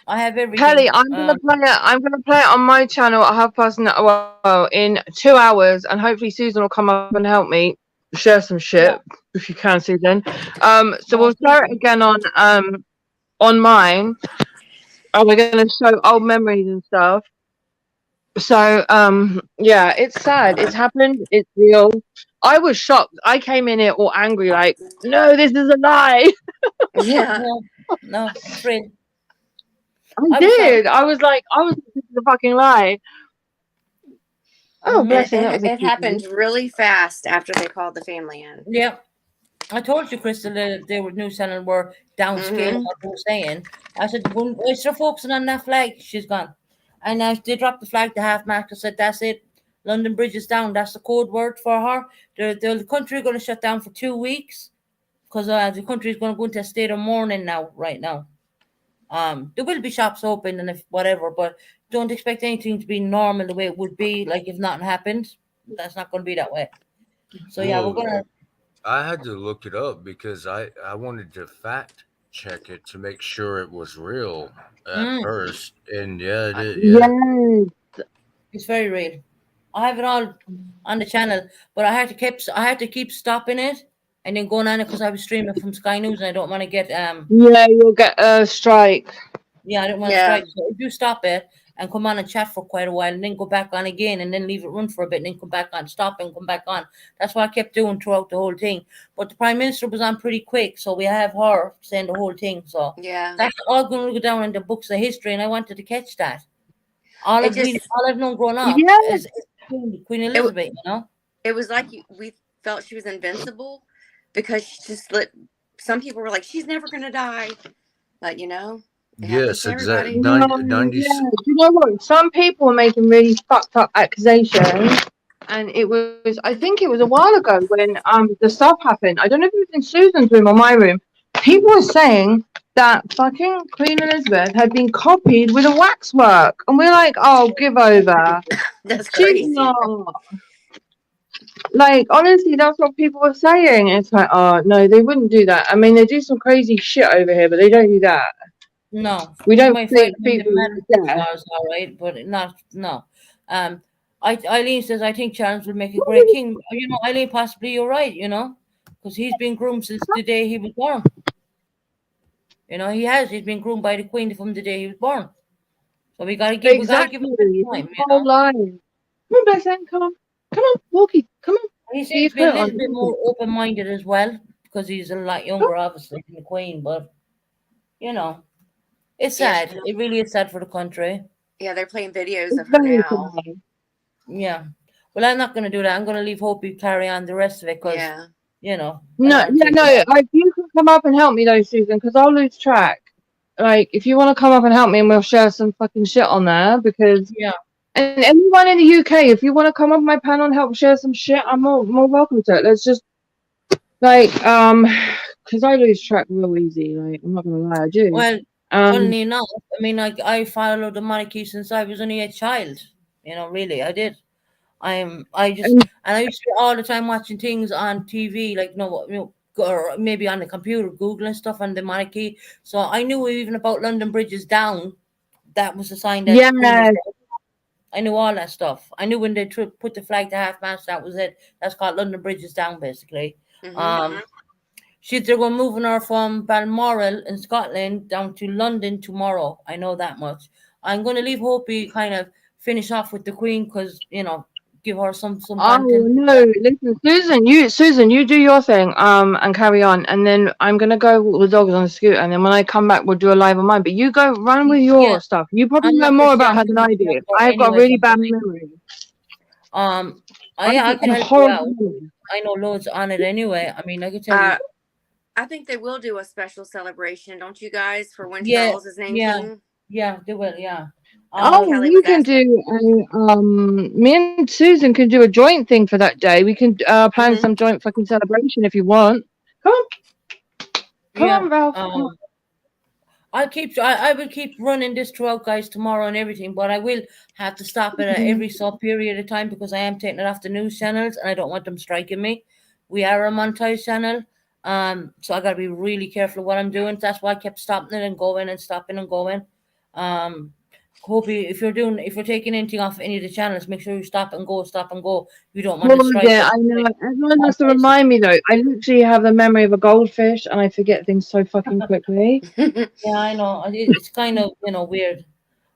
I have everything. Kelly, I'm gonna play it on my channel at 9:30 in 2 hours, and hopefully Susan will come up and help me share some shit if you can, Susan. So we'll share it again on mine. And we're gonna show old memories and stuff. So yeah, it's sad. It's happened. It's real. I was shocked. I came in here all angry, like, no, this is a lie. Yeah. No, it's real. I did. I was like, this is a fucking lie. Oh, blessing. It happened really fast after they called the family in. Yeah. I told you, Crystal, they were New Zealand were downscaling what they were saying. I said, when I start focusing on that flag, she's gone. And they dropped the flag to half mast. I said, that's it. London Bridge is down. That's the code word for her. The country is going to shut down for 2 weeks because the country is going to go into a state of mourning right now. There will be shops open and whatever, but don't expect anything to be normal the way it would be. Like if nothing happened, that's not going to be that way. So yeah, we're gonna. I had to look it up because I wanted to fact check it to make sure it was real at first, and yeah, it is. Yeah. It's very real. I have it all on the channel, but I had to keep stopping it and then going on it because I was streaming from Sky News and I don't want to get Yeah, you'll get a strike. Yeah, I don't want to strike. So if you stop it and come on and chat for quite a while and then go back on again and then leave it run for a bit and then come back on, stop and come back on. That's what I kept doing throughout the whole thing. But the Prime Minister was on pretty quick, so we have her saying the whole thing. So that's all going to go down in the books of history, and I wanted to catch that. All I've known growing up is Queen Elizabeth, you know? It was like we felt she was invincible because she just some people were like, she's never going to die. But, you know. Yes, exactly. 90. You know what? Some people were making really fucked up accusations, and I think it was a while ago when the stuff happened. I don't know if it was in Susan's room or my room. People were saying that fucking Queen Elizabeth had been copied with a waxwork, and we're like, oh, give over. That's crazy. She's not. Like, honestly, that's what people were saying. It's like, oh no, they wouldn't do that. I mean, they do some crazy shit over here, but they don't do that. No, we don't think people. All right, but no. Eileen says I think Charles will make a great king. You know, Eileen, possibly you're right. You know, because he's been groomed since the day he was born. You know, he's been groomed by the Queen from the day he was born. So we gotta give him time. You know? Come on, Blessing, come on, Walkie, come on. He seems to be a little bit more open-minded as well because he's a lot younger, obviously, than the Queen. But you know. It's sad. It really is sad for the country. Yeah, they're playing videos of her now. Yeah. Well, I'm not going to do that. I'm going to leave Hopi carry on the rest of it because, you know. No. If you can come up and help me though, Susan, because I'll lose track. Like, if you want to come up and help me and we'll share some fucking shit on there because... Yeah. And anyone in the UK, if you want to come up my panel and help share some shit, I'm more welcome to it. Let's just... Like, because I lose track real easy. Like, I'm not going to lie, I do. Well... Funnily enough, I mean, I followed the monarchy since I was only a child. You know, really, I did. I used to be all the time watching things on TV, like or maybe on the computer, googling stuff on the monarchy. So I knew even about London Bridge is down. That was a sign that I knew all that stuff. I knew when they put the flag to half-mast, that was it. That's called London Bridge is down, basically. They're going moving her from Balmoral in Scotland down to London tomorrow. I know that much. I'm going to leave Hopi kind of finish off with the Queen because, you know, give her some content. Oh, no. Listen, Susan, you do your thing and carry on. And then I'm going to go walk the dogs on the scooter. And then when I come back, we'll do a live on mine. But you go run with your stuff. You probably know more about her than I do. I've got really bad memory. I can help you out. I know loads on it anyway. I mean, I can tell you. I think they will do a special celebration, don't you guys, for when Charles is named king? Yeah, they will, yeah. You can do, me and Susan can do a joint thing for that day. We can plan some joint fucking celebration if you want. Come on, Ralph. I will keep running this throughout, guys, tomorrow and everything, but I will have to stop it at every sub period of time because I am taking it off the news channels and I don't want them striking me. We are a montage channel. So I gotta be really careful of what I'm doing. That's why I kept stopping it and going and stopping and going. Hope if you're taking anything off any of the channels, make sure you stop and go. You don't want to strike. Yeah, I know. Everyone has to remind me though. I literally have the memory of a goldfish and I forget things so fucking quickly. Yeah, I know. It's kind of weird.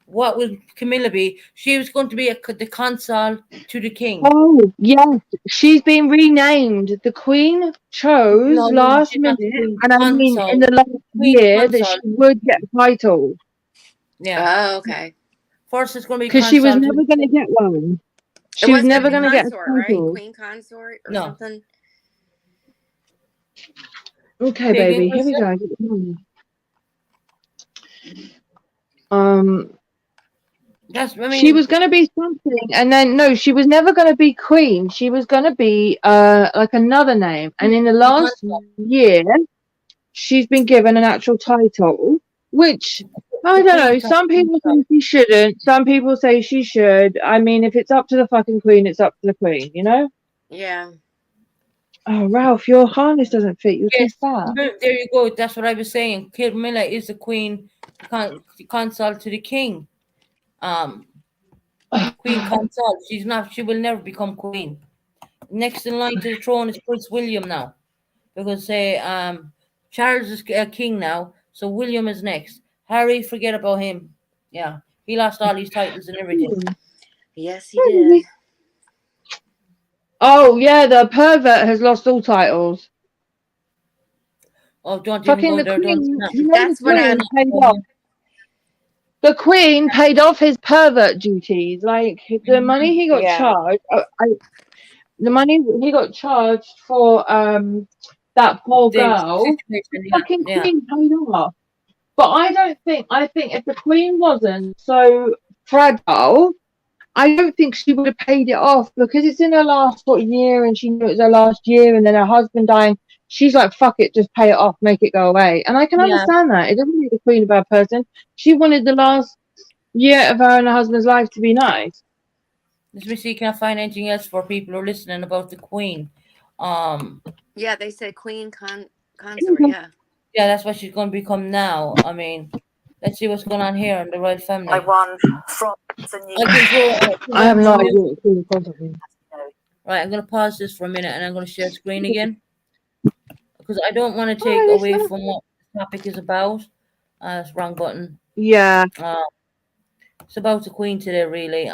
What will Camilla be? She was going to be the consort to the king. Oh, yes. She's been renamed. The Queen chose last minute, and I mean in the last year that she would get a title. Yeah. Oh, okay. First, it's going to be because she was never going to get one. She was never going to get a title. Right? Queen consort or something. Okay, baby. Here we go. She was going to be something, and then she was never going to be queen. She was going to be like another name. And in the last year, she's been given an actual title, which I don't know. Some people say she shouldn't. Some people say she should. I mean, if it's up to the fucking queen, it's up to the queen, you know? Yeah. Oh, Ralph, your harness doesn't fit. You're too fat. There you go. That's what I was saying. Camilla is the queen consort to the king. Queen consort. She will never become queen. Next in line to the throne is Prince William now. because say Charles is king now, so William is next. Harry, forget about him. Yeah, he lost all his titles and everything. Yes, he did. Oh yeah, the pervert has lost all titles. Oh, don't Fucking even go the there. Queen. Don't. That's what I. The Queen paid off his pervert duties. Like the money he got charged. The money he got charged for that poor girl. Fucking Queen paid off. But I think if the Queen wasn't so fragile, I don't think she would have paid it off, because it's in her last year and she knew it was her last year, and then her husband dying. She's like, fuck it, just pay it off, make it go away. And I can understand that. It doesn't make the Queen a bad person. She wanted the last year of her and her husband's life to be nice. Let me see, can I find anything else for people who are listening about the Queen? Yeah, they said Queen consort, Yeah, that's what she's going to become now. I mean, let's see what's going on here in the royal family. I won from the new. I have no idea what Queen consort means. Right, I'm going to pause this for a minute and I'm going to share screen again, because I don't want to take away from what the topic is about. That's wrong button. Yeah. It's about the Queen today, really.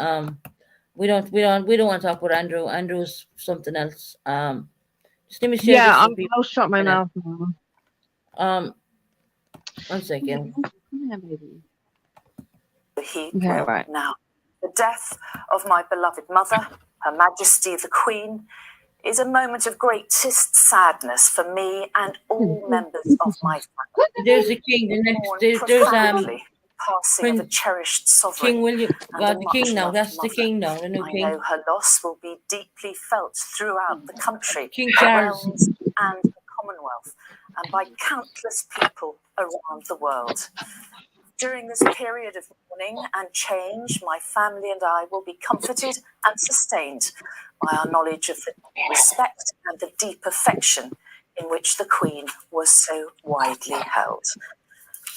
We don't want to talk about Andrew. Andrew's something else. Just let me share this for people. I'll shut my mouth now. 1 second. Right. Now, the death of my beloved mother, Her Majesty the Queen, is a moment of greatest sadness for me and all members of my family. There's the king. The next, there's passing of a cherished sovereign. King William, the king now. That's the king now, the new king. I know her loss will be deeply felt throughout the country, King Charles, and the Commonwealth, and by countless people around the world. During this period of mourning and change, my family and I will be comforted and sustained by our knowledge of the respect and the deep affection in which the Queen was so widely held.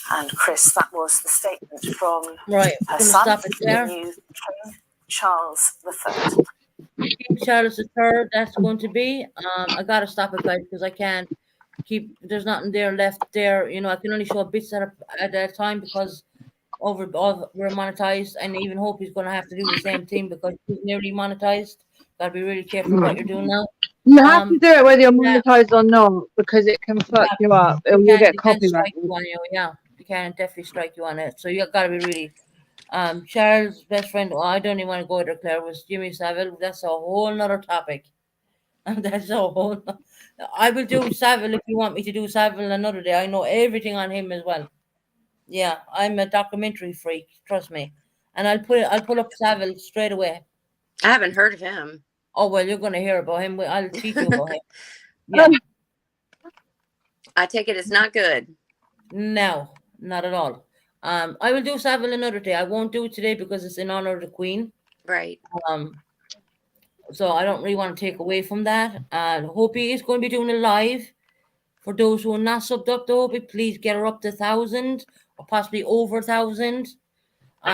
And Chris, that was the statement from her son, the new King Charles III. King Charles III, that's going to be. I got to stop it, guys, because I can't keep, there's nothing there left there. You know, I can only show bits at a time, because we're monetized, and even Hope is going to have to do the same thing because he's nearly monetized. Got to be really careful what you're doing now. You have to do it whether you're monetized or not, because it can fuck you up. It will get copyright. They can definitely strike you on it. So you got to be really. Charles' best friend, I don't even want to go there, Claire, was Jimmy Savile. That's a whole nother topic. That's a whole. I will do Savile if you want me to do Savile another day. I know everything on him as well. Yeah, I'm a documentary freak. Trust me, and I'll pull up Savile straight away. I haven't heard of him. Oh well, you're gonna hear about him. I'll teach you about him. Yeah. I take it it's not good. No, not at all. I will do Savile another day. I won't do it today because it's in honor of the Queen. Right. So I don't really want to take away from that. Hopi is going to be doing a live. For those who are not subbed up to Hopi, please get her up to 1,000 or possibly over 1,000.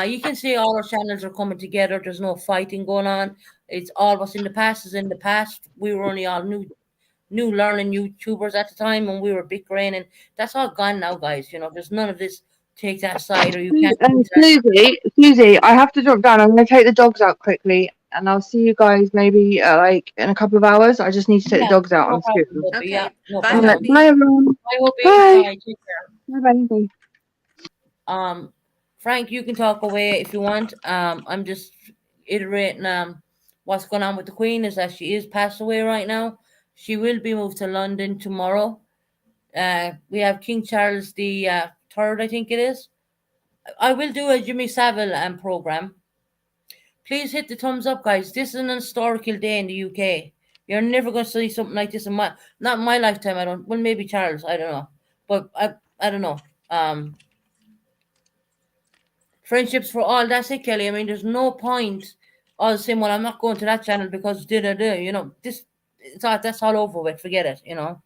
You can see all our channels are coming together. There's no fighting going on. It's all what's in the past is in the past. We were only all new learning YouTubers at the time, and we were bickering, and that's all gone now, guys. You know, there's none of this take that side or you can't. Susie, I have to drop down. I'm going to take the dogs out quickly, and I'll see you guys maybe like in a couple of hours. I just need to take the dogs out on scooter. Okay. Yeah, no Bye, problem. Bye, everyone. Bye. Bye. Bye. Frank, you can talk away if you want. I'm just iterating what's going on with the Queen is that she is passed away right now. She will be moved to London tomorrow. We have King Charles the Third, I think it is. I will do a Jimmy Savile program. Please hit the thumbs up, guys. This is an historical day in the UK. You're never going to see something like this in not in my lifetime. I don't. Well, maybe Charles. I don't know. But I don't know. Friendships for all. That's it, Kelly. I mean, there's no point all saying, well, I'm not going to that channel because you know, that's all over with. Forget it, you know.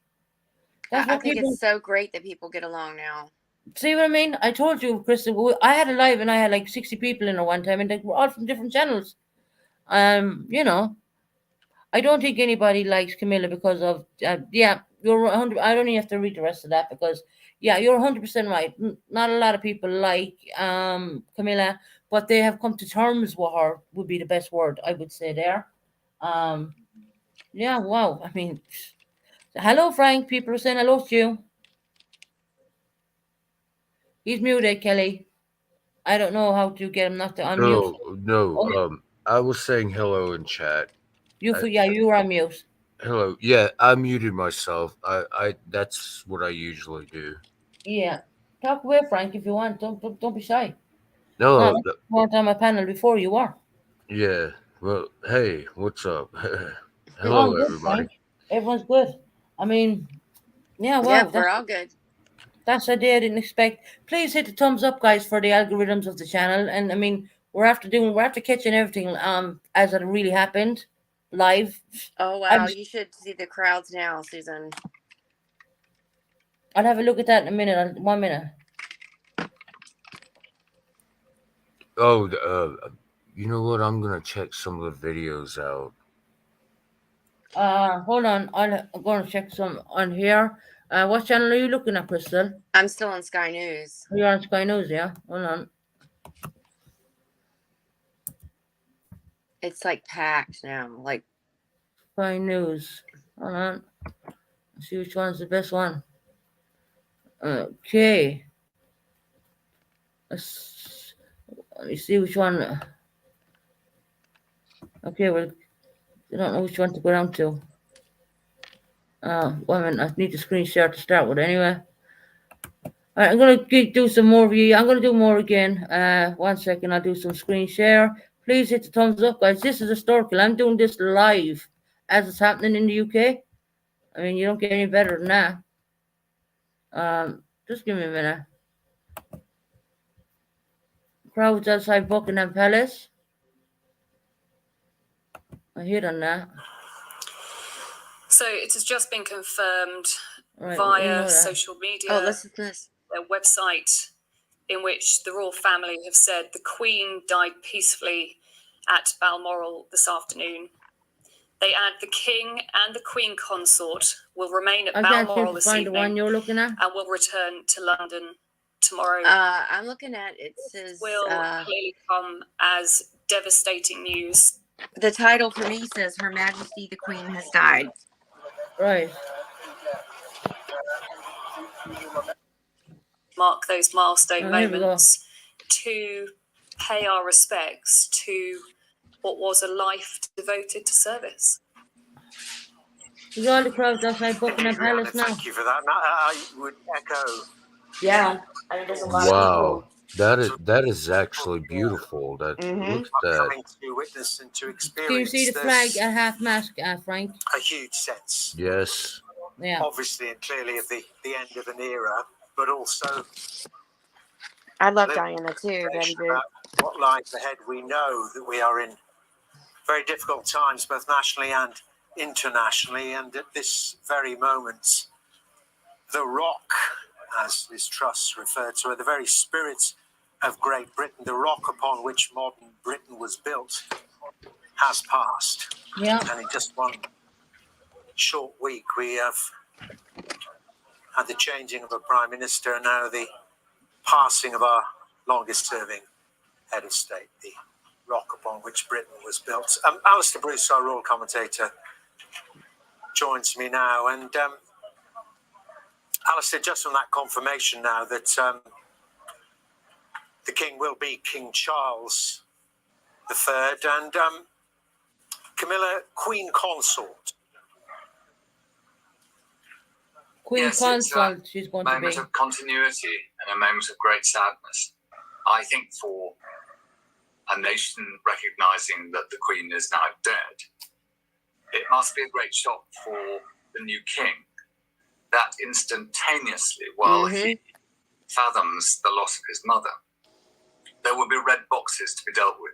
I think it's so great that people get along now. See what I mean? I told you, Kristen, I had a live and I had like 60 people in there one time, and they were all from different channels. You know, I don't think anybody likes Camilla because of, you're 100. I don't even have to read the rest of that because, yeah, you're 100% right. Not a lot of people like Camilla, but they have come to terms with her. Would be the best word I would say there. Yeah, wow. I mean, hello, Frank. People are saying hello to you. He's muted, Kelly. I don't know how to get him not to unmute. No. I was saying hello in chat. You were on mute. Hello. Yeah, I muted myself. I that's what I usually do. Yeah. Talk away, Frank, if you want. Don't be shy. No, you weren't on my panel before, you were. Yeah. Well, hey, what's up? Hello, good, everybody. Frank. Everyone's good. I mean, yeah, wow. Yeah, we're all good. That's a day I didn't expect. Please hit the thumbs up, guys, for the algorithms of the channel. And I mean, we're after catching everything as it really happened live. Oh wow, you should see the crowds now, Susan. I'll have a look at that in a minute. 1 minute. Oh, you know what? I'm gonna check some of the videos out. Hold on. I'm going to check some on here. What channel are you looking at, Crystal? I'm still on Sky News. You're on Sky News, yeah? Hold on. It's like packed now. Like Sky News. Hold on. Let's see which one's the best one. Okay. Let me see which one. Okay, well, I don't know which one to go down to. 1 minute. I need to screen share to start with anyway. All right, I'm going to do some more of you. I'm going to do more again. 1 second. I'll do some screen share. Please hit the thumbs up, guys. This is historical. I'm doing this live as it's happening in the UK. I mean, you don't get any better than that. Just give me a minute. Crowds outside Buckingham Palace. I hit on that. So it has just been confirmed via social media. Oh, listen to this. Their website, in which the royal family have said the Queen died peacefully at Balmoral this afternoon. They add the King and the Queen Consort will remain at Balmoral this evening, the one you're looking at, and will return to London tomorrow. I'm looking at it. Says will clearly come as devastating news. The title for me says Her Majesty the Queen has died. Right. Mark those milestone moments, to pay our respects to what was a life devoted to service. You all the crowds outside Buckingham Palace now. Thank you for that. I would echo. Yeah, I mean, there's a lot wow. of people. That is actually beautiful. That look at that. Coming to witness and to experience. Do you see the flag at half mast, Frank? A huge sense. Yes. Yeah. Obviously and clearly of the end of an era, but also. I love Diana too. What lies ahead? We know that we are in very difficult times, both nationally and internationally, and at this very moment, the rock, as Liz Truss referred to, the very spirit of Great Britain, the rock upon which modern Britain was built, has passed. Yeah. And in just one short week, we have had the changing of a prime minister, and now the passing of our longest-serving head of state, the rock upon which Britain was built. Alistair Bruce, our royal commentator, joins me now, and Alistair, just on that confirmation now that the King will be King Charles III, and Camilla, Queen Consort. Queen Consort, she's going to be. A moment of continuity and a moment of great sadness. I think for a nation recognising that the Queen is now dead, it must be a great shock for the new King that instantaneously, while he fathoms the loss of his mother, there will be red boxes to be dealt with.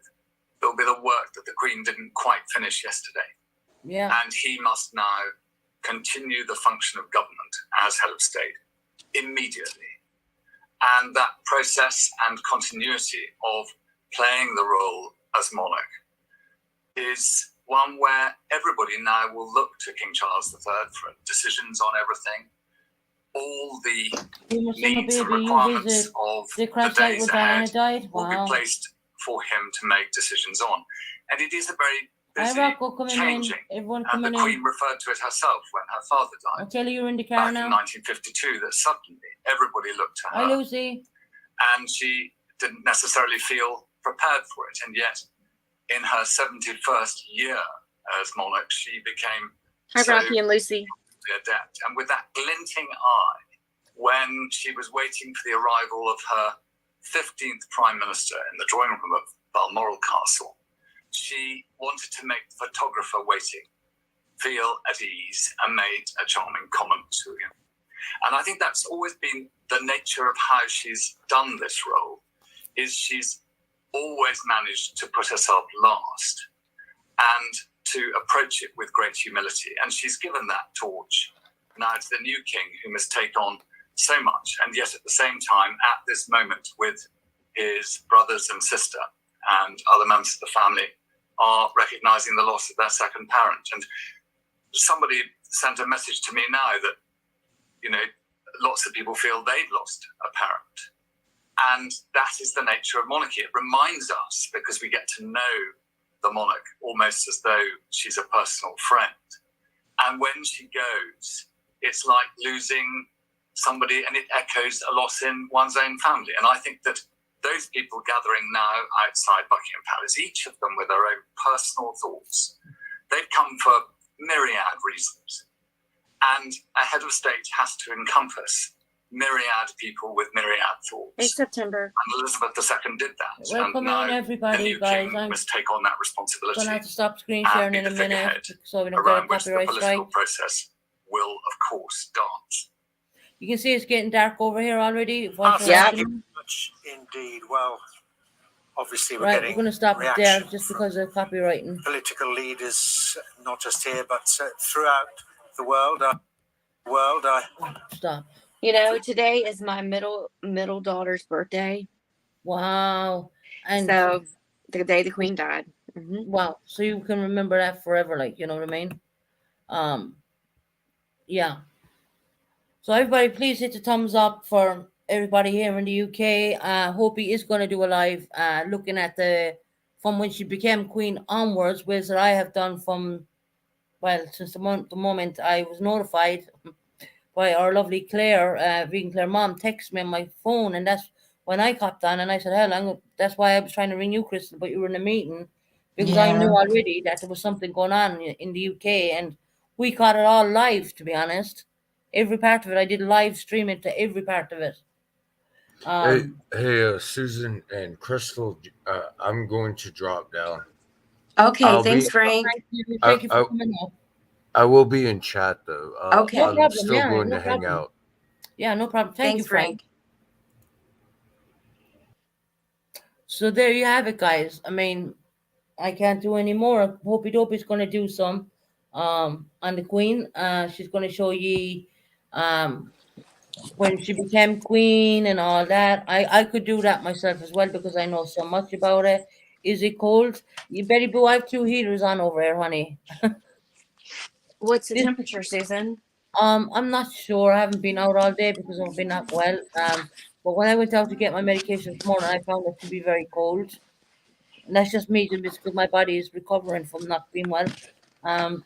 There will be the work that the Queen didn't quite finish yesterday. Yeah. And he must now continue the function of government as head of state immediately. And that process and continuity of playing the role as monarch is one where everybody now will look to King Charles III for decisions on everything. All the needs and requirements of the days ahead will be placed for him to make decisions on. And it is a very busy, changing, and the Queen referred to it herself when her father died. I'll tell you, you're in the car now. In 1952, that suddenly everybody looked to her. Hi, Lucy. And she didn't necessarily feel prepared for it. And yet, in her 71st year as monarch, she became Rocky and Lucy. Adept. And with that glinting eye, when she was waiting for the arrival of her 15th Prime Minister in the drawing room of Balmoral Castle, she wanted to make the photographer waiting feel at ease and made a charming comment to him. And I think that's always been the nature of how she's done this role, is she's always managed to put herself last and to approach it with great humility. And she's given that torch now to the new king, who must take on so much. And yet at the same time, at this moment, with his brothers and sister and other members of the family, are recognising the loss of their second parent. And somebody sent a message to me now that, you know, lots of people feel they've lost a parent. And that is the nature of monarchy. It reminds us, because we get to know the monarch almost as though she's a personal friend. And when she goes, it's like losing somebody, and it echoes a loss in one's own family. And I think that those people gathering now outside Buckingham Palace, each of them with their own personal thoughts, they've come for myriad reasons. And a head of state has to encompass myriad people with myriad thoughts. It's September. And Elizabeth II did that. Welcome and in, everybody, guys. I'm must take on that responsibility. I'm going to have to stop screen sharing in a minute so we don't around get a which the copyright political strike. process will, of course, dance. You can see it's getting dark over here already. Thank you very much indeed. Well, obviously we're getting we're going to stop it there just because of copywriting. Political leaders, not just here, but throughout the world. Stop. You know, today is my middle daughter's birthday. Wow. And so the day the Queen died. Mm-hmm. Wow. So you can remember that forever, like, you know what I mean? Yeah. So everybody, please hit the thumbs up for everybody here in the UK. Hope he is going to do a live looking at from when she became Queen onwards, which I have done from, well, since the moment I was notified by our lovely Claire, Vegan Claire mom, texted me on my phone, and that's when I copped on, and I said, hell, that's why I was trying to ring you, Crystal, but you were in a meeting, because I knew already that there was something going on in the UK, and we caught it all live, to be honest. Every part of it, I did live stream into every part of it. Hey, Susan and Crystal, I'm going to drop down. Okay, thanks, Frank. Thank you for coming up. I will be in chat though. Okay, I'm still going to hang out. Yeah, no problem. Thanks, you, Frank. So there you have it, guys. I mean, I can't do any more. Hopi Dopey's going to do some on the Queen. She's going to show you when she became Queen and all that. I could do that myself as well because I know so much about it. Is it cold? You Betty Boo, I have 2 heaters on over here, honey. What's the temperature, Susan? I'm not sure. I haven't been out all day because I've been not well. But when I went out to get my medication this morning, I found it to be very cold. And that's just me, just because my body is recovering from not being well. I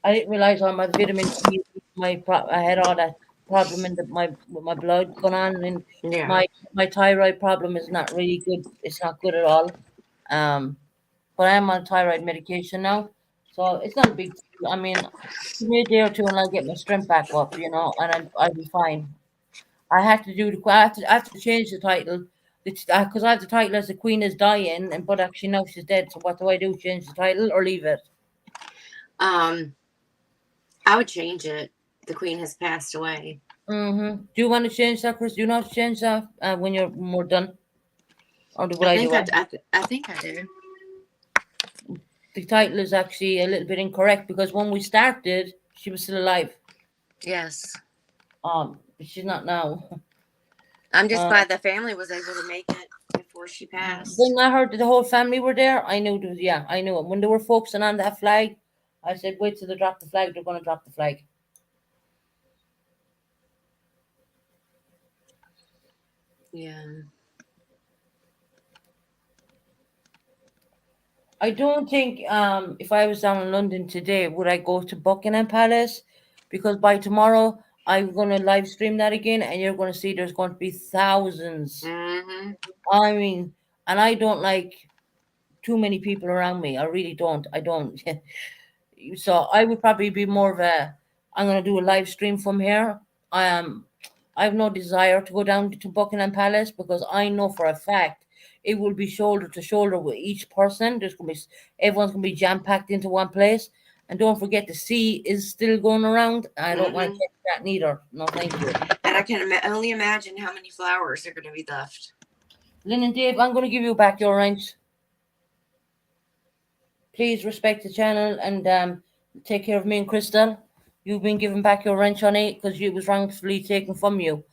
didn't realize all my vitamin C, I had all that problem with my blood going on, and my thyroid problem is not really good. It's not good at all. But I am on thyroid medication now, so it's not a big deal. I mean, give me a day or two and I'll get my strength back up, you know, and I'll be fine. I have to change the title because I have the title as the Queen is dying, but actually now she's dead. So what do I do? Change the title or leave it? I would change it. The Queen has passed away. Mm-hmm. Do you want to change that, Chris? Do you not change that when you're more done? Or do I think I do. The title is actually a little bit incorrect because when we started, she was still alive. Yes. But she's not now. I'm just glad the family was able to make it before before she passed. When I heard that the whole family were there, I knew I knew it. When they were focusing on that flag, I said, wait till they drop the flag, they're gonna drop the flag. Yeah. I don't think if I was down in London today, would I go to Buckingham Palace? Because by tomorrow I'm gonna live stream that again, and you're gonna see there's going to be thousands. Mm-hmm. I mean, and I don't like too many people around me. I really don't. I don't. So I would probably be more of a, I'm going to do a live stream from here. I have no desire to go down to Buckingham Palace because I know for a fact it will be shoulder to shoulder with each person. Everyone's going to be jam packed into one place. And don't forget, the sea is still going around. I don't want to catch that neither. No, thank you. And I can only imagine how many flowers are going to be left. Lynn and Dave, I'm going to give you back your wrench. Please respect the channel and take care of me and Crystal. You've been given back your wrench, honey, because it was wrongfully taken from you.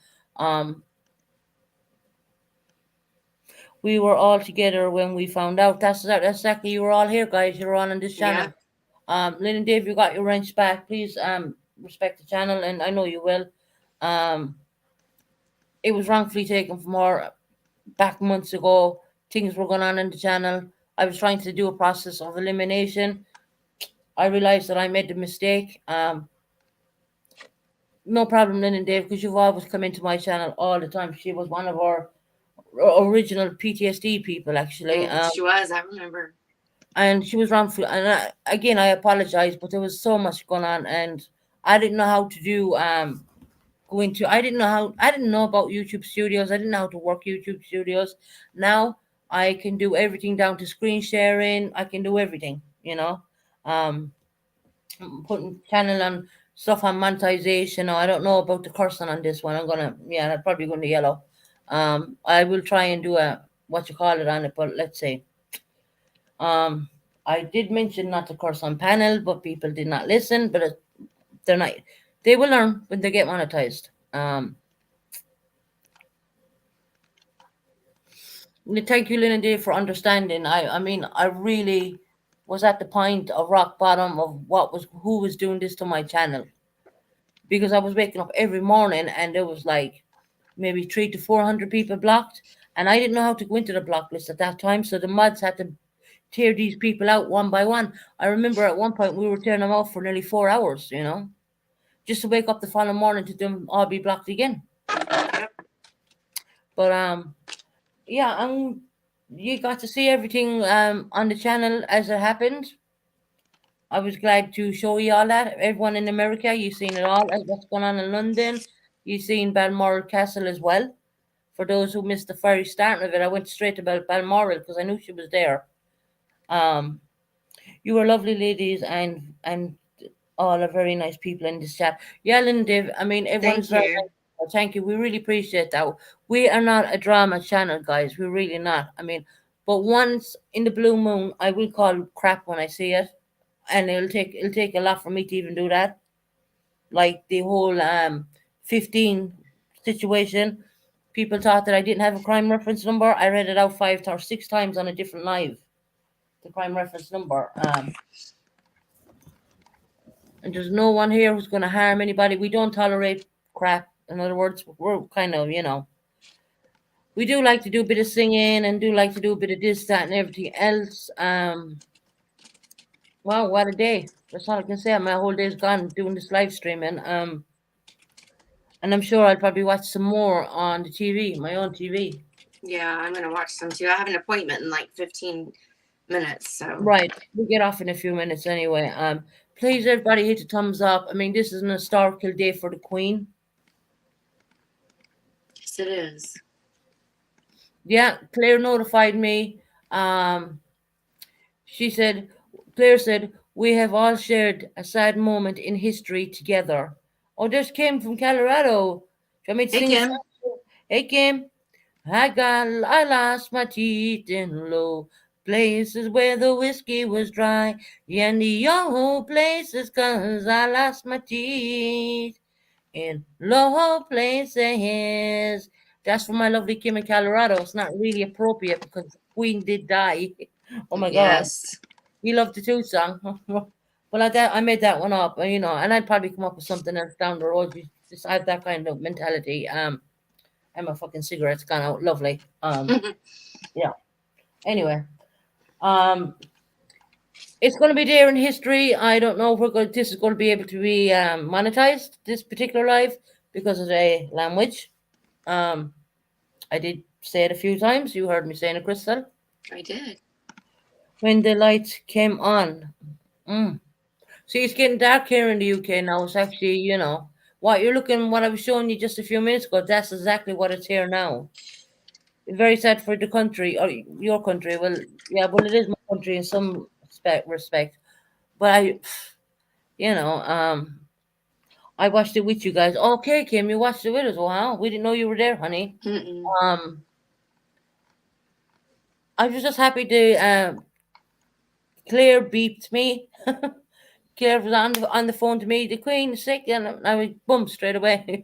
We were all together when we found out. That's exactly. You were all here, guys. You were all on this channel. Yeah. Lynn and Dave, you got your wrench back. Please respect the channel, and I know you will. It was wrongfully taken from her back months ago. Things were going on in the channel. I was trying to do a process of elimination. I realized that I made the mistake. No problem, Lynn and Dave, because you've always come into my channel all the time. She was one of our original PTSD people, actually. She was, I remember. And she was wrongful. And again, I apologize, but there was so much going on, and I didn't know how to do I didn't know about YouTube Studios. I didn't know how to work YouTube Studios. Now I can do everything down to screen sharing. I can do everything, putting channel on stuff on monetization. I don't know about the cursing on this one. That's probably going to yellow. I will try and do a on it, but let's see. I did mention not to curse on panel, but people did not listen. But they're not. They will learn when they get monetized. Thank you, Lynn and Dave, for understanding. I mean, I really was at the point of rock bottom of who was doing this to my channel, because I was waking up every morning and there was like maybe 300 to 400 people blocked, and I didn't know how to go into the block list at that time. So the mods had to tear these people out one by one. I remember at one point we were tearing them out for nearly 4 hours, just to wake up the following morning to them all be blocked again. But you got to see everything on the channel as it happened. I was glad to show you all that. Everyone in America, you've seen it all. As what's going on in London, you've seen Balmoral Castle as well. For those who missed the very start of it, I went straight to Balmoral because I knew she was there. You were lovely ladies and all are very nice people in this chat. Yeah, Lynn, Dave, I mean, everyone's very nice. Thank you. We really appreciate that. We are not a drama channel, guys. We're really not. I mean, but once in the blue moon, I will call crap when I see it, and it'll take a lot for me to even do that. Like the whole 15 situation, people thought that I didn't have a crime reference number. I read it out 5 or 6 times on a different live. The crime reference number. And there's no one here who's going to harm anybody. We don't tolerate crap. In other words, we're kind of, we do like to do a bit of singing and do like to do a bit of this, that, and everything else. Wow, what a day. That's all I can say. My whole day's gone doing this live streaming. And I'm sure I'll probably watch some more on the TV, my own TV. Yeah, I'm going to watch some too. I have an appointment in like 15 minutes. So right. We'll get off in a few minutes anyway. Please, everybody, hit the thumbs up. I mean, this is an historical day for the Queen. Yes, it is. Yeah, Claire notified me. Claire said, we have all shared a sad moment in history together. Oh, this came from Colorado. Do you want me to sing Kim. Hey, Kim. I lost my teeth in low places where the whiskey was dry. In the old places, 'cause I lost my teeth in low places That's for my lovely Kim in Colorado. It's not really appropriate because the Queen did die. Oh my God. Yes. You love the two song. Well, I made that one up, and I'd probably come up with something else down the road. You just have that kind of mentality. And my fucking cigarette's gone out. Lovely. Yeah. Anyway, it's going to be there in history. I don't know if this is going to be able to be monetized, this particular live, because of the language. I did say it a few times. You heard me saying it, Crystal. I did. When the lights came on. See, it's getting dark here in the UK now. It's actually, what I was showing you just a few minutes ago, that's exactly what it's here now. Very sad for the country, or your country. Well, yeah, well, it is my country in some respect. But I watched it with you guys. Okay, Kim, you watched it with us. Wow, we didn't know you were there, honey. I was just happy to. Claire beeped me. Claire was on the phone to me. The Queen is sick, and I was boom straight away.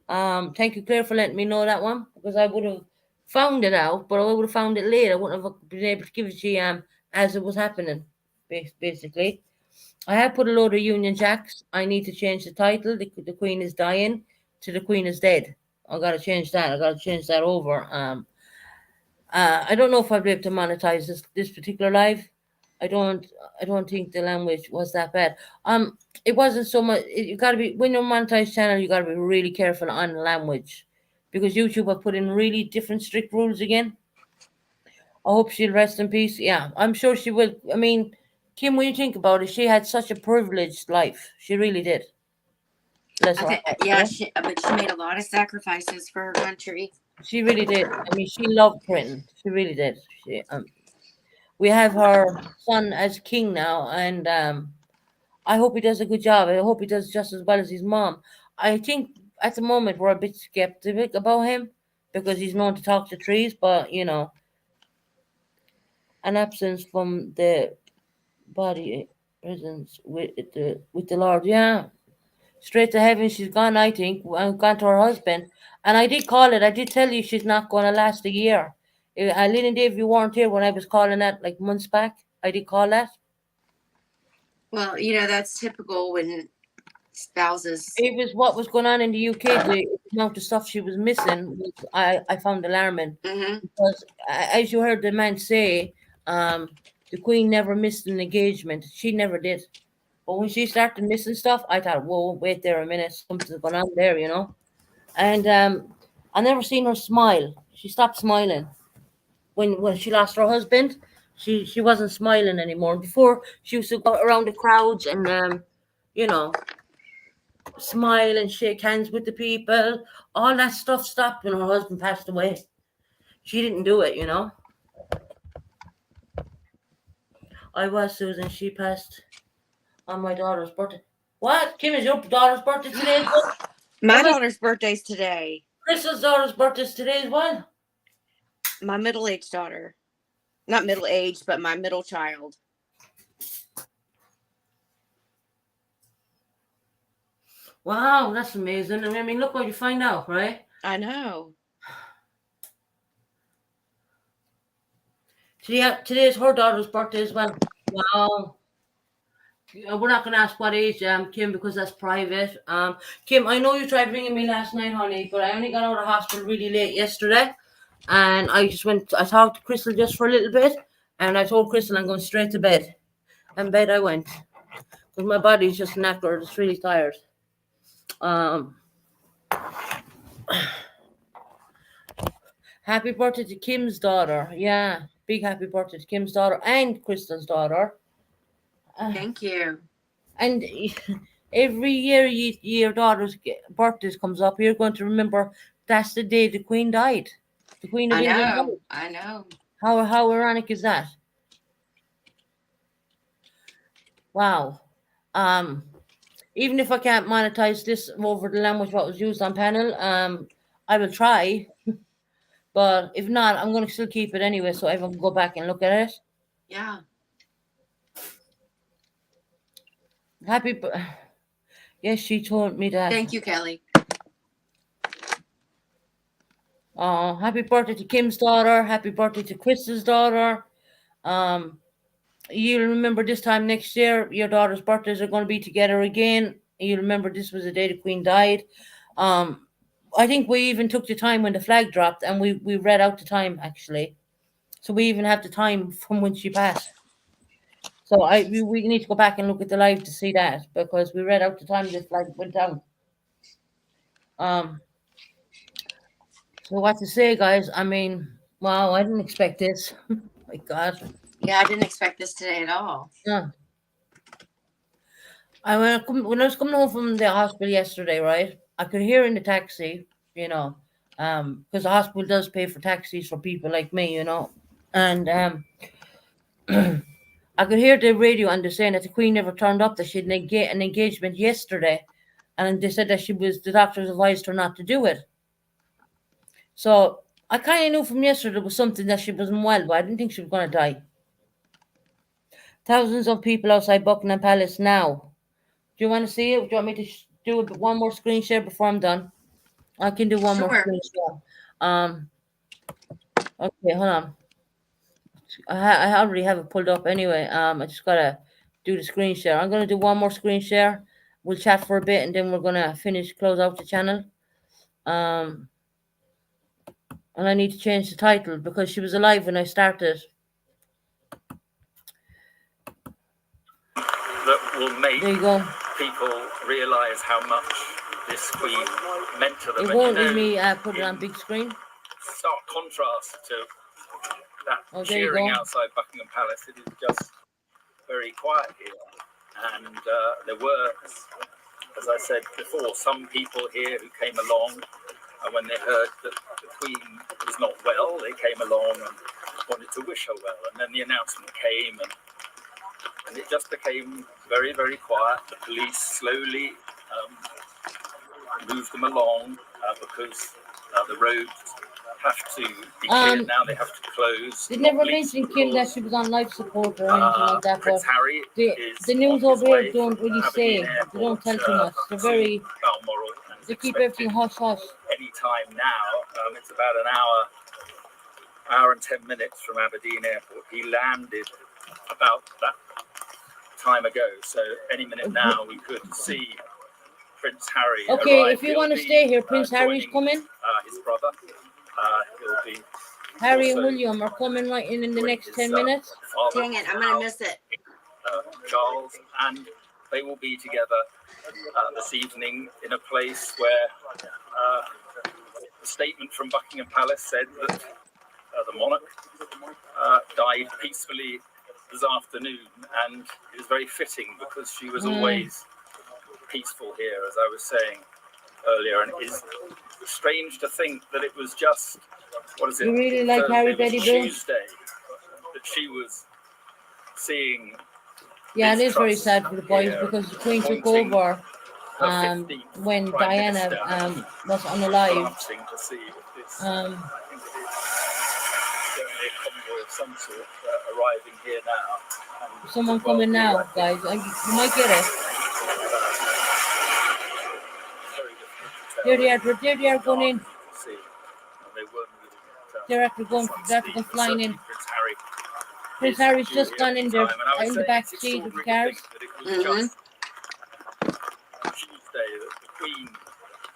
Thank you, Claire, for letting me know that one, because I would have found it out, but I would have found it later. I wouldn't have been able to give it to you as it was happening. Basically, I have put a load of Union Jacks. I need to change the title. The Queen is dying to the Queen is dead. I got to change that. I got to change that over. I don't know if I'll be able to monetize this particular live. I don't think the language was that bad. It wasn't so much. You got to be, when you're monetized channel, you got to be really careful on language, because YouTube have put in really different strict rules again. I hope she'll rest in peace. Yeah, I'm sure she will. I mean, Kim, when you think about it, she had such a privileged life. She really did. But she made a lot of sacrifices for her country. She really did. I mean, she loved Britain. She really did. We have her son as king now, and I hope he does a good job. I hope he does just as well as his mom. I think at the moment we're a bit skeptical about him because he's known to talk to trees, but an absence from the body presence with the Lord. Yeah, straight to heaven she's gone. I think gone to her husband, and I did call it. I did tell you she's not going to last a year. Lynn and Dave, you weren't here when I was calling that like months back. I did call that. Well, that's typical when spouses. It was what was going on in the UK. The amount of stuff she was missing, I found alarming. Because as you heard the man say, the Queen never missed an engagement. She never did. But when she started missing stuff, I thought, whoa, wait there a minute. Something's going on there, And I never seen her smile. She stopped smiling. When she lost her husband, she wasn't smiling anymore. Before, she used to go around the crowds and smile and shake hands with the people. All that stuff stopped when her husband passed away. She didn't do it, I was, Susan. She passed on my daughter's birthday. What? Kim, is your daughter's birthday today? My daughter's birthday's today. Crystal's daughter's birthday's today as well. My middle-aged daughter. Not middle-aged, but my middle child. Wow, that's amazing. I mean, look what you find out, right? I know. Today is her daughter's birthday as well. Wow. We're not going to ask what age, Kim, because that's private. Kim, I know you tried ringing me last night, honey, but I only got out of hospital really late yesterday. And I talked to Crystal just for a little bit, and I told Crystal I'm going straight to bed. And bed I went. Because my body's just knackered. It's really tired. Happy birthday to Kim's daughter. Yeah, big happy birthday to Kim's daughter and Crystal's daughter. Thank you. And every year your daughter's birthdays comes up, you're going to remember that's the day the Queen died. The Queen of England. I know. How ironic is that? Wow. Even if I can't monetize this over the language what was used on panel, I will try. But if not, I'm going to still keep it anyway, so everyone can go back and look at it. Yeah. Yes, she told me that. Thank you, Kelly. Happy birthday to Kim's daughter. Happy birthday to Chris's daughter. You'll remember this time next year, your daughter's birthdays are going to be together again. You'll remember this was the day the Queen died. I think we even took the time when the flag dropped, and we read out the time, actually. So we even have the time from when she passed. So we need to go back and look at the live to see that, because we read out the time the flag went down. So what to say, guys? I mean, wow, I didn't expect this. My God. Yeah, I didn't expect this today at all. Yeah. When I was coming home from the hospital yesterday, right, I could hear in the taxi, because the hospital does pay for taxis for people like me, and I could hear the radio and they're saying that the Queen never turned up, that she had an engagement yesterday, and they said that the doctors advised her not to do it. So I kind of knew from yesterday there was something that she wasn't well, but I didn't think she was going to die. Thousands of people outside Buckingham Palace now. Do you want to see it? Do you want me to do one more screen share before I'm done? I can do one more screen share. Okay, hold on. I already have it pulled up anyway. I just gotta do the screen share. I'm gonna do one more screen share. We'll chat for a bit and then we're gonna close out the channel. And I need to change the title because she was alive when I started. That will make people realise how much this Queen meant to them. It won't let me put it on big screen. Stark contrast to that cheering outside Buckingham Palace. It is just very quiet here. And there were, as I said before, some people here who came along when they heard that the Queen was not well. They came along and wanted to wish her well. And then the announcement came and it just became very, very quiet. The police slowly moved them along because the roads have to be cleared now. They have to close. They never mentioned Kim that she was on life support or anything like that. Prince Harry the news over here don't really say. They don't tell too much. They're very. They keep everything hush hush. Any time now, it's about an hour and 10 minutes from Aberdeen Airport. He landed about that time ago, so any minute now we could see Prince Harry. Okay, if you want to stay here, Prince Harry's coming. His brother. He'll be. Harry and William are coming right in the next 10 minutes. Dang it, I'm gonna miss it. Charles, and they will be together this evening in a place where the statement from Buckingham Palace said that the monarch died peacefully this afternoon, and it is very fitting because she was always peaceful here, as I was saying earlier, and it is strange to think that it was just, what is it? You really like Harry Betty Bill? Tuesday that she was seeing. Yeah, it is very sad for the boys because the Queen took over when Diana was unalive. To see if this, I think it is certainly a convoy of some sort arriving here now. Someone coming now, guys. You might get it. There they are going in. They're after going flying in. Prince Harry's just gone in there in the back seat of the cars. Tuesday, the Queen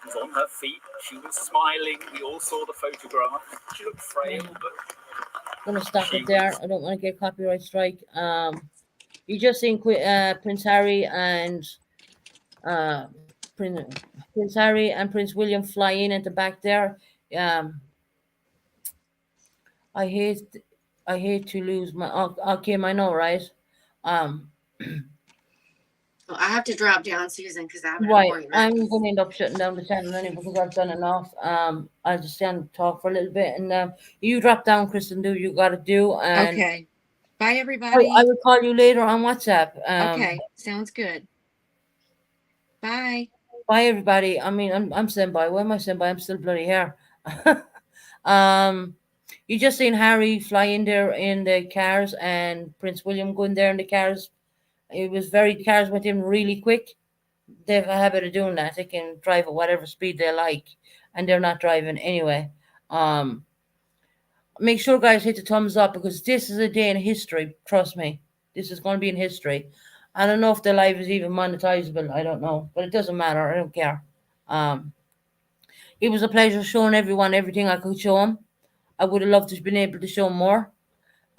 was on her feet. She was smiling. We all saw the photograph. She looked frail, but I'm gonna stop it there. I don't want to get copyright strike. You just seen Prince Harry and Prince Harry and Prince William fly in at the back there. I hate to lose my Kim, I know, right? Well, I have to drop down, Susan, because I have an right. appointment. I'm going to end up shutting down the channel anyway because I've done enough. I'll just stand and talk for a little bit, and you drop down, Kristen. Do you got to do? And okay. Bye, everybody. I will call you later on WhatsApp. Okay, sounds good. Bye. Bye, everybody. I mean, I'm saying bye. Why am I saying bye? I'm still bloody here. You just seen Harry fly in there in the cars and Prince William go in there in the cars. Cars went in really quick. They have a habit of doing that. They can drive at whatever speed they like, and they're not driving anyway. Make sure, guys, hit the thumbs up, because this is a day in history. Trust me, this is going to be in history. I don't know if the live is even monetizable. I don't know, but it doesn't matter. I don't care. It was a pleasure showing everyone everything I could show them. I would have loved to have been able to show more.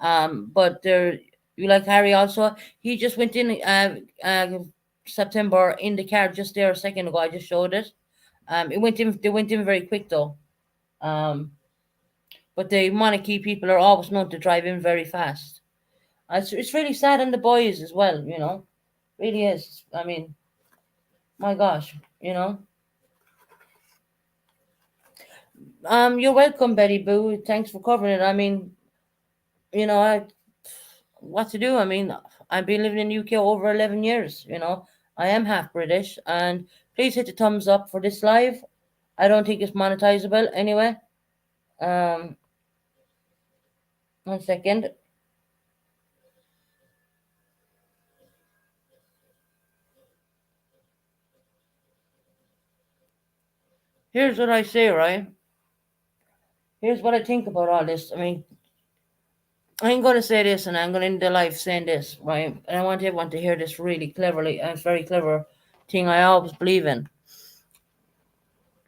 But you like Harry also. He just went in September in the car just there a second ago. I just showed it. They went in very quick though. But the monarchy people are always known to drive in very fast. It's really sad on the boys as well, you know. Really is. I mean, my gosh, you know. You're welcome, Betty Boo. Thanks for covering it. I mean, you know, what to do? I mean, I've been living in the UK over 11 years, you know. I am half British, and please hit the thumbs up for this live. I don't think it's monetizable anyway. 1 second. Here's what I say, right? Here's what I think about all this. I mean, I ain't going to say this, and I'm going to end the live saying this, right? And I want everyone to hear this really cleverly, and it's a very clever thing I always believe in.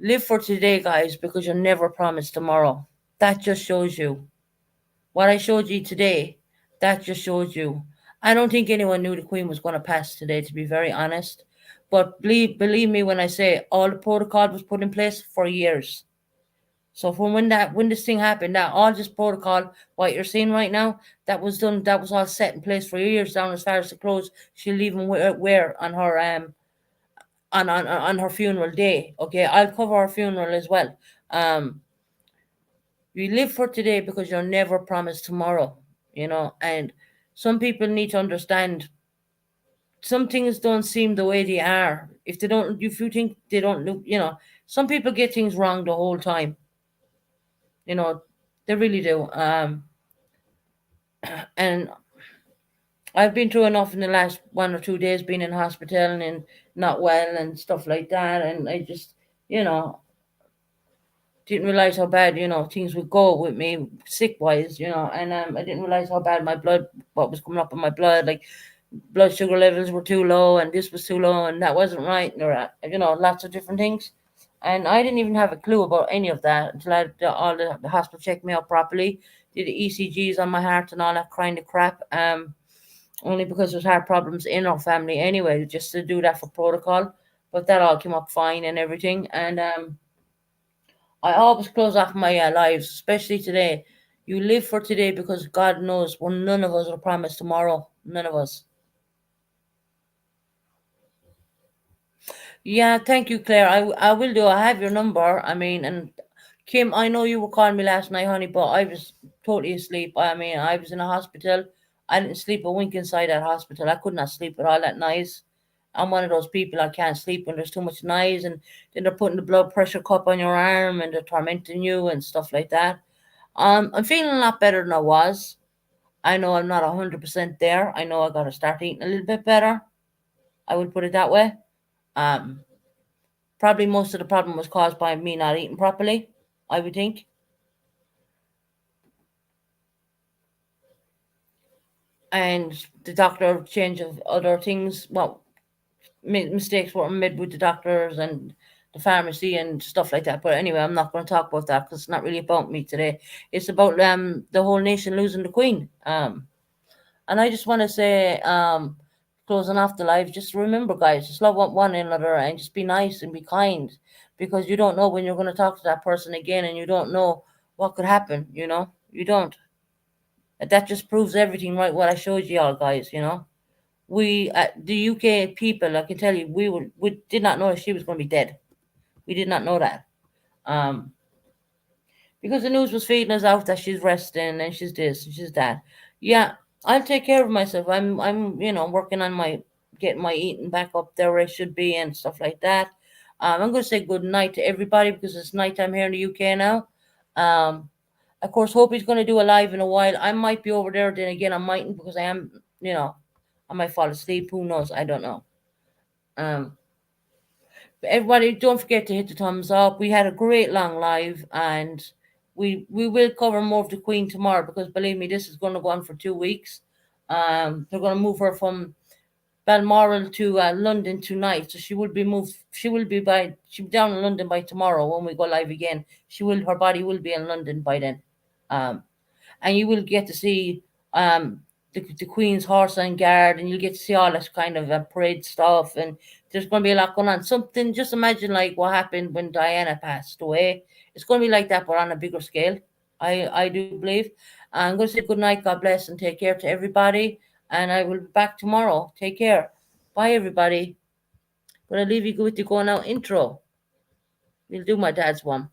Live for today, guys, because you're never promised tomorrow. That just shows you. What I showed you today, that just shows you. I don't think anyone knew the Queen was going to pass today, to be very honest. But believe me when I say all the protocol was put in place for years. So from when this thing happened, that all this protocol, what you're seeing right now, that was done. That was all set in place for years down as far as the clothes she'll even wear on her on her funeral day. Okay, I'll cover her funeral as well. You live for today because you're never promised tomorrow. You know, and some people need to understand. Some things don't seem the way they are. If you think they don't look, you know, some people get things wrong the whole time. You know, they really do. And I've been through enough in the last 1 or 2 days being in hospital and not well and stuff like that. And I just, you know, didn't realize how bad, you know, things would go with me sick wise, you know. And I didn't realize how bad what was coming up in my blood. Like blood sugar levels were too low and this was too low and that wasn't right. Or, you know, lots of different things. And I didn't even have a clue about any of that until the hospital checked me out properly, did the ECGs on my heart and all that kind of crap. Only because there's heart problems in our family anyway, just to do that for protocol. But that all came up fine and everything. And I always close off my lives, especially today. You live for today because God knows none of us are promised tomorrow. None of us. Yeah, thank you, Claire. I will do. I have your number. I mean, and Kim, I know you were calling me last night, honey, but I was totally asleep. I mean, I was in a hospital. I didn't sleep a wink inside that hospital. I could not sleep with all that noise. I'm one of those people, I can't sleep when there's too much noise, and then they're putting the blood pressure cup on your arm and they're tormenting you and stuff like that. I'm feeling a lot better than I was. I know I'm not 100% there. I know I got to start eating a little bit better. I would put it that way. Probably most of the problem was caused by me not eating properly, I would think. And the doctor change of other things, well, mistakes were made with the doctors and the pharmacy and stuff like that. But anyway, I'm not going to talk about that because it's not really about me today. It's about the whole nation losing the Queen. And I just want to say, closing off the live, just remember, guys, just love one another and just be nice and be kind, because you don't know when you're going to talk to that person again, and you don't know what could happen. You know, you don't. That just proves everything, right? What I showed you all, guys. You know, we the UK people, I can tell you, we did not know she was going to be dead. We did not know that, because the news was feeding us out that she's resting and she's this and she's that. Yeah, I'll take care of myself. I'm you know, working on getting my eating back up there where it should be and stuff like that. I'm going to say good night to everybody because it's nighttime here in the UK now. Of course, Hope's going to do a live in a while. I might be over there. Then again, I mightn't, because I am, you know, I might fall asleep. Who knows? I don't know. But everybody, don't forget to hit the thumbs up. We had a great long live, and we will cover more of the Queen tomorrow, because believe me, this is going to go on for 2 weeks. They're going to move her from Balmoral to London tonight, so she will be moved. She'll be down in London by tomorrow when we go live again. Her body will be in London by then, and you will get to see the Queen's horse and guard, and you'll get to see all this kind of parade stuff, and there's going to be a lot going on. Something, just imagine like what happened when Diana passed away. It's going to be like that, but on a bigger scale. I do believe. I'm going to say good night, God bless, and take care to everybody. And I will be back tomorrow. Take care. Bye, everybody. I'm going to leave you with the Going Out intro. We'll do my dad's one.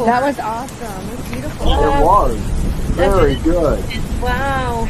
That was awesome. It was beautiful. It was. Very good. Wow.